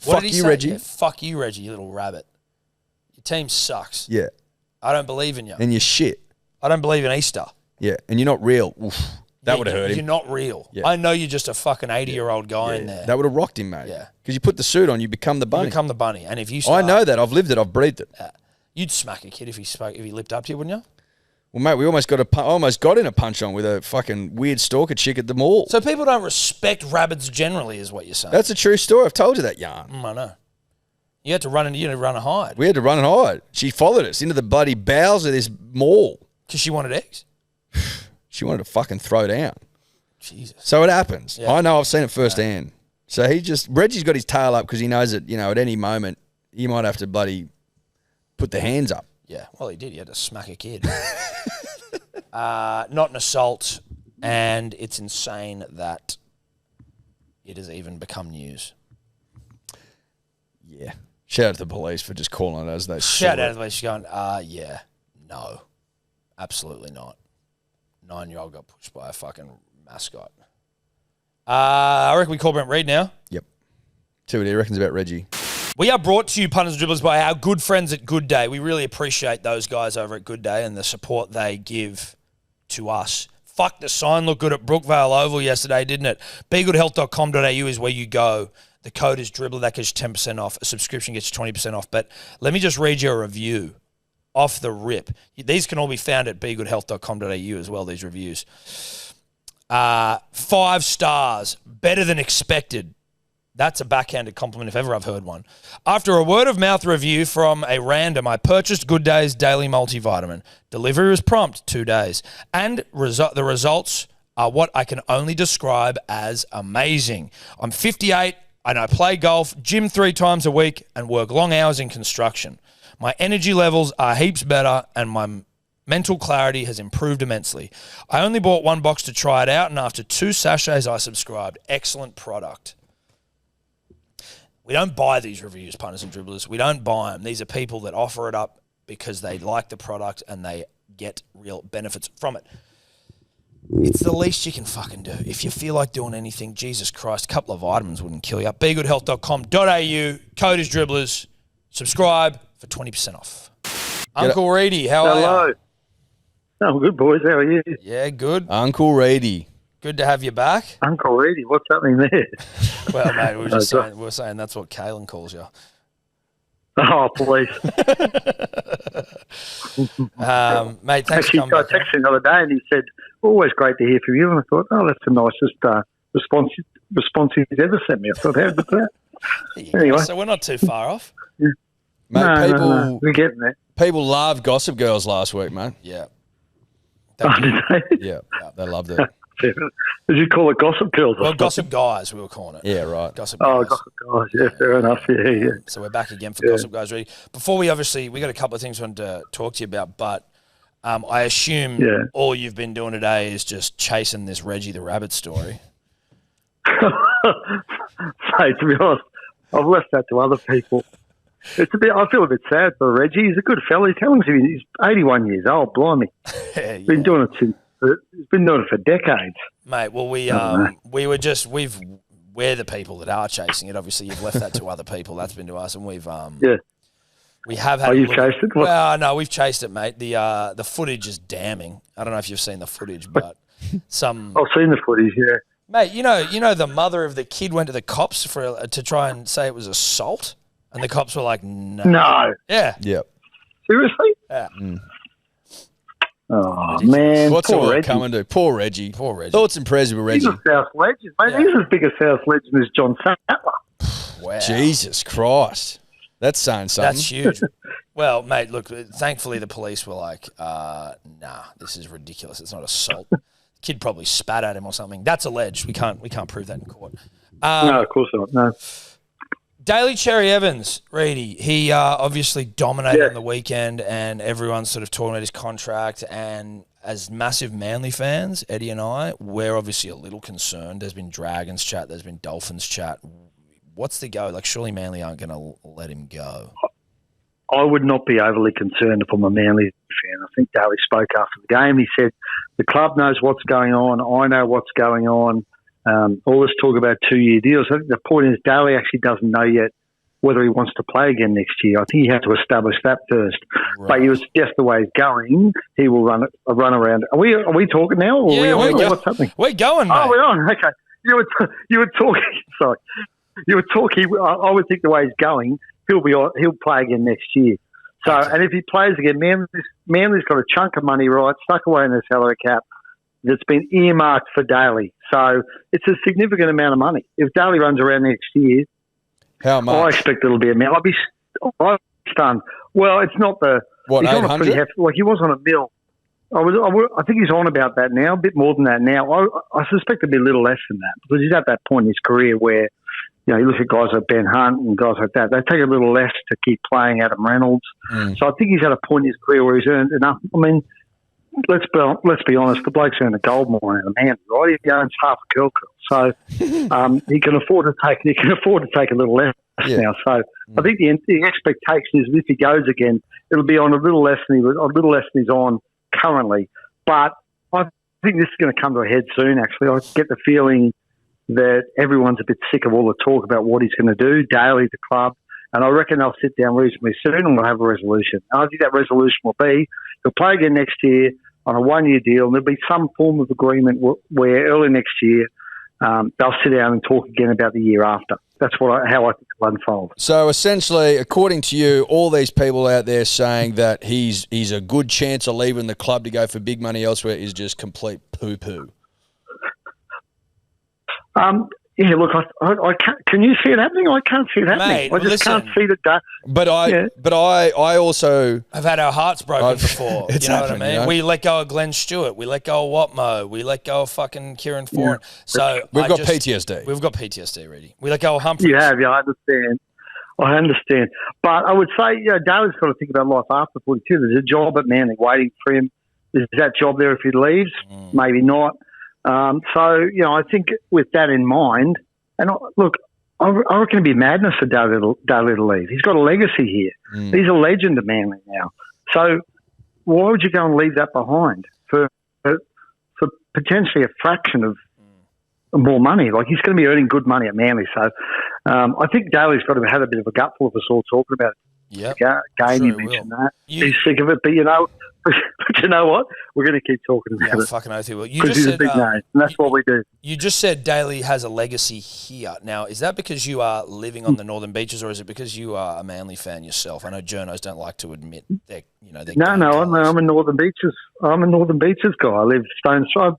What Fuck did he you, say? Reggie. Yeah, fuck you, Reggie, you little rabbit. Your team sucks. Yeah. I don't believe in you. And you're shit. I don't believe in Easter. Yeah. And you're not real. Oof. That would have hurt him. You're not real. Yeah. I know you're just a fucking 80-year-old guy in there. That would have rocked him, mate. Yeah. Because you put the suit on, you become the bunny. You become the bunny. And if you I know that. I've lived it. I've breathed it. You'd smack a kid if he lipped up to you, wouldn't you? Well, mate, we almost got in a punch on with a fucking weird stalker chick at the mall. So people don't respect rabbits generally, is what you're saying. That's a true story. I've told you that yarn. I know. You had to run and hide. We had to run and hide. She followed us into the bloody bowels of this mall. Because she wanted eggs? She wanted to fucking throw down. Jesus. So it happens. Yeah. I know. I've seen it firsthand. So Reggie's got his tail up because he knows that, at any moment he might have to bloody put the hands up. Yeah, well, he did. He had to smack a kid. Not an assault, and it's insane that it has even become news. Yeah. Shout out to the police for just calling it as they Shout out to the police going, no, absolutely not. 9-year-old got pushed by a fucking mascot. I reckon we call Brent Reed now. Yep. See what he reckons about Reggie. We are brought to you, punters and dribblers, by our good friends at Good Day. We really appreciate those guys over at Good Day and the support they give to us. Fuck, the sign looked good at Brookvale Oval yesterday, didn't it? BeGoodHealth.com.au is where you go. The code is Dribbler. That gets 10% off. A subscription gets 20% off. But let me just read you a review off the rip. These can all be found at BeGoodHealth.com.au as well, these reviews. 5 stars. Better than expected. That's a backhanded compliment if ever I've heard one. After a word-of-mouth review from a random, I purchased Good Day's daily multivitamin. Delivery was prompt, 2 days. And the results are what I can only describe as amazing. I'm 58 and I play golf, gym 3 times a week, and work long hours in construction. My energy levels are heaps better and my mental clarity has improved immensely. I only bought 1 box to try it out, and after 2 sachets I subscribed. Excellent product. We don't buy these reviews, punters and dribblers. We don't buy them. These are people that offer it up because they like the product and they get real benefits from it. It's the least you can fucking do. If you feel like doing anything, Jesus Christ, a couple of vitamins wouldn't kill you. BeGoodHealth.com.au, code is Dribblers. Subscribe for 20% off. Uncle Reedy, how are you? Hello. I'm good, boys. How are you? Yeah, good. Uncle Reedy. Good to have you back. Uncle Reedy, what's happening there? Well, mate, we were saying that's what Kalen calls you. Oh, please. Mate, thanks Actually, for coming I back. texted him the other day and he said, always great to hear from you. And I thought, oh, that's the nicest response he's ever sent me. I thought, how good's that? Anyway. So we're not too far off. Mate, No, we're getting there. people loved Gossip Girls last week, man. Yeah. Oh, did they? Yeah, they loved it. Did you call it Gossip Girls? Well, Gossip Guys, we were calling it. Yeah, right. Gossip Guys. Oh, Gossip Guys. Yeah, fair enough. Yeah. So we're back again for Gossip Guys. Ready? Before we got a couple of things we wanted to talk to you about, but I assume all you've been doing today is just chasing this Reggie the Rabbit story. So, to be honest, I've left that to other people. It's a bit. I feel a bit sad for Reggie. He's a good fella. He's 81 years old. Blimey, been doing it since. He's been doing it for decades, mate. Well, we're the people that are chasing it. Obviously, you've left that to other people. That's been to us, and we have had. Oh, you've chased it? What? Well, no, we've chased it, mate. The footage is damning. I don't know if you've seen the footage, but I've seen the footage. Yeah, mate. You know, the mother of the kid went to the cops to try and say it was assault. And the cops were like, no. No. Yeah. Yep. Seriously? Yeah. Oh, man. What's poor all Reggie. coming to? Poor Reggie. Poor Reggie. Thoughts and prayers with Reggie. He's a South legend, mate. Yeah. He's as big a South legend as John Sattler. Wow. Jesus Christ. That's saying something. That's huge. Well, mate, look, thankfully the police were like, nah, this is ridiculous. It's not assault. The kid probably spat at him or something. That's alleged. We can't prove that in court. No, of course not. No. Daly Cherry Evans, Reedy, he obviously dominated on the weekend and everyone's sort of talking about his contract, and as massive Manly fans, Eddie and I, we're obviously a little concerned. There's been Dragons chat, there's been Dolphins chat. What's the go? Like, surely Manly aren't going to let him go. I would not be overly concerned if I'm a Manly fan. I think Daly spoke after the game. He said, the club knows what's going on. I know what's going on. All this talk about 2-year deals. I think the point is Daly actually doesn't know yet whether he wants to play again next year. I think he had to establish that first. Right. But he was just the way he's going. He will run around. Are we talking now? Or what's happening? We're going, mate. Oh, we're on. Okay. You were talking. Sorry, you were talking. I would think the way he's going, he'll play again next year. So, and if he plays again, Manly's got a chunk of money, right, stuck away in the salary cap that's been earmarked for Daly. So it's a significant amount of money. If Daly runs around next year, how much? I expect it'll be a amount. I'd be stunned. Well, it's not the what, he's on a pretty 800? hefty, like he was on a mil. I think he's on about that now, a bit more than that now. I suspect it'll be a little less than that because he's at that point in his career where, you know, you look at guys like Ben Hunt and guys like that, they take a little less to keep playing Adam Reynolds. So I think he's at a point in his career where he's earned enough. I mean, let's be honest, the bloke's earned a gold mine in a man, right? He owns half a curl. So he can afford to take a little less now. So I think the expectation is if he goes again, it'll be on a little less than he's on currently. But I think this is going to come to a head soon, actually. I get the feeling that everyone's a bit sick of all the talk about what he's going to do. Daly, the club, And I reckon they'll sit down reasonably soon and we'll have a resolution. And I think that resolution will be he'll play again next year on a 1-year deal, and there'll be some form of agreement where early next year they'll sit down and talk again about the year after. That's how I think it'll unfold. So essentially, according to you, all these people out there saying that he's a good chance of leaving the club to go for big money elsewhere is just complete poo-poo. Yeah, look, I can't. Can you see it happening? I can't see it happening. Mate, I just can't see the day. But I also have had our hearts broken before. It's you know what I happening, mean? you know? We let go of Glenn Stewart. We let go of Watmo. We let go of fucking Kieran Foran. So we've got PTSD. We've got PTSD already. We let go of Humphries. You have, yeah, I understand. But I would say, Daly's got to think about life after 42. There's a job at Manly waiting for him. Is that job there if he leaves? Maybe not. So, I think with that in mind, and look, I reckon it'd be madness for Daly to leave. He's got a legacy here. He's a legend at Manly now. So why would you go and leave that behind for potentially a fraction of more money? Like, he's going to be earning good money at Manly. So I think Daly's got to have a bit of a gutful of us all talking about it. Yep. Again, you mentioned that. He's sick of it, but you know what? We're going to keep talking about it. Fucking oath he will. You because just he's said, a big name, and that's what we do. You just said Daly has a legacy here. Now, is that because you are living on the Northern Beaches, or is it because you are a Manly fan yourself? I know journos don't like to admit they're, No, I'm a Northern Beaches. I'm a Northern Beaches guy. I live Stone's Throw.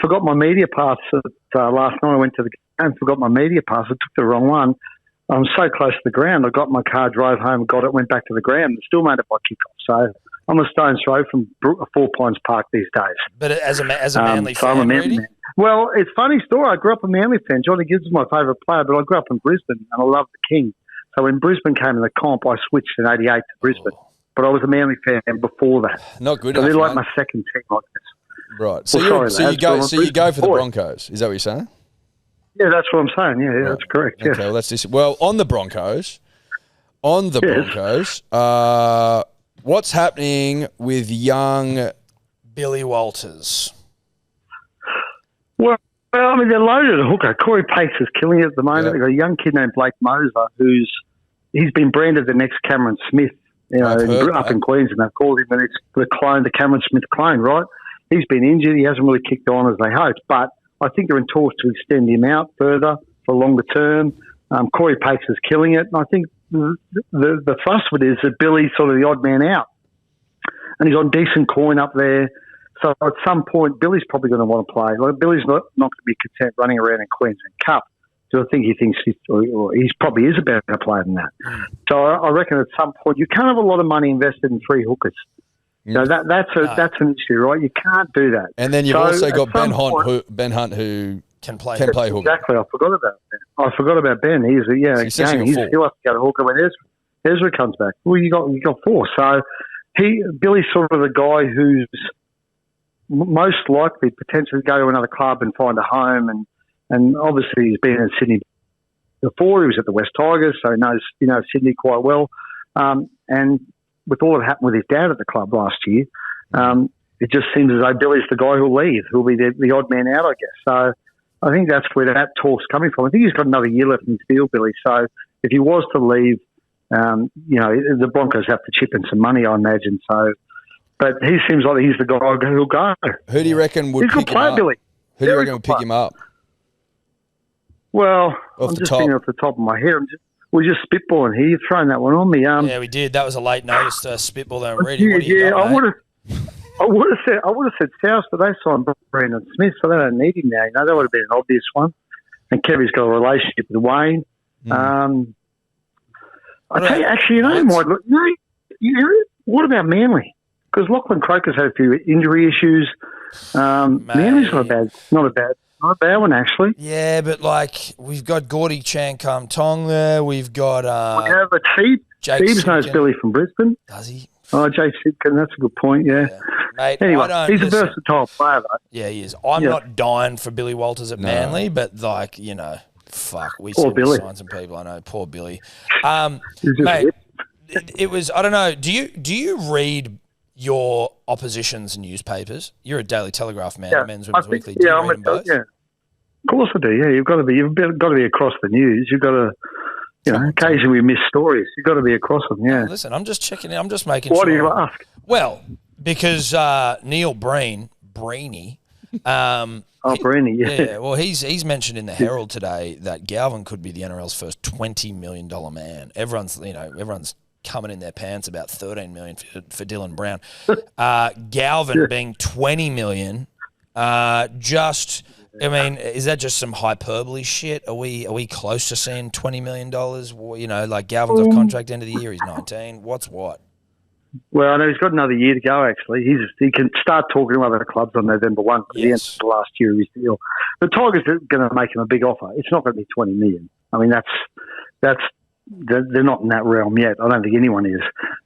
Forgot my media pass last night. I went to the game, forgot my media pass. I took the wrong one. I'm so close to the ground. I got my car, drove home, got it, went back to the ground, and still made it by kickoff. So I'm a stone's throw from Four Pines Park these days. But as a Manly so fan, I'm a Manly man. Well, it's a funny story. I grew up a Manly fan. Johnny Gibbs is my favourite player, but I grew up in Brisbane, and I love the King. So when Brisbane came in the comp, I switched in '88 to Brisbane. But I was a Manly fan before that. Not good so enough, they're like mate. my second team like this. Right. So, you go for the Broncos. Is that what you're saying? Yeah, that's what I'm saying. Yeah, that's correct. Okay, well, that's this. Well, on the Broncos, what's happening with young Billy Walters? Well, I mean, they're loaded at hooker. Corey Pace is killing it at the moment. Yeah. They've got a young kid named Blake Moser he's been branded the next Cameron Smith. Up in Queensland, they've called him the Cameron Smith clone, right? He's been injured. He hasn't really kicked on as they hoped, but I think they're in talks to extend him out further for longer term. Corey Pace is killing it. And I think the thrust of it is that Billy's sort of the odd man out. And he's on decent coin up there. So at some point, Billy's probably going to want to play. Like, Billy's not going to be content running around in Queensland Cup. So I think he thinks he probably is a better player than that. So I reckon at some point, you can't have a lot of money invested in three hookers. So that's an issue, right? You can't do that. And then you've also got Ben Hunt who can play hooker. Exactly. I forgot about Ben. He'll have to go to hooker when Ezra comes back. Well, you got four. So Billy's sort of the guy who's most likely potentially go to another club and find a home. And obviously he's been in Sydney before. He was at the West Tigers, so he knows Sydney quite well. And with all that happened with his dad at the club last year, it just seems as though Billy's the guy who'll leave, who'll be the odd man out, I guess. So I think that's where that talk's coming from. I think he's got another year left in his deal, Billy. So if he was to leave, the Broncos have to chip in some money, I imagine. So, but he seems like he's the guy who'll go. Who do you reckon would pick him up? Billy. Who do you reckon would pick him up? Well, I'm just thinking off the top of my head. We're just spitballing here. You've thrown that one on me. Yeah, we did. That was a late notice spitball there, Reggie. What do you got, I would have said South, but they signed Brandon Smith, so they don't need him now. That would have been an obvious one. And Kevy's got a relationship with Wayne. I tell you, actually, what about Manly? Because Lachlan Croker's had a few injury issues. Manly's not a bad one, actually. Yeah, but we've got Goatee Chankam Tong there. We've got but Siebes knows Billy from Brisbane. Does he? Oh, Jake Sitkin, that's a good point, yeah. Mate, anyway, he's a versatile player, though. Yeah, he is. I'm not dying for Billy Walters at Manly, but fuck, we poor Billy. Signed some people. I know, poor Billy. Mate, it was. I don't know. Do you read your opposition's newspapers? You're a Daily Telegraph man, Men's Women's Weekly. Do you read them both? Yeah. Of course I do. Yeah, you've got to be across the news. You've got to occasionally we miss stories. You've got to be across them, yeah. Listen, I'm just checking in. I'm just making Why sure. do you ask? Well, because Neil Breeny. Breeny, yeah. Well, he's mentioned in the Herald today that Galvin could be the NRL's first $20 million man. Everyone's coming in their pants about $13 million for Dylan Brown. Galvin being $20 million. Is that just some hyperbole shit? Are we close to seeing $20 million? Like Galvin's off contract end of the year. He's 19. What's what? Well, I know he's got another year to go, actually. He can start talking to other clubs on November 1 at the end of the last year of his deal. The Tigers are going to make him a big offer. It's not going to be $20 million. I mean, they're not in that realm yet. I don't think anyone is.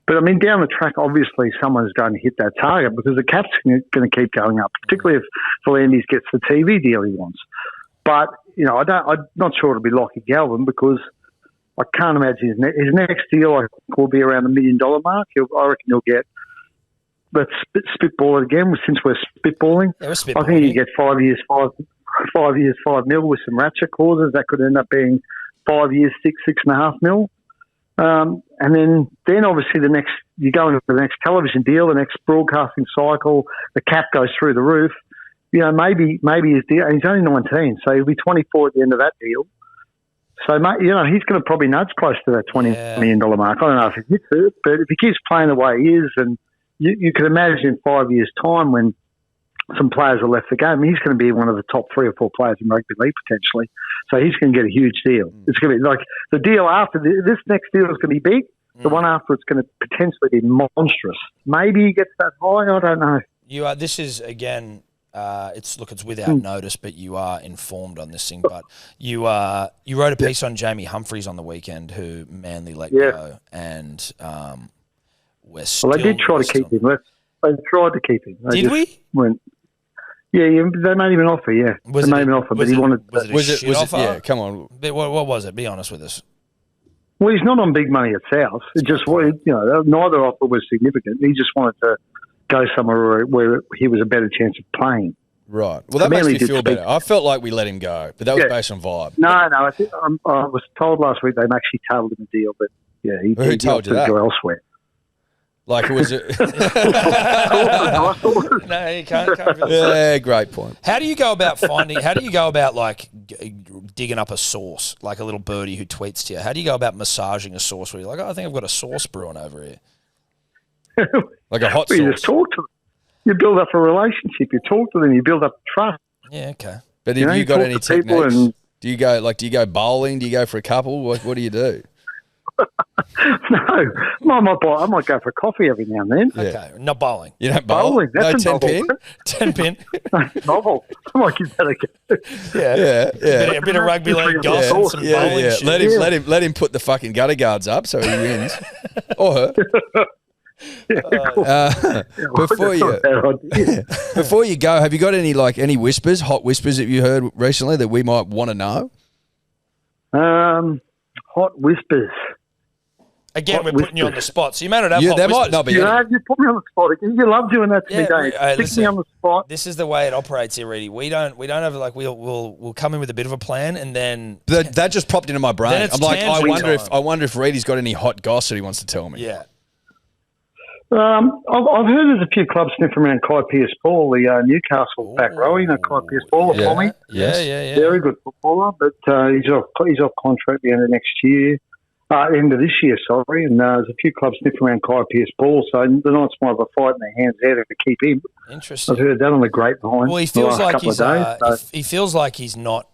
But, I mean, down the track, obviously, someone's going to hit that target because the cap's going to keep going up, particularly if V'landys gets the TV deal he wants. But, I'm not sure it'll be Lockie Galvin because I can't imagine his next deal will be around the $1 million mark. I reckon he'll get, let's spitball it again since we're spitballing. Yeah, we're spitballing. I think he'll get 5 years, 5 years, $5 million with some ratchet clauses. That could end up being 5 years, $6.5 million. And then obviously you go into the next television deal, the next broadcasting cycle, the cap goes through the roof. Maybe his deal, and he's only 19, so he'll be 24 at the end of that deal. So, he's going to probably nudge close to that $20 million mark. I don't know if he hits it, but if he keeps playing the way he is, and you can imagine in 5 years' time when some players are left the game, he's going to be one of the top 3 or 4 players in rugby league potentially. So he's going to get a huge deal. It's going to be like the deal after this next deal is going to be big. The one after it's going to potentially be monstrous. Maybe he gets that high. I don't know. This is again. It's without notice, but you are informed on this thing. But you wrote a piece on Jamie Humphries on the weekend, who Manly let go, and we're still. Well, they did try to keep him. They tried to keep him. Did we? Yeah, they made him an offer. Yeah, they made him an offer, but he wanted. Was it offer? Yeah, come on. What was it? Be honest with us. Well, he's not on big money at South. It just neither offer was significant. He just wanted to go somewhere where he was a better chance of playing. Right. Well, that makes me feel better. I felt like we let him go, but that was based on vibe. No. I think I was told last week they actually tabled him a deal, but yeah, who told you that? Go elsewhere. Like, was it? No, you can't. Yeah, great point. How do you go about like digging up a source, like a little birdie who tweets to you? How do you go about massaging a source where you're like, I think I've got a sauce brewing over here? Like a hot sauce. You just talk to them. You build up a relationship. You talk to them. You build up trust. Yeah, okay. But have you got any techniques? Do you go bowling? Do you go for a couple? What do you do? No, I might go for coffee every now and then. Yeah. Okay, not bowling. You don't bowl? Bowling, that's no 10 pin? 10 pin. Novel. I might give that a go. Yeah. A bit of rugby league golf and some bowling shit. Let him put the fucking gutter guards up so he wins. Or her. Before you go, have you got any whispers, hot whispers that you heard recently that we might want to know? Hot whispers. Again, we're putting you on the spot, so you may not have hot there whispers. might not be. You put me on the spot. You love doing that to me, Dave. Stick me on the spot. This is the way it operates here, Reedy. We don't have we'll come in with a bit of a plan and then that just popped into my brain. I'm like, I wonder if Reedy's got any hot goss that he wants to tell me. Yeah. I've heard there's a few clubs sniffing around Kai Pearce-Paul, the Newcastle back row. You know Kai Pearce-Paul, Tommy? Yeah. Very good footballer, but he's off contract at the end of next year. End of this year, sorry. And there's a few clubs sniffing around Kai Pearce-Paul, so the Knights might have a fight in their hands there to keep him. Interesting. I've heard that on the grapevine. Well, he feels like he's not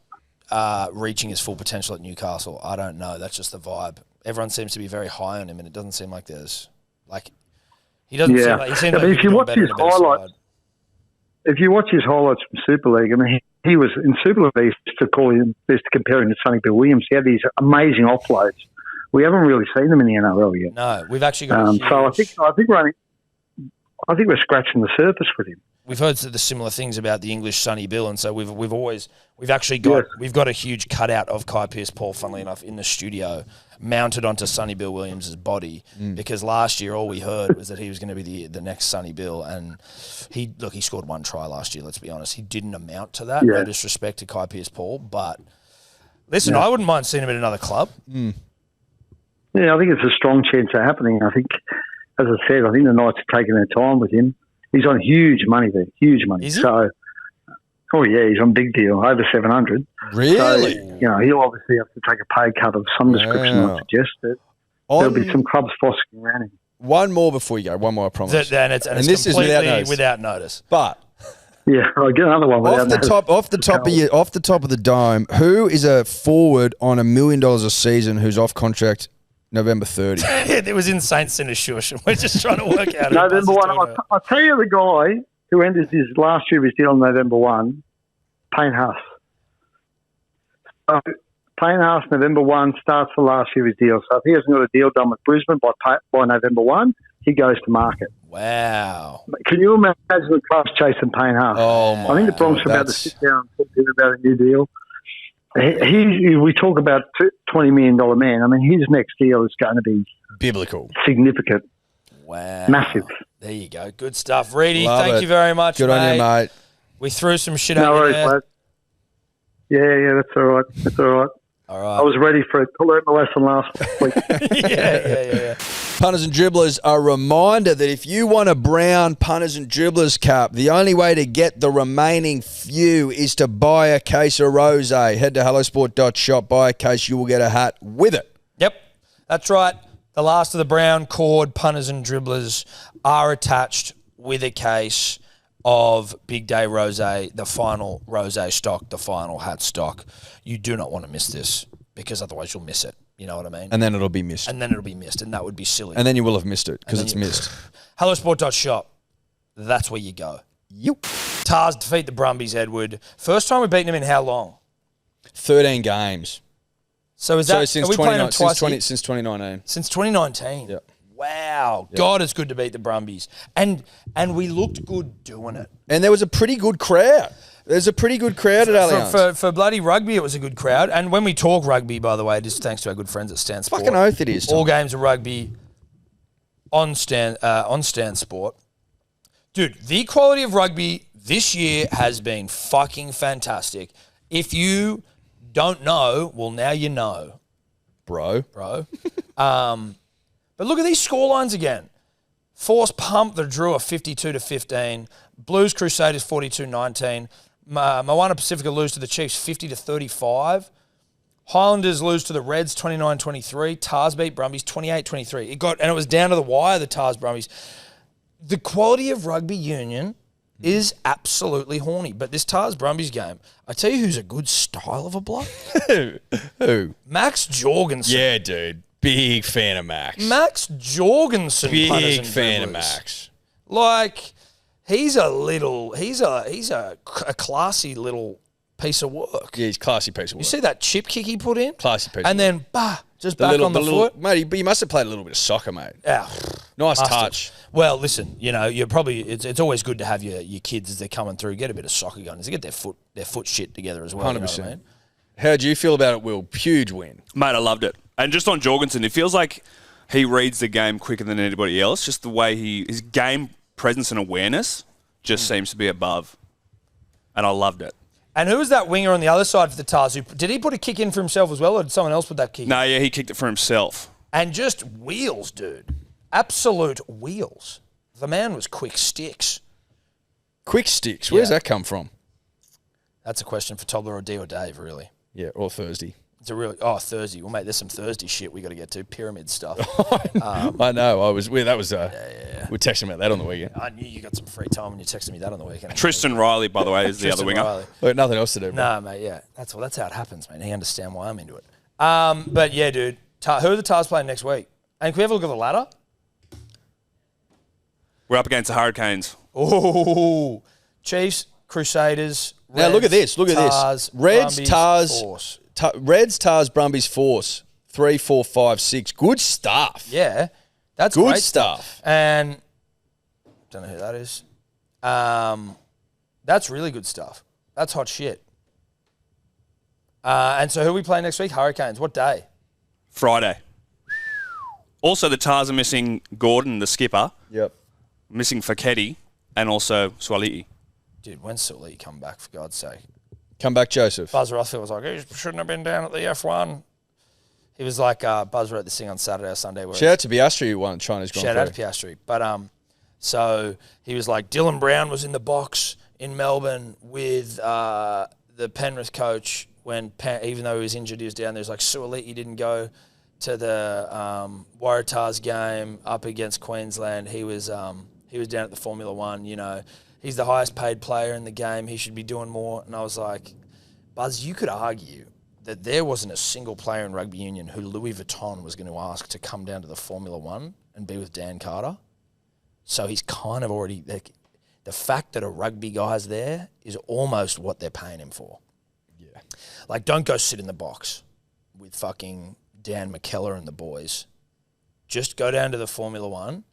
reaching his full potential at Newcastle. I don't know. That's just the vibe. Everyone seems to be very high on him, and it doesn't seem like there's he doesn't seem like he seems like if you watch his highlights, from Super League, I mean, he was in Super League. They used to compare him to Sonny Bill Williams. He had these amazing offloads. We haven't really seen them in the NRL yet. No, we've actually got. So I think we're scratching the surface with him. We've heard the similar things about the English Sonny Bill, and so we've actually got a huge cutout of Kai Pearce-Paul, funnily enough, in the studio, mounted onto Sonny Bill Williams' body, because last year all we heard was that he was going to be the next Sonny Bill, and he scored one try last year. Let's be honest, he didn't amount to that. No disrespect to Kai Pearce-Paul, but listen, I wouldn't mind seeing him at another club. Yeah, I think it's a strong chance of happening. I think, as I said, I think the Knights are taking their time with him. He's on huge money there, huge money. Is he? So, oh yeah, he's on big deal, over 700. Really? So, he'll obviously have to take a pay cut of some description. Wow. I suggest that there'll be some clubs fossicking around him. One more before you go. One more, I promise. And it's this is completely without notice. But Yeah, I'll get another one. off the top of the dome, who is a forward on $1 million a season who's off contract November 30? It was in Saint Sinishush, and we're just trying to work out. November 1. I'll tell you the guy who ended his last year of his deal on November 1, Payne Haas. So Payne Haas, November 1, starts the last year of his deal. So if he hasn't got a deal done with Brisbane by November 1, he goes to market. Wow. Can you imagine the clubs chasing Payne Haas? Oh, my I think the Broncos are about to sit down and talk to him about a new deal. We talk about $20 million man. I mean, his next deal is going to be biblical, significant, wow, massive. There you go. Good stuff, Reedy. Love Thank it. you very much. Good on you, mate. We threw some shit No at you worries, there. mate. Yeah, that's all right. That's all right. All right. I was ready for it. I learned my lesson last week. yeah. Punters and dribblers, a reminder that if you want a brown punters and dribblers cap, the only way to get the remaining few is to buy a case of rosé. Head to hellosport.shop, buy a case, you will get a hat with it. Yep, that's right. The last of the brown cord punters and dribblers are attached with a case of Big Day Rosé, the final rosé stock, the final hat stock. You do not want to miss this because otherwise you'll miss it. You know what I mean? And then it'll be missed. And then it'll be missed, and that would be silly. And then you will have missed it because it's missed. Hellosport.shop. That's where you go. Yep. Tars defeat the Brumbies, Edward. First time we've beaten them in how long? 13 games. So is that since are we playing them twice? since 2019. Since 2019. Yep. Wow. Yep. God, it's good to beat the Brumbies. And we looked good doing it. And there was a pretty good crowd. There's a pretty good crowd at Allianz. For bloody rugby, it was a good crowd. And when we talk rugby, by the way, it is thanks to our good friends at Stan Sport. Fucking oath it is, Tom. All games of rugby on Stan Sport. Dude, the quality of rugby this year has been fucking fantastic. If you don't know, well, now you know. Bro. But look at these scorelines again. Force Pump, the Drew, 52-15. Blues Crusaders, 42-19. Moana Pacifica lose to the Chiefs, 50-35. Highlanders lose to the Reds, 29-23. Tars beat Brumbies, 28-23. It was down to the wire, the Tars Brumbies. The quality of rugby union is absolutely horny. But this Tars Brumbies game, I tell you who's a good style of a bloke. Who? Max Jorgensen. Yeah, dude. Big fan of Max. Max Jorgensen. Big fan of Max. Like, he's a classy little piece of work. Yeah, he's a classy piece of work. You see that chip kick he put in? Classy piece and of work. then, just back on the foot. Mate, you must have played a little bit of soccer, mate. Yeah. Nice touch. Well, listen, you're probably it's always good to have your kids as they're coming through, get a bit of soccer going, to get their foot shit together as well. 100%. You know what I mean? How do you feel about it, Will? Huge win. Mate, I loved it. And just on Jorgensen, it feels like he reads the game quicker than anybody else. Just the way his game presence and awareness just seems to be above. And I loved it. And who was that winger on the other side for the Tars? Did he put a kick in for himself as well, or did someone else put that kick in? No, yeah, he kicked it for himself. And just wheels, dude. Absolute wheels. The man was quick sticks. Quick sticks. Where's that come from? That's a question for Tobler or D or Dave, really. Yeah, or Thursday. It's a really Thursday. Well, mate, there's some Thursday shit we got to get to. Pyramid stuff. I know. We're texting about that on the weekend. I knew you got some free time when you texted me that on the weekend. Tristan Riley, by the way, is the other winger. Riley. Look, nothing else to do. No, mate. Yeah, that's how it happens, mate. He understands why I'm into it. But yeah, dude. Who are the Tars playing next week? And can we have a look at the ladder? We're up against the Hurricanes. Oh, Chiefs, Crusaders. Now Reds, look at this. Look at Tars, this. Reds, Brumbies, Tars, Force. Reds, Tars, Brumbies, Force. 3, 4, 5, 6. Good stuff. Yeah, that's Good great stuff. And don't know who that is. That's really good stuff. That's hot shit. And so who we play next week? Hurricanes. What day? Friday. Also, the Tars are missing Gordon, the skipper. Yep. Missing Faketi and also Swaliti. Dude, when's Sully come back, for God's sake? Come back, Joseph. Buzz Rothfield was like, he shouldn't have been down at the F1. He was like Buzz wrote this thing on Saturday or Sunday. Where Shout out to Piastri who won China's Grand Prix. shout out to Piastri. But so he was like, Dylan Brown was in the box in Melbourne with the Penrith coach when even though he was injured, he was down there. He was like, Suoliti didn't go to the Waratahs game up against Queensland. He was down at the Formula One. You know, he's the highest paid player in the game. He should be doing more. And I was like, Buzz, you could argue that there wasn't a single player in rugby union who Louis Vuitton was going to ask to come down to the Formula One and be with Dan Carter. So he's kind of already like, the fact that a rugby guy's there is almost what they're paying him for. Yeah. Like, don't go sit in the box with fucking Dan McKellar and the boys. Just go down to the Formula One,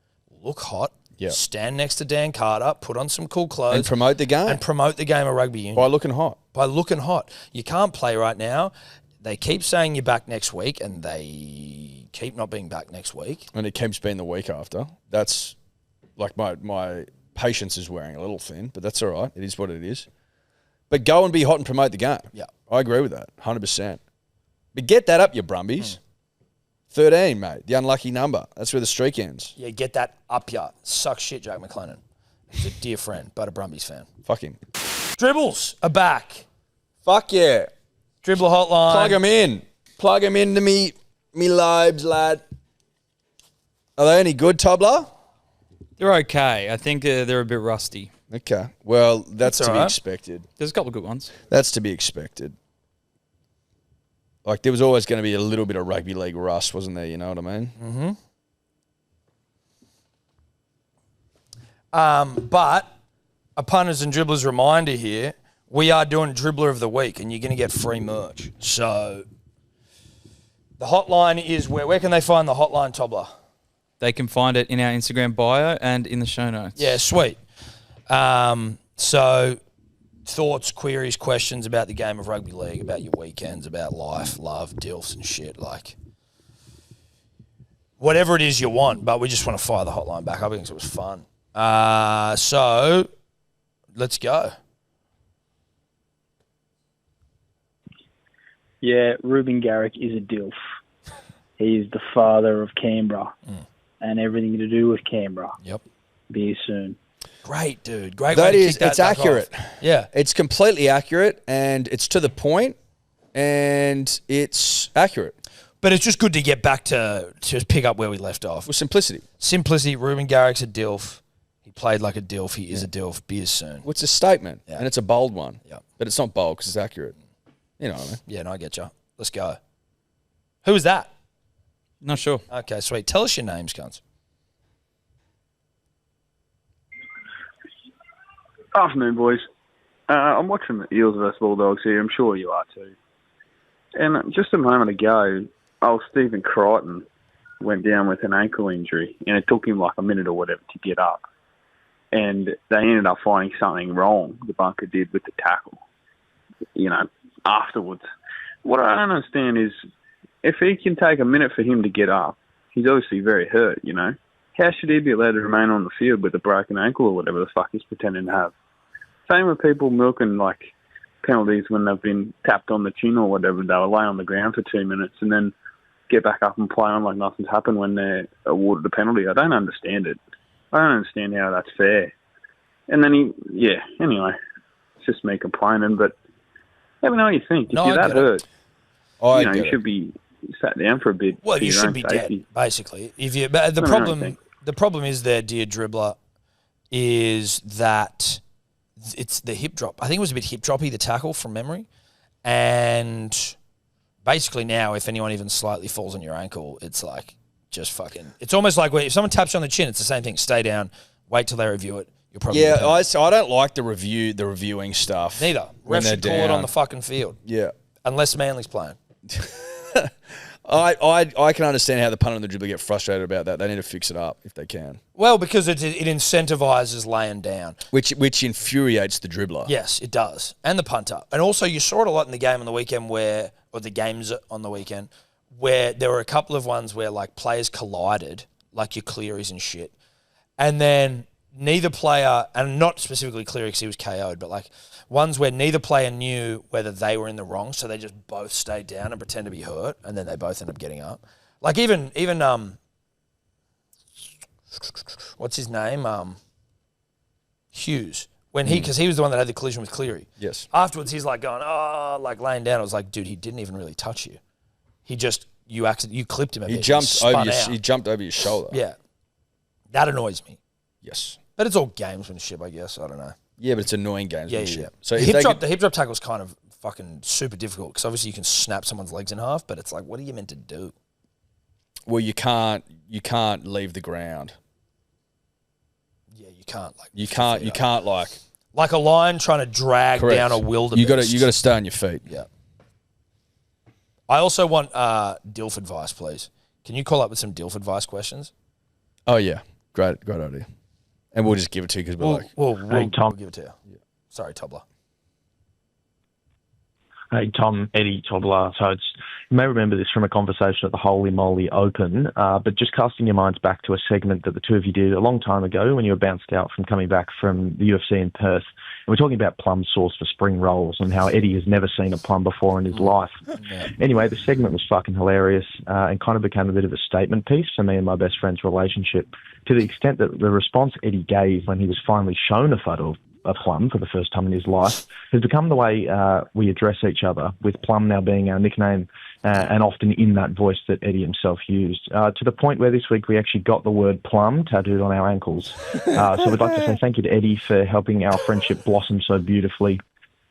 look hot, stand next to Dan Carter, put on some cool clothes. And promote the game. And promote the game of rugby union. By looking hot. By looking hot. You can't play right now. They keep saying you're back next week, and they keep not being back next week. And it keeps being the week after. That's, like, my patience is wearing a little thin, but that's all right. It is what it is. But go and be hot and promote the game. Yeah. I agree with that, 100%. But get that up, you Brumbies. 13, mate. The unlucky number. That's where the streak ends. Yeah, get that up ya. Suck shit, Jack McLennan. He's a dear friend, but a Brumbies fan. Fuck him. Dribbles are back. Fuck yeah. Dribbler hotline. Plug them in. Plug them into me lobes, lad. Are they any good, Tobler? They're okay. I think they're a bit rusty. Okay. Well, that's to be expected. There's a couple of good ones. That's to be expected. Like, there was always going to be a little bit of rugby league rust, wasn't there? You know what I mean? Mm-hmm. But a punters and dribblers reminder here, we are doing Dribbler of the Week, and you're going to get free merch. So the hotline is where can they find the hotline, Tobler? They can find it in our Instagram bio and in the show notes. Yeah, sweet. So thoughts, queries, questions about the game of rugby league, about your weekends, about life, love, DILFs and shit, like whatever it is you want, but we just want to fire the hotline back up because it was fun. So let's go. Yeah, Reuben Garrick is a DILF. He's the father of Canberra and everything to do with Canberra. Yep. Be here soon. Great, dude. Great That way to is, kick that it's back accurate. off. Yeah. It's completely accurate, and it's to the point, and it's accurate. But it's just good to get back to pick up where we left off. With simplicity. Simplicity. Reuben Garrick's a DILF. He played like a DILF. He is a DILF. Be here soon. Well, it's a statement, Yeah. and it's a bold one. Yep. But it's not bold because it's accurate. You know what I mean? Yeah, no, I get you. Let's go. Who was that? Not sure. Okay, sweet. Tell us your names, cunts. Afternoon, boys. I'm watching the Eels versus Bulldogs here. I'm sure you are too. And just a moment ago, Stephen Crichton went down with an ankle injury, and it took him like a minute or whatever to get up. And they ended up finding something wrong, the bunker did, with the tackle, afterwards. What I don't understand is, if he can take a minute for him to get up, he's obviously very hurt, How should he be allowed to remain on the field with a broken ankle or whatever the fuck he's pretending to have? Same with people milking, penalties when they've been tapped on the chin or whatever. They'll lay on the ground for 2 minutes and then get back up and play on like nothing's happened when they're awarded a penalty. I don't understand it. I don't understand how that's fair. And then anyway, it's just me complaining, but let me know what you think. If you're that hurt, you should be sat down for a bit. Well, for you your should own be safety. dead, basically. But the problem is there, dear dribbler, is that it's the hip drop. I think it was a bit hip droppy, the tackle from memory. And basically now, if anyone even slightly falls on your ankle, it's like just fucking... It's almost like if someone taps you on the chin, it's the same thing. Stay down, wait till they review it. You'll probably I don't like the reviewing stuff. Neither. Refs should call it on the fucking field. Yeah. Unless Manly's playing. I can understand how the punter and the dribbler get frustrated about that. They need to fix it up if they can. Well, because it incentivizes laying down. Which infuriates the dribbler. Yes, it does. And the punter. And also you saw it a lot in the game on the weekend or the games on the weekend, where there were a couple of ones where players collided, like your Clearys and shit. And then neither player, and not specifically Cleary because he was KO'd, but like ones where neither player knew whether they were in the wrong, so they just both stayed down and pretend to be hurt, and then they both end up getting up. Like even what's his name? Hughes. Because he was the one that had the collision with Cleary. Yes. Afterwards, he's like going, like laying down. I was like, dude, he didn't even really touch you. He just, you clipped him a bit. He jumped over your shoulder. Yeah. That annoys me. Yes. But it's all gamesmanship, I guess. I don't know. Yeah, but it's annoying gamesmanship. Yeah. So the hip drop tackle is kind of fucking super difficult because obviously you can snap someone's legs in half, but it's like, what are you meant to do? Well, you can't leave the ground. Yeah, you can't like a lion trying to drag down a wildebeest. You got to stay on your feet. Yeah. I also want DILF advice, please. Can you call up with some DILF advice questions? Oh yeah, great idea. And we'll just give it to you because we'll give it to you. Yeah. Sorry, Tobler. Hey, Tom, Eddie, Tobler. So you may remember this from a conversation at the Holy Moly Open, but just casting your minds back to a segment that the two of you did a long time ago when you were bounced out from coming back from the UFC in Perth. And we're talking about plum sauce for spring rolls and how Eddie has never seen a plum before in his life. Yeah. Anyway, the segment was fucking hilarious and kind of became a bit of a statement piece for me and my best friend's relationship, to the extent that the response Eddie gave when he was finally shown a photo of a plum for the first time in his life has become the way we address each other, with plum now being our nickname and often in that voice that Eddie himself used, to the point where this week we actually got the word plum tattooed on our ankles. So we'd like to say thank you to Eddie for helping our friendship blossom so beautifully.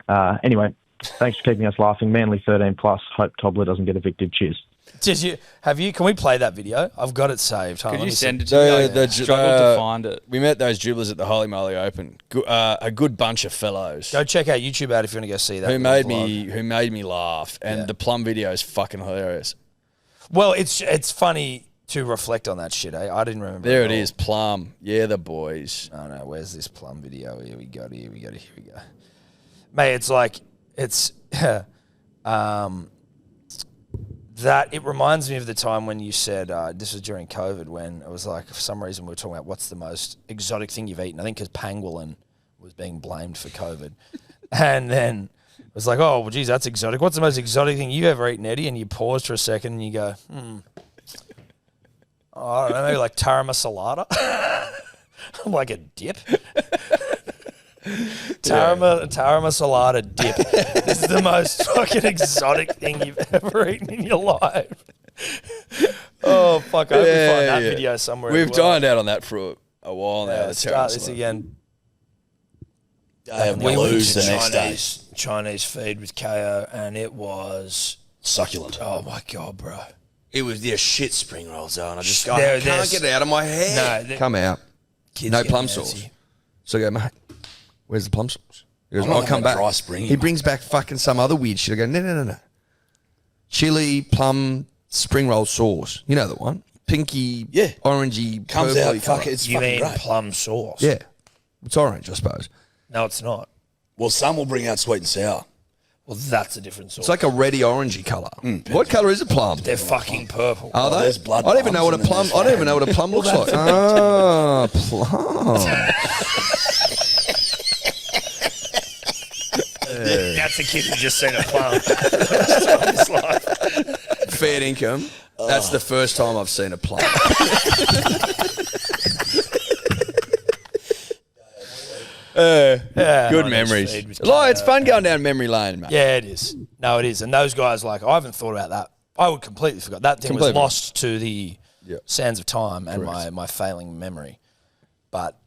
Anyway, thanks for keeping us laughing. Manly 13+. Hope Tobler doesn't get evicted. Cheers. Can we play that video? I've got it saved. Could you send it to me? I struggled to find it. We met those dribblers at the Holy Moly Open. A good bunch of fellows. Go check out YouTube out if you want to go see that. Who made me laugh, and the plum video is fucking hilarious. Well, it's funny to reflect on that shit. I didn't remember. There it is, plum. Yeah, the boys. Oh no, where's this plum video? Here we go. Mate, it's like that it reminds me of the time when you said, this was during COVID, when it was like, for some reason we were talking about what's the most exotic thing you've eaten. I think because pangolin was being blamed for COVID. And then it was like, oh, well, geez, that's exotic. What's the most exotic thing you've ever eaten, Eddie? And you pause for a second and you go, oh, I don't know, maybe like tarama salata. I'm like, a dip? Tarama salata dip. This is the most fucking exotic thing you've ever eaten in your life. Oh, fuck. I hope we find that video somewhere. We've dined out on that for a while now. Let's start this again. We lose the next day. Chinese feed with KO, and it was succulent. Oh, my God, bro. It was shit spring rolls, though, and I can't get it out of my head. No, come out. No plum sauce. So I go, mate, where's the plum sauce? He goes, I'll come back. He brings back fucking some other weird shit. I go, no. Chili, plum, spring roll sauce. You know the one. Pinky, orangey, comes out. Fuck, it's you fucking mean great. Plum sauce? Yeah. It's orange, I suppose. No, it's not. Well, some will bring out sweet and sour. Well, that's a different sauce. It's like a reddy orangey colour. What colour is a plum? They're fucking purple. Are they? There's blood. I don't even know what a plum. I don't even know what a plum looks like. Ah, plum. That's a kid who just seen a plum. First time in his life. Fair income. That's the first time I've seen a plum. Good memories. It's fun going down memory lane, mate. Yeah, it is. No, it is. And those guys, like, I haven't thought about that. I would completely forgot. That thing was lost to the sands of time and my failing memory. But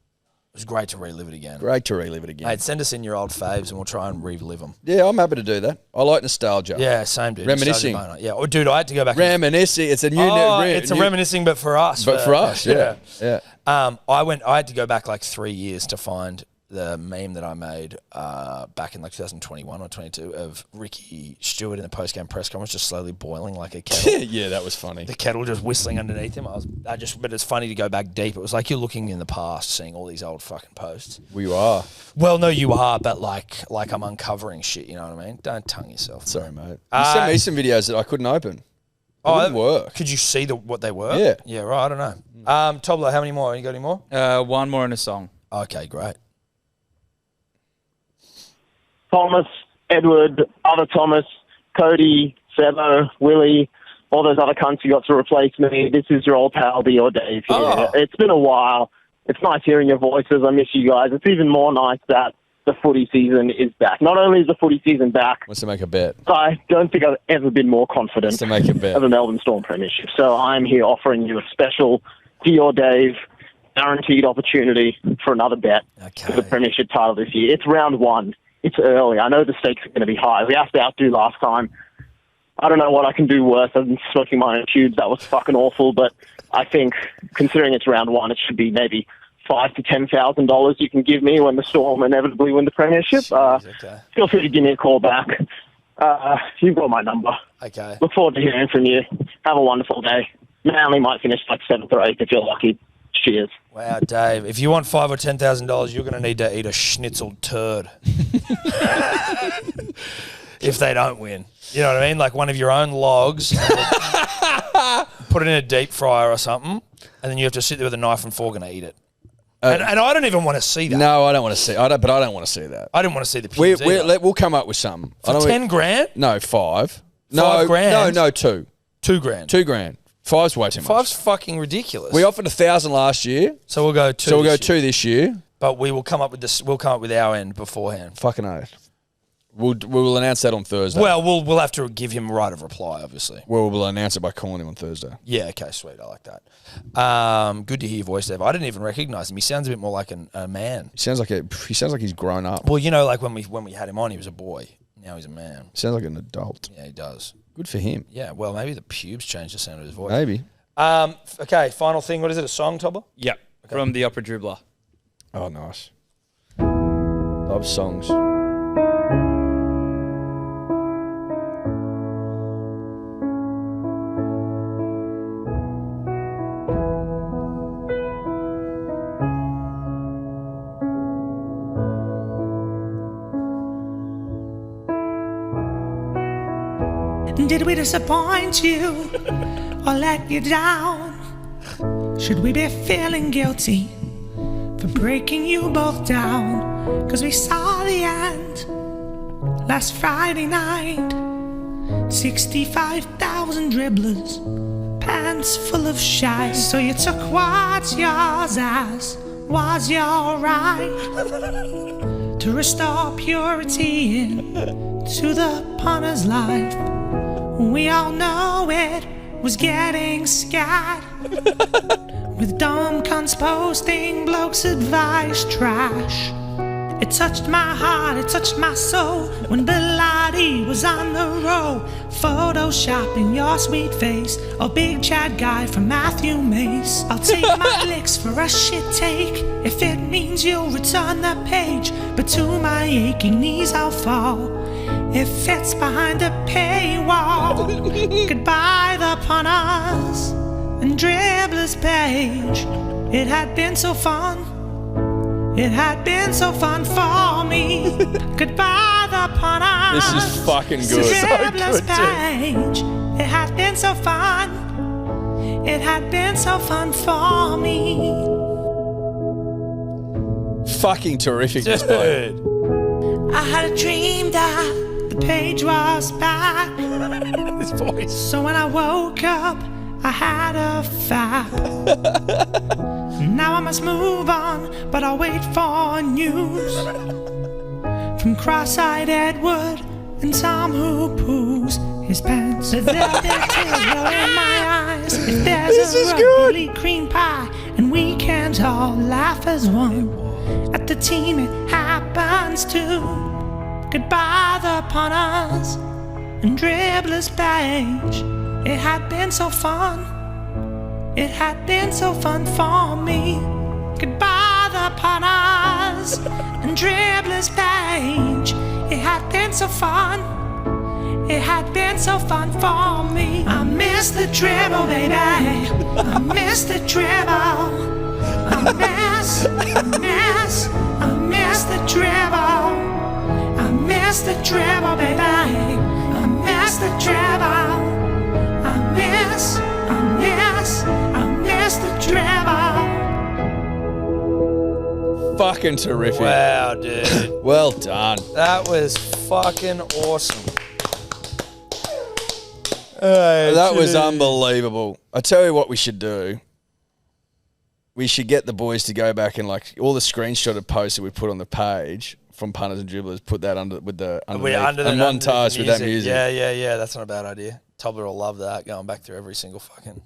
it was great to relive it again. Mate, send us in your old faves and we'll try and relive them. Yeah, I'm happy to do that. I like nostalgia. Yeah, same, dude. Reminiscing. Yeah, oh, dude, I had to go back. Reminiscing. It's a new... it's a reminiscing, but for us. But for us, yeah. I had to go back like 3 years to find the meme that I made back in like 2021 or 22 of Ricky Stewart in the post-game press conference just slowly boiling like a kettle. Yeah, that was funny. The kettle just whistling underneath him. But it's funny to go back deep. It was like you're looking in the past, seeing all these old fucking posts. Well, you are. Well, no, you are, but like I'm uncovering shit, you know what I mean? Don't tongue yourself. Sorry, mate. You sent me some videos that I couldn't open. It didn't work. Could you see what they were? Yeah. Yeah, right, I don't know. Tobler, how many more? You got any more? One more in a song. Okay, great. Thomas, Edward, other Thomas, Cody, Sebo, Willie, all those other cunts you got to replace me. This is your old pal, D or Dave here. Oh. It's been a while. It's nice hearing your voices. I miss you guys. It's even more nice that the footy season is back. Not only is the footy season back, Wants to make a bet. I don't think I've ever been more confident Wants to make a bet. of a Melbourne Storm premiership. So I'm here offering you a special D or Dave guaranteed opportunity for another bet for the premiership title this year. It's round 1. It's early. I know the stakes are going to be high. We have to outdo last time. I don't know what I can do worse than smoking my own tubes. That was fucking awful. But I think, considering it's round 1, it should be maybe $5,000 to $10,000 you can give me when the Storm inevitably win the premiership. Feel free to give me a call back. You've got my number. Okay. Look forward to hearing from you. Have a wonderful day. Manly might finish like 7th or 8th if you're lucky. Cheers. Wow, Dave. If you want $5,000 or $10,000, you're going to need to eat a schnitzel turd. If they don't win. You know what I mean? Like one of your own logs. Put it in a deep fryer or something, and then you have to sit there with a knife and fork and eat it. And I don't even want to see that. No, I don't want to see. I don't want to see that. I didn't want to see the pubes either. We'll come up with something. For $10,000? No, 5. $5 grand? No, 2. $2 grand. $2 grand. 5's way too much. 5's fucking ridiculous. We offered 1,000 last year, so we'll go 2. So we'll go 2 this year. But we will come up with this. We'll come up with our end beforehand. Fucking oath. We'll announce that on Thursday. Well, we'll have to give him right of reply, obviously. We'll announce it by calling him on Thursday. Yeah, okay, sweet. I like that. Good to hear your voice, Dave. I didn't even recognise him. He sounds a bit more like a man. He sounds like he's grown up. Well, you know, like when we had him on, he was a boy. Now he's a man. Sounds like an adult. Yeah, he does. Good for him. Yeah, well, maybe the pubes changed the sound of his voice. Maybe. Okay, final thing. What is it, a song, Tobler? Yep, from the Opera Dribbler. Oh, nice. Love songs. Did we disappoint you or let you down? Should we be feeling guilty for breaking you both down? 'Cause we saw the end last Friday night. 65,000 dribblers, pants full of shite. So you took what's yours as was your right to restore purity into the punter's life. We all know it was getting scared with dumb cunts posting blokes' advice trash. It touched my heart, it touched my soul when Bilotti was on the roll, photoshopping your sweet face, a big Chad guy from Matthew Mace. I'll take my licks for a shit take if it means you'll return the page, but to my aching knees I'll fall if it's behind a paywall. Goodbye the punters and dribblers page. It had been so fun. It had been so fun for me. Goodbye the punters. This is fucking good. Dribblers page. It had been so fun. It had been so fun for me. Fucking terrific, this bloke. I had a dream that the page was back. This voice. So when I woke up, I had a fap. Now I must move on, but I'll wait for news from cross-eyed Edward and Tom who poos his pants. There'll be tears in my eyes if there's a rugby cream pie, and we can't all laugh as one at the team it happens to. Goodbye the punters and dribblers page. It had been so fun. It had been so fun for me. Goodbye the punters and dribblers page. It had been so fun. It had been so fun for me. I miss the dribble, baby. I miss the dribble. I miss the dribble. I miss the dribble, baby. I miss the dribble. I miss the dribble. fucking terrific. Wow, dude. Well done. That was fucking awesome. That was unbelievable. I tell you what we should do. We should get the boys to go back and like all the screenshotted posts that we put on the page from punters and dribblers. Put that under with the montage with that music. Yeah. That's not a bad idea. Tobler will love that. Going back through every single fucking.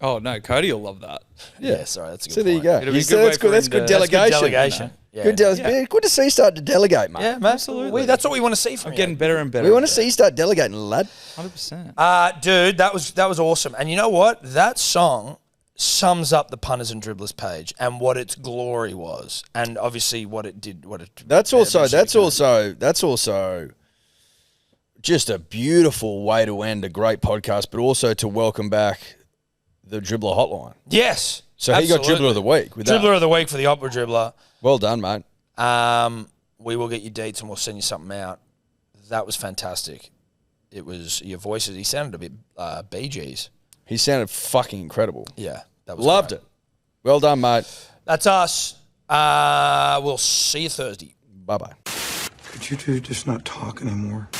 Oh no, Cody will love that. Yeah, sorry, that's a good. So there you point. go. That's good delegation. Good to see you start to delegate, mate. Yeah, absolutely. That's what we want to see from you. Getting better and better. We want to see you start delegating, lad. 100%. Dude, that was awesome. And you know what? That song sums up the punters and dribblers page and what its glory was, and obviously what it did. That's also just a beautiful way to end a great podcast, but also to welcome back the dribbler hotline. Yes. So he got dribbler of the week. With dribbler of the week for the opera dribbler. Well done, mate. We will get you deets and we'll send you something out. That was fantastic. It was your voices. He sounded a bit Bee Gees. He sounded fucking incredible. Yeah, that was loved great. it. Well done, mate. That's us. We'll see you Thursday. Bye bye. Could you two just not talk anymore?